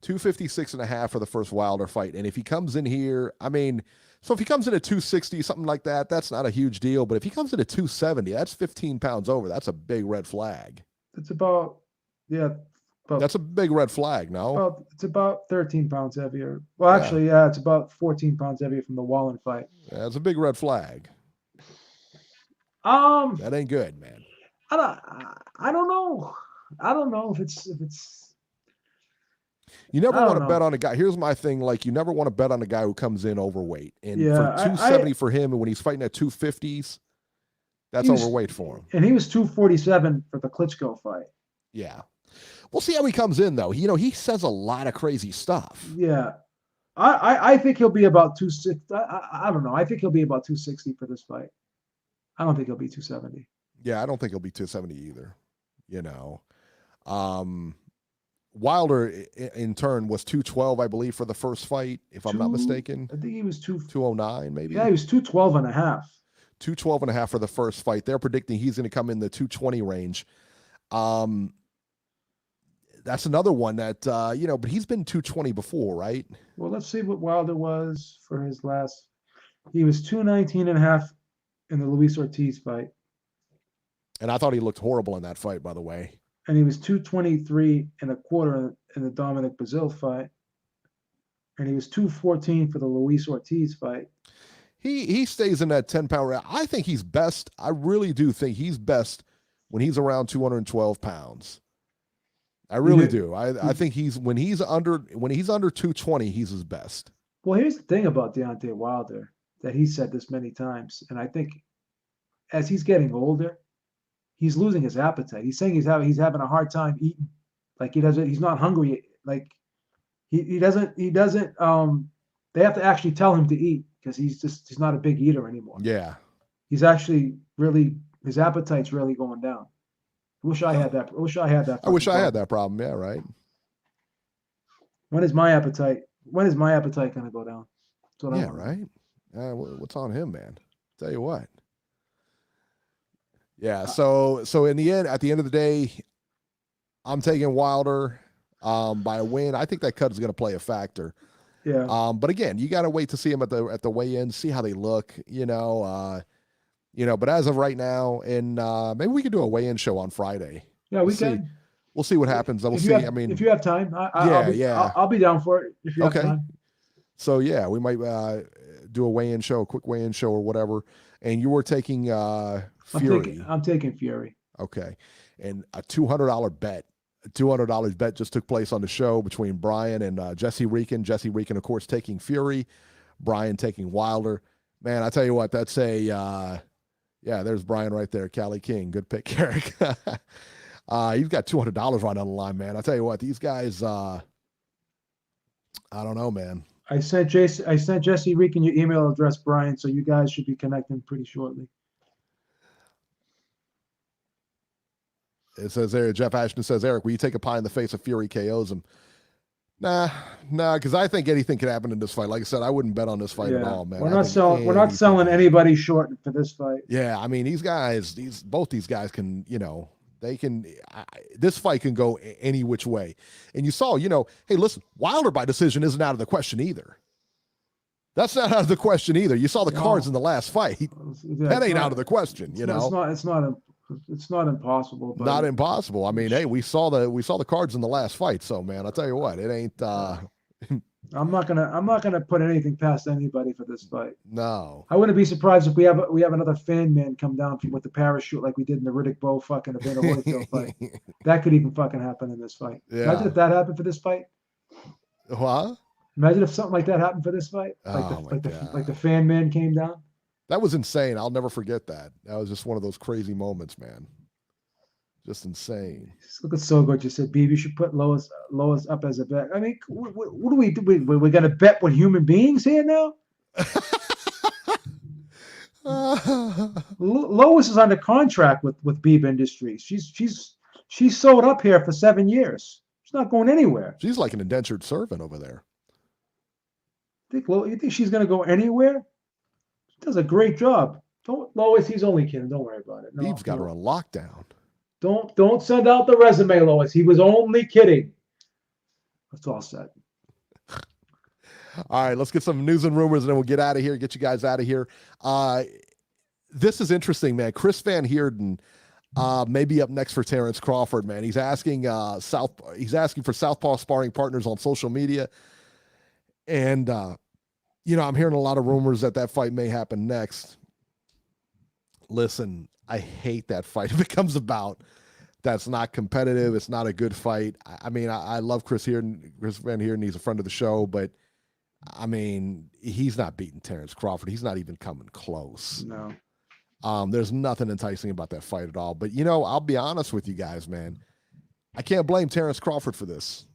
256 and a half for the first Wilder fight. And if he comes in here, I mean, so if he comes in at 260, something like that, that's not a huge deal. But if he comes in at 270, that's 15 pounds over. That's a big red flag. It's about, that's a big red flag, no? Well, it's about 13 pounds heavier. Well, actually, it's about 14 pounds heavier from the Wallin fight. Yeah, it's a big red flag. That ain't good, man. I don't know. I don't know if it's. You never want to bet on a guy. Here's my thing: like, you never want to bet on a guy who comes in overweight. And for 270 for him, and when he's fighting at 250s, that's overweight for him. And he was 247 for the Klitschko fight. Yeah, we'll see how he comes in, though. He says a lot of crazy stuff. Yeah, I think he'll be about 260. I don't know. I think he'll be about 260 for this fight. I don't think he'll be 270. Yeah, I don't think he'll be 270 either. Wilder, in turn, was 212, I believe, for the first fight, if I'm not mistaken. I think he was 209, maybe. Yeah, he was 212 and a half. 212 and a half for the first fight. They're predicting he's going to come in the 220 range. That's another one that, but he's been 220 before, right? Well, let's see what Wilder was for his last. He was 219 and a half in the Luis Ortiz fight. And I thought he looked horrible in that fight, by the way. And he was 223 and a quarter in the Dominic Brazil fight. And he was 214 for the Luis Ortiz fight. He stays in that 10-pound range. I think he's best. I really do think he's best when he's around 212 pounds. I really do. I think when he's under 220, he's his best. Well, here's the thing about Deontay Wilder, that he said this many times, and I think as he's getting older, he's losing his appetite. He's saying he's having a hard time eating. Like he's not hungry. Like he doesn't they have to actually tell him to eat, because he's not a big eater anymore. Yeah. He's actually his appetite's really going down. I wish I had that. I wish I had that problem. Yeah, right. When is my appetite going to go down? Right. What's on him, man? Tell you what. Yeah, so in the end, at the end of the day, I'm taking Wilder by a win. I think that cut is going to play a factor. Yeah. But again, you got to wait to see him at the weigh-in, see how they look. But as of right now, and maybe we could do a weigh-in show on Friday. Yeah, we can. We'll see what happens. We'll see. If you have time, I'll be down for it. If you have time. So yeah, we might do a weigh-in show, a quick weigh-in show or whatever. And you were taking Fury. I'm taking Fury. Okay. And a $200 bet. A $200 bet just took place on the show between Brian and Jesse Reekin. Jesse Reekin, of course, taking Fury. Brian taking Wilder. Man, I tell you what, that's there's Brian right there. Cali King. Good pick, Eric. He's got $200 right on the line, man. I tell you what, these guys, I don't know, man. I sent Jesse Reekin your email address, Brian, so you guys should be connecting pretty shortly. It says there, Jeff Ashton says, Eric, will you take a pie in the face if Fury KOs him? Nah, because I think anything could happen in this fight. Like I said, I wouldn't bet on this fight at all, man. We're not selling anybody short for this fight. Yeah, I mean, both these guys can, this fight can go any which way. And you saw, hey, listen, Wilder by decision isn't out of the question either. That's not out of the question either. You saw the cards in the last fight. That ain't out of the question, It's not impossible. But not impossible. I mean, hey, we saw the cards in the last fight. So, man, I'll tell you what, it ain't. I'm not gonna put anything past anybody for this fight. No, I wouldn't be surprised if we have another fan man come down with the parachute like we did in the Riddick Bowe fucking Evander Holyfield fight. That could even fucking happen in this fight. Yeah. Imagine if that happened for this fight. What? Imagine if something like that happened for this fight. Like the fan man came down. That was insane. I'll never forget that. That was just one of those crazy moments, man. Just insane. It's looking so good. You said, Beeb, you should put Lois up as a bet. I mean, what do we do? We're going to bet with human beings here now? Lois is under contract with Beeb Industries. She's sewed up here for 7 years. She's not going anywhere. She's like an indentured servant over there. You think she's going to go anywhere? She does a great job. Lois, he's only kidding. Don't worry about it. No, Beeb's got her on lockdown. Don't send out the resume, Lois. He was only kidding. That's all said. All right, let's get some news and rumors, and then we'll get out of here. Get you guys out of here. This is interesting, man. Chris Van Heerden may be up next for Terrence Crawford, man. He's asking for Southpaw sparring partners on social media, and I'm hearing a lot of rumors that fight may happen next. Listen, I hate that fight. If it comes about, that's not competitive. It's not a good fight. I mean, I love Chris Van Heerden. He's a friend of the show, but I mean, he's not beating Terrence Crawford. He's not even coming close. No. There's nothing enticing about that fight at all. But, I'll be honest with you guys, man. I can't blame Terrence Crawford for this.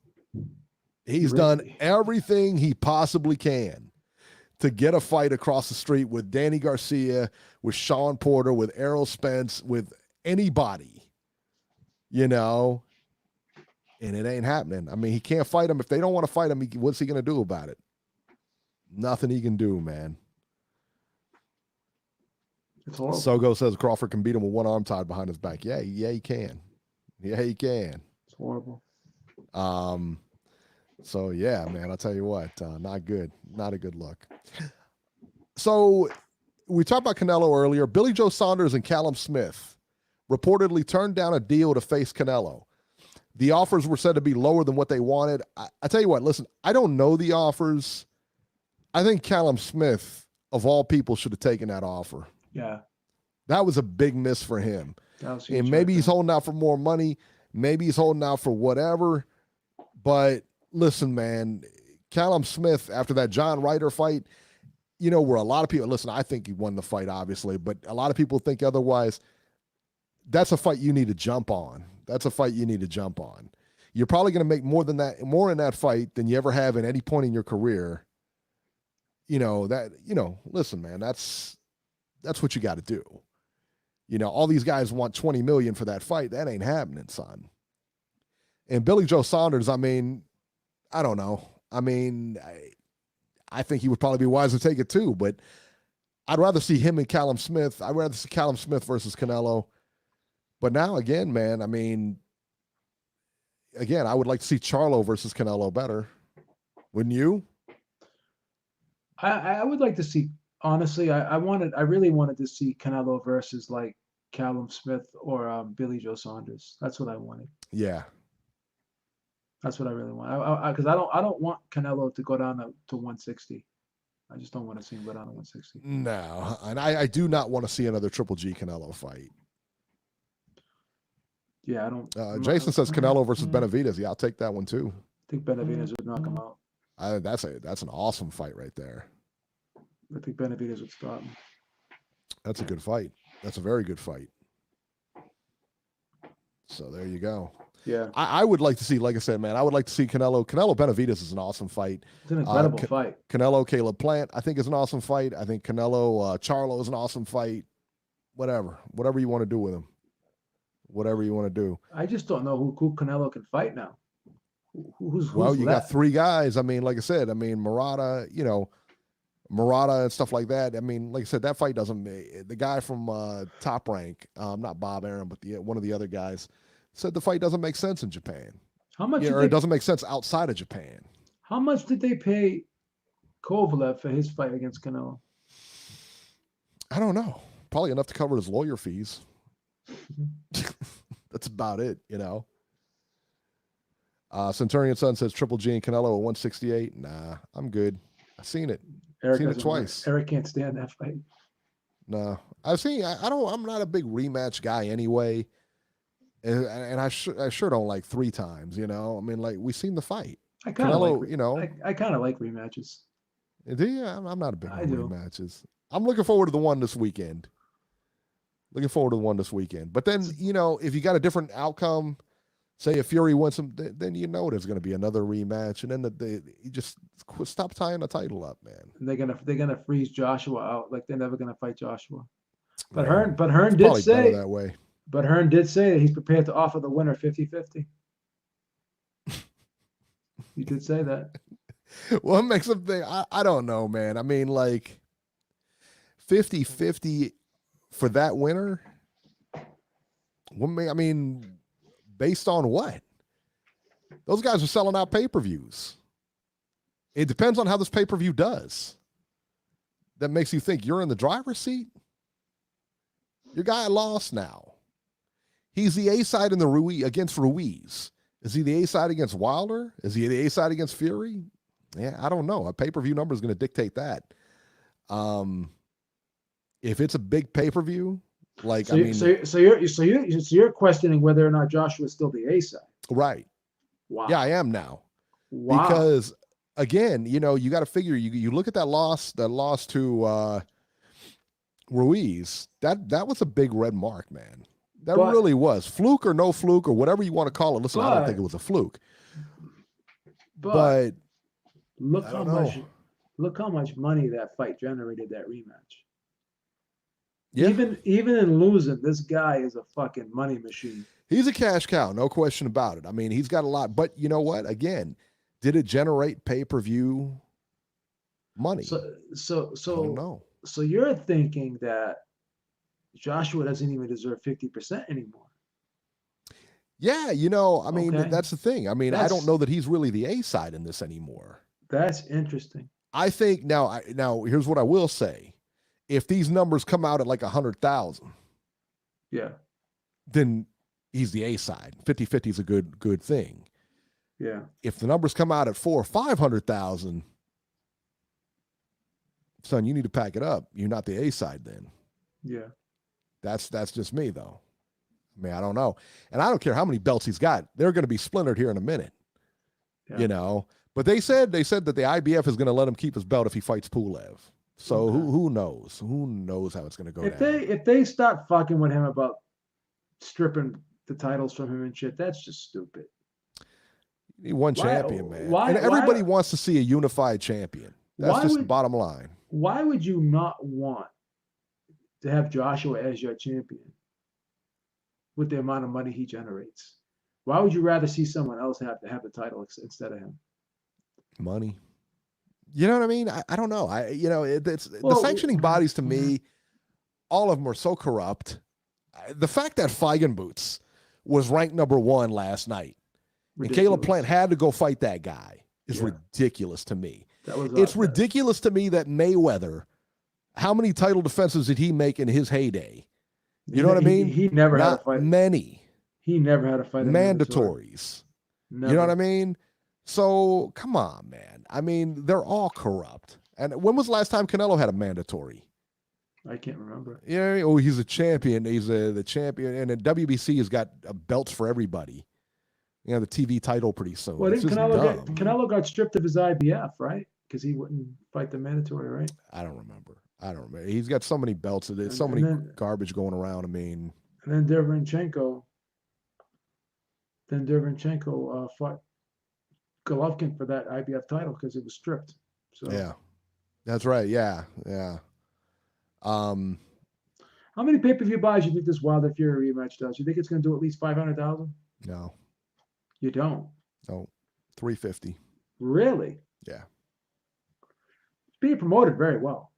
He's done everything he possibly can to get a fight across the street with Danny Garcia, with Sean Porter, with Errol Spence, with anybody, and it ain't happening. I mean, he can't fight him. If they don't want to fight him, what's he going to do about it? Nothing he can do, man. It's horrible. Sogo says Crawford can beat him with one arm tied behind his back. Yeah, he can. Yeah, he can. It's horrible. So, yeah, man, I'll tell you what, not good. Not a good look. So, we talked about Canelo earlier. Billy Joe Saunders and Callum Smith reportedly turned down a deal to face Canelo. The offers were said to be lower than what they wanted. I tell you what, listen, I don't know the offers. I think Callum Smith, of all people, should have taken that offer. Yeah. That was a big miss for him. And maybe he's holding out for more money. Maybe he's holding out for whatever. But listen, man, Callum Smith, after that John Ryder fight, where a lot of people, listen, I think he won the fight, obviously, but a lot of people think otherwise. That's a fight you need to jump on. You're probably going to make more in that fight than you ever have at any point in your career. Listen, man, that's what you got to do. All these guys want $20 million for that fight. That ain't happening, son. And Billy Joe Saunders, I mean, I don't know. I mean, I think he would probably be wise to take it too, but I'd rather see him and Callum Smith. I'd rather see Callum Smith versus Canelo. But now, again, man, I mean, I would like to see Charlo versus Canelo better. Wouldn't you? I would like to see, honestly, I really wanted to see Canelo versus like Callum Smith or Billy Joe Saunders. That's what I wanted. Yeah. That's what I really want. Because I don't want Canelo to go down to 160. I just don't want to see him go down to 160. No, and I do not want to see another Triple G Canelo fight. Yeah, I don't. Jason says Canelo versus Benavidez. Yeah, I'll take that one too. I think Benavidez would knock him out. That's an awesome fight right there. I think Benavidez would stop him. That's a good fight. That's a very good fight. So there you go. Yeah. I would like to see, like I said, man, I would like to see Canelo Benavidez is an awesome fight. It's an incredible fight. Canelo Caleb Plant, I think, is an awesome fight. I think Canelo Charlo is an awesome fight. Whatever you want to do with him. Whatever you want to do. I just don't know who Canelo can fight now. Who's Well, you got left? 3 guys. I mean, like I said, I mean, Murata and stuff like that. I mean, like I said, that fight doesn't. The guy from Top Rank, not Bob Arum, but one of the other guys, said the fight doesn't make sense in Japan. How much? Or it doesn't make sense outside of Japan. How much did they pay Kovalev for his fight against Canelo? I don't know. Probably enough to cover his lawyer fees. That's about it, Centurion Sun says Triple G and Canelo at 168. Nah, I'm good. I've seen it. Seen it twice. Eric can't stand that fight. No, I've seen. I'm not a big rematch guy anyway, and I sure don't like 3 times. I mean, like we've seen the fight. I kind of Canelo, like. I kind of like rematches. Yeah, I'm not a big fan of rematches. I'm looking forward to the one this weekend. But then, if you got a different outcome, say if Fury wins them, then there's going to be another rematch, and then you just stop tying the title up, man. And they're gonna freeze Joshua out, like they're never gonna fight Joshua. But Yeah. Hearn did say that way. But Hearn did say that he's prepared to offer the winner 50-50. He did say that. What makes him think? I don't know, man. I mean, like 50-50 for that winner. I mean, based on what? Those guys are selling out pay-per-views. It depends on how this pay-per-view does. That makes you think you're in the driver's seat. Your guy lost now. He's the A side in the against Ruiz. Is he the A side against Wilder? Is he the A side against Fury? Yeah, I don't know. A pay-per-view number is going to dictate that. If it's a big pay-per-view, like so you're questioning whether or not Joshua is still the A side. Right. Wow. Yeah, I am now. Wow. Because again, you got to figure you look at that loss to Ruiz. That was a big red mark, man. That really was. Fluke or no fluke or whatever you want to call it. Listen, I don't think it was a fluke. But look how much money that fight generated, that rematch. Yeah. Even in losing, this guy is a fucking money machine. He's a cash cow, no question about it. I mean, he's got a lot, but you know what? Again, did it generate pay-per-view money? So I don't know. So you're thinking that Joshua doesn't even deserve 50% anymore. Yeah, I mean, Okay. that's the thing. I mean, I don't know that he's really the A side in this anymore. That's interesting. I think now here's what I will say. If these numbers come out at like 100,000, yeah, then he's the A side. 50-50 is a good thing. Yeah. If the numbers come out at 400,000 or 500,000, son, you need to pack it up. You're not the A side then. Yeah. That's just me though. I mean, I don't know. And I don't care how many belts he's got. They're going to be splintered here in a minute. Yeah. But they said that the IBF is going to let him keep his belt if he fights Pulev. So who knows? Who knows how it's going to go down? If they start fucking with him about stripping the titles from him and shit, that's just stupid. You need one champion, man. And everybody wants to see a unified champion. That's just the bottom line. Why would you not want to have Joshua as your champion with the amount of money he generates? Why would you rather see someone else have the title instead of him? Money. You know what I mean? I don't know. The sanctioning bodies to me, all of them are so corrupt. The fact that Feigenbtz was ranked number 1 last night and Caleb Plant had to go fight that guy is ridiculous to me. It's ridiculous to me that Mayweather, how many title defenses did he make in his heyday? You know what I mean? He never had a fight. Many. He never had a fight. Mandatories. Never. You know what I mean? So come on, man. I mean, they're all corrupt. And when was the last time Canelo had a mandatory? I can't remember. Yeah, he's a champion. He's the champion, and the WBC has got belts for everybody. The TV title pretty soon. Well, Canelo got stripped of his IBF, right? Because he wouldn't fight the mandatory, right? I don't remember. He's got so many belts. There's so many garbage going around. I mean, and then Derevyanchenko fought Golovkin for that IBF title because it was stripped. So yeah, that's right. Yeah. How many pay-per-view buys do you think this Wilder Fury rematch does? You think it's going to do at least 500,000? No. You don't? No. $350. Really? Yeah. It's being promoted very well.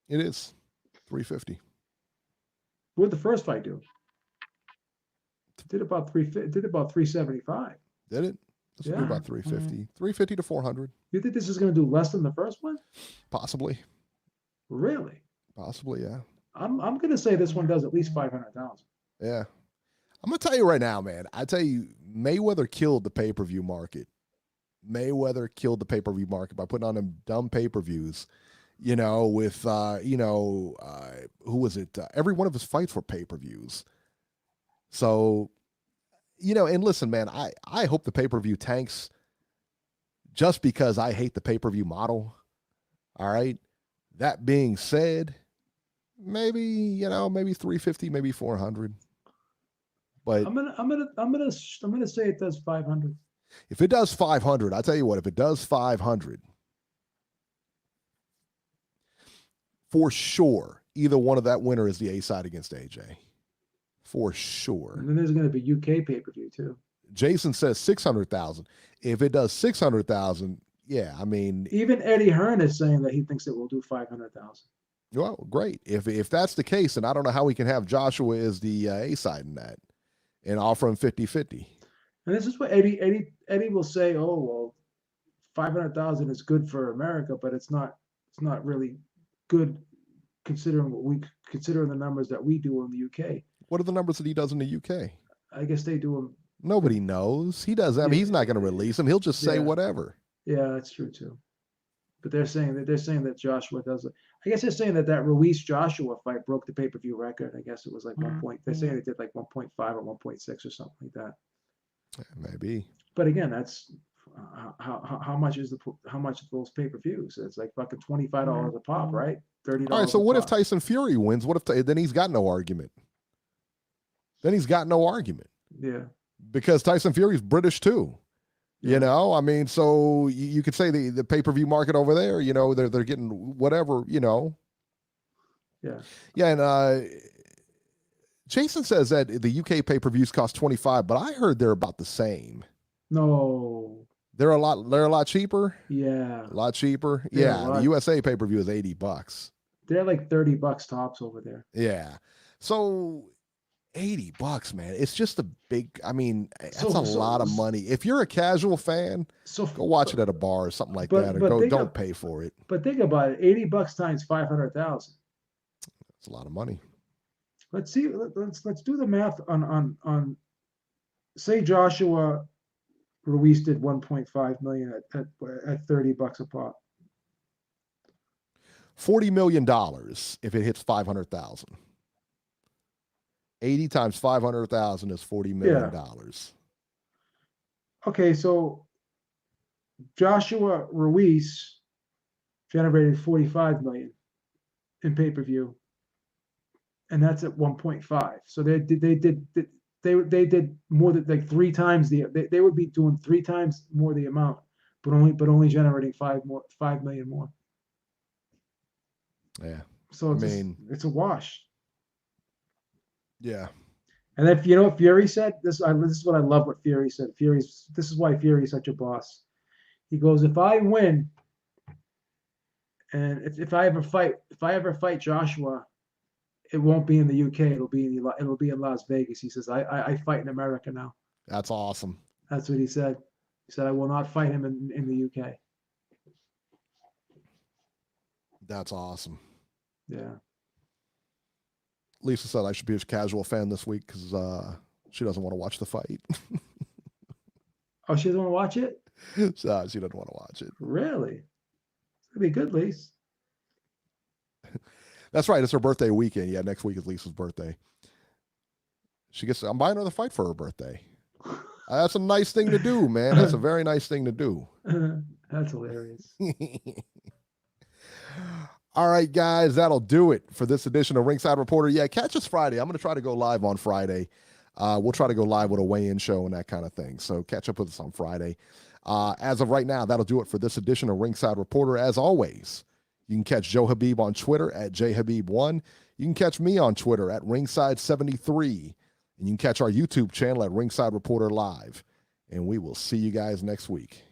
It is $350. What did the first fight do? It did about 375. Did it? This will do about 350. 350 to 400. You think this is going to do less than the first one? Possibly. Really? Possibly, yeah. I'm going to say this one does at least 500,000. Yeah. I'm going to tell you right now, man. I tell you, Mayweather killed the pay-per-view market. Mayweather killed the pay-per-view market by putting on them dumb pay-per-views, with, who was it? Every one of his fights were pay-per-views. So, and listen, man, I hope the pay-per-view tanks just because I hate the pay-per-view model. All right. That being said, maybe 350, maybe 400. But I'm gonna say it does 500. If it does 500, I'll tell you what, if it does 500, for sure, either one of that winner is the A side against AJ. For sure. And then there's going to be UK pay-per-view too. Jason says 600,000. If it does 600,000, yeah, I mean. Even Eddie Hearn is saying that he thinks it will do 500,000. Well, great. If that's the case, then I don't know how we can have Joshua as the A side in that and offer him 50-50. And this is what Eddie will say, oh, well, 500,000 is good for America, but it's not really good considering the numbers that we do in the UK. What are the numbers that he does in the UK? I guess they do them. Nobody knows. He does. I mean, he's not going to release them. He'll just say whatever. Yeah, that's true too. But they're saying that Joshua does it. I guess they're saying that Ruiz Joshua fight broke the pay-per-view record. I guess it was like 1 point. They're saying they did like 1.5 or 1.6 or something like that. Maybe. But again, that's how much of those pay-per-views? It's like fucking $25 a pop, right? $30. All right. So what if Tyson Fury wins? What if then he's got no argument? Yeah. Because Tyson Fury's British too. I mean, so you could say the pay-per-view market over there, they're getting whatever, Yeah. Yeah, and Jason says that the UK pay-per-views cost 25, but I heard they're about the same. No. They're a lot cheaper. Yeah. A lot cheaper. Yeah, the USA pay-per-view is $80. They're like $30 tops over there. Yeah. So $80, man. It's just a big, I mean, that's a lot of money. If you're a casual fan, go watch it at a bar or something like that, or don't pay for it. But think about it, $80 times 500,000. It's a lot of money. Let's see. Let's do the math on say Joshua Ruiz did 1.5 million at $30 a pop. $40 million if it hits 500,000. 80 times 500,000 is $40 million. Okay, so Joshua Ruiz generated 45 million in pay-per-view, and that's at 1.5. So they did more than like 3 times they would be doing 3 times more the amount, but only generating 5 million more. Yeah. So it's a wash. Yeah. And if Fury said this is what I love what Fury said. This is why Fury is such a boss. He goes, if I win, and if I ever fight Joshua, it won't be in the UK. It'll be in Las Vegas. He says, I fight in America now. That's awesome. That's what he said. He said, I will not fight him in the UK. That's awesome. Yeah. Lisa said I should be a casual fan this week because she doesn't want to watch the fight. Oh, she doesn't want to watch it? So she doesn't want to watch it. Really? It's going to be good, Lisa. That's right. It's her birthday weekend. Yeah, next week is Lisa's birthday. I'm buying her the fight for her birthday. That's a nice thing to do, man. That's a very nice thing to do. That's hilarious. All right, guys, that'll do it for this edition of Ringside Reporter. Yeah, catch us Friday. I'm going to try to go live on Friday. We'll try to go live with a weigh-in show and that kind of thing. So catch up with us on Friday. As of right now, that'll do it for this edition of Ringside Reporter. As always, you can catch Joe Habib on Twitter at JHabib1. You can catch me on Twitter at Ringside73. And you can catch our YouTube channel at Ringside Reporter Live. and we will see you guys next week.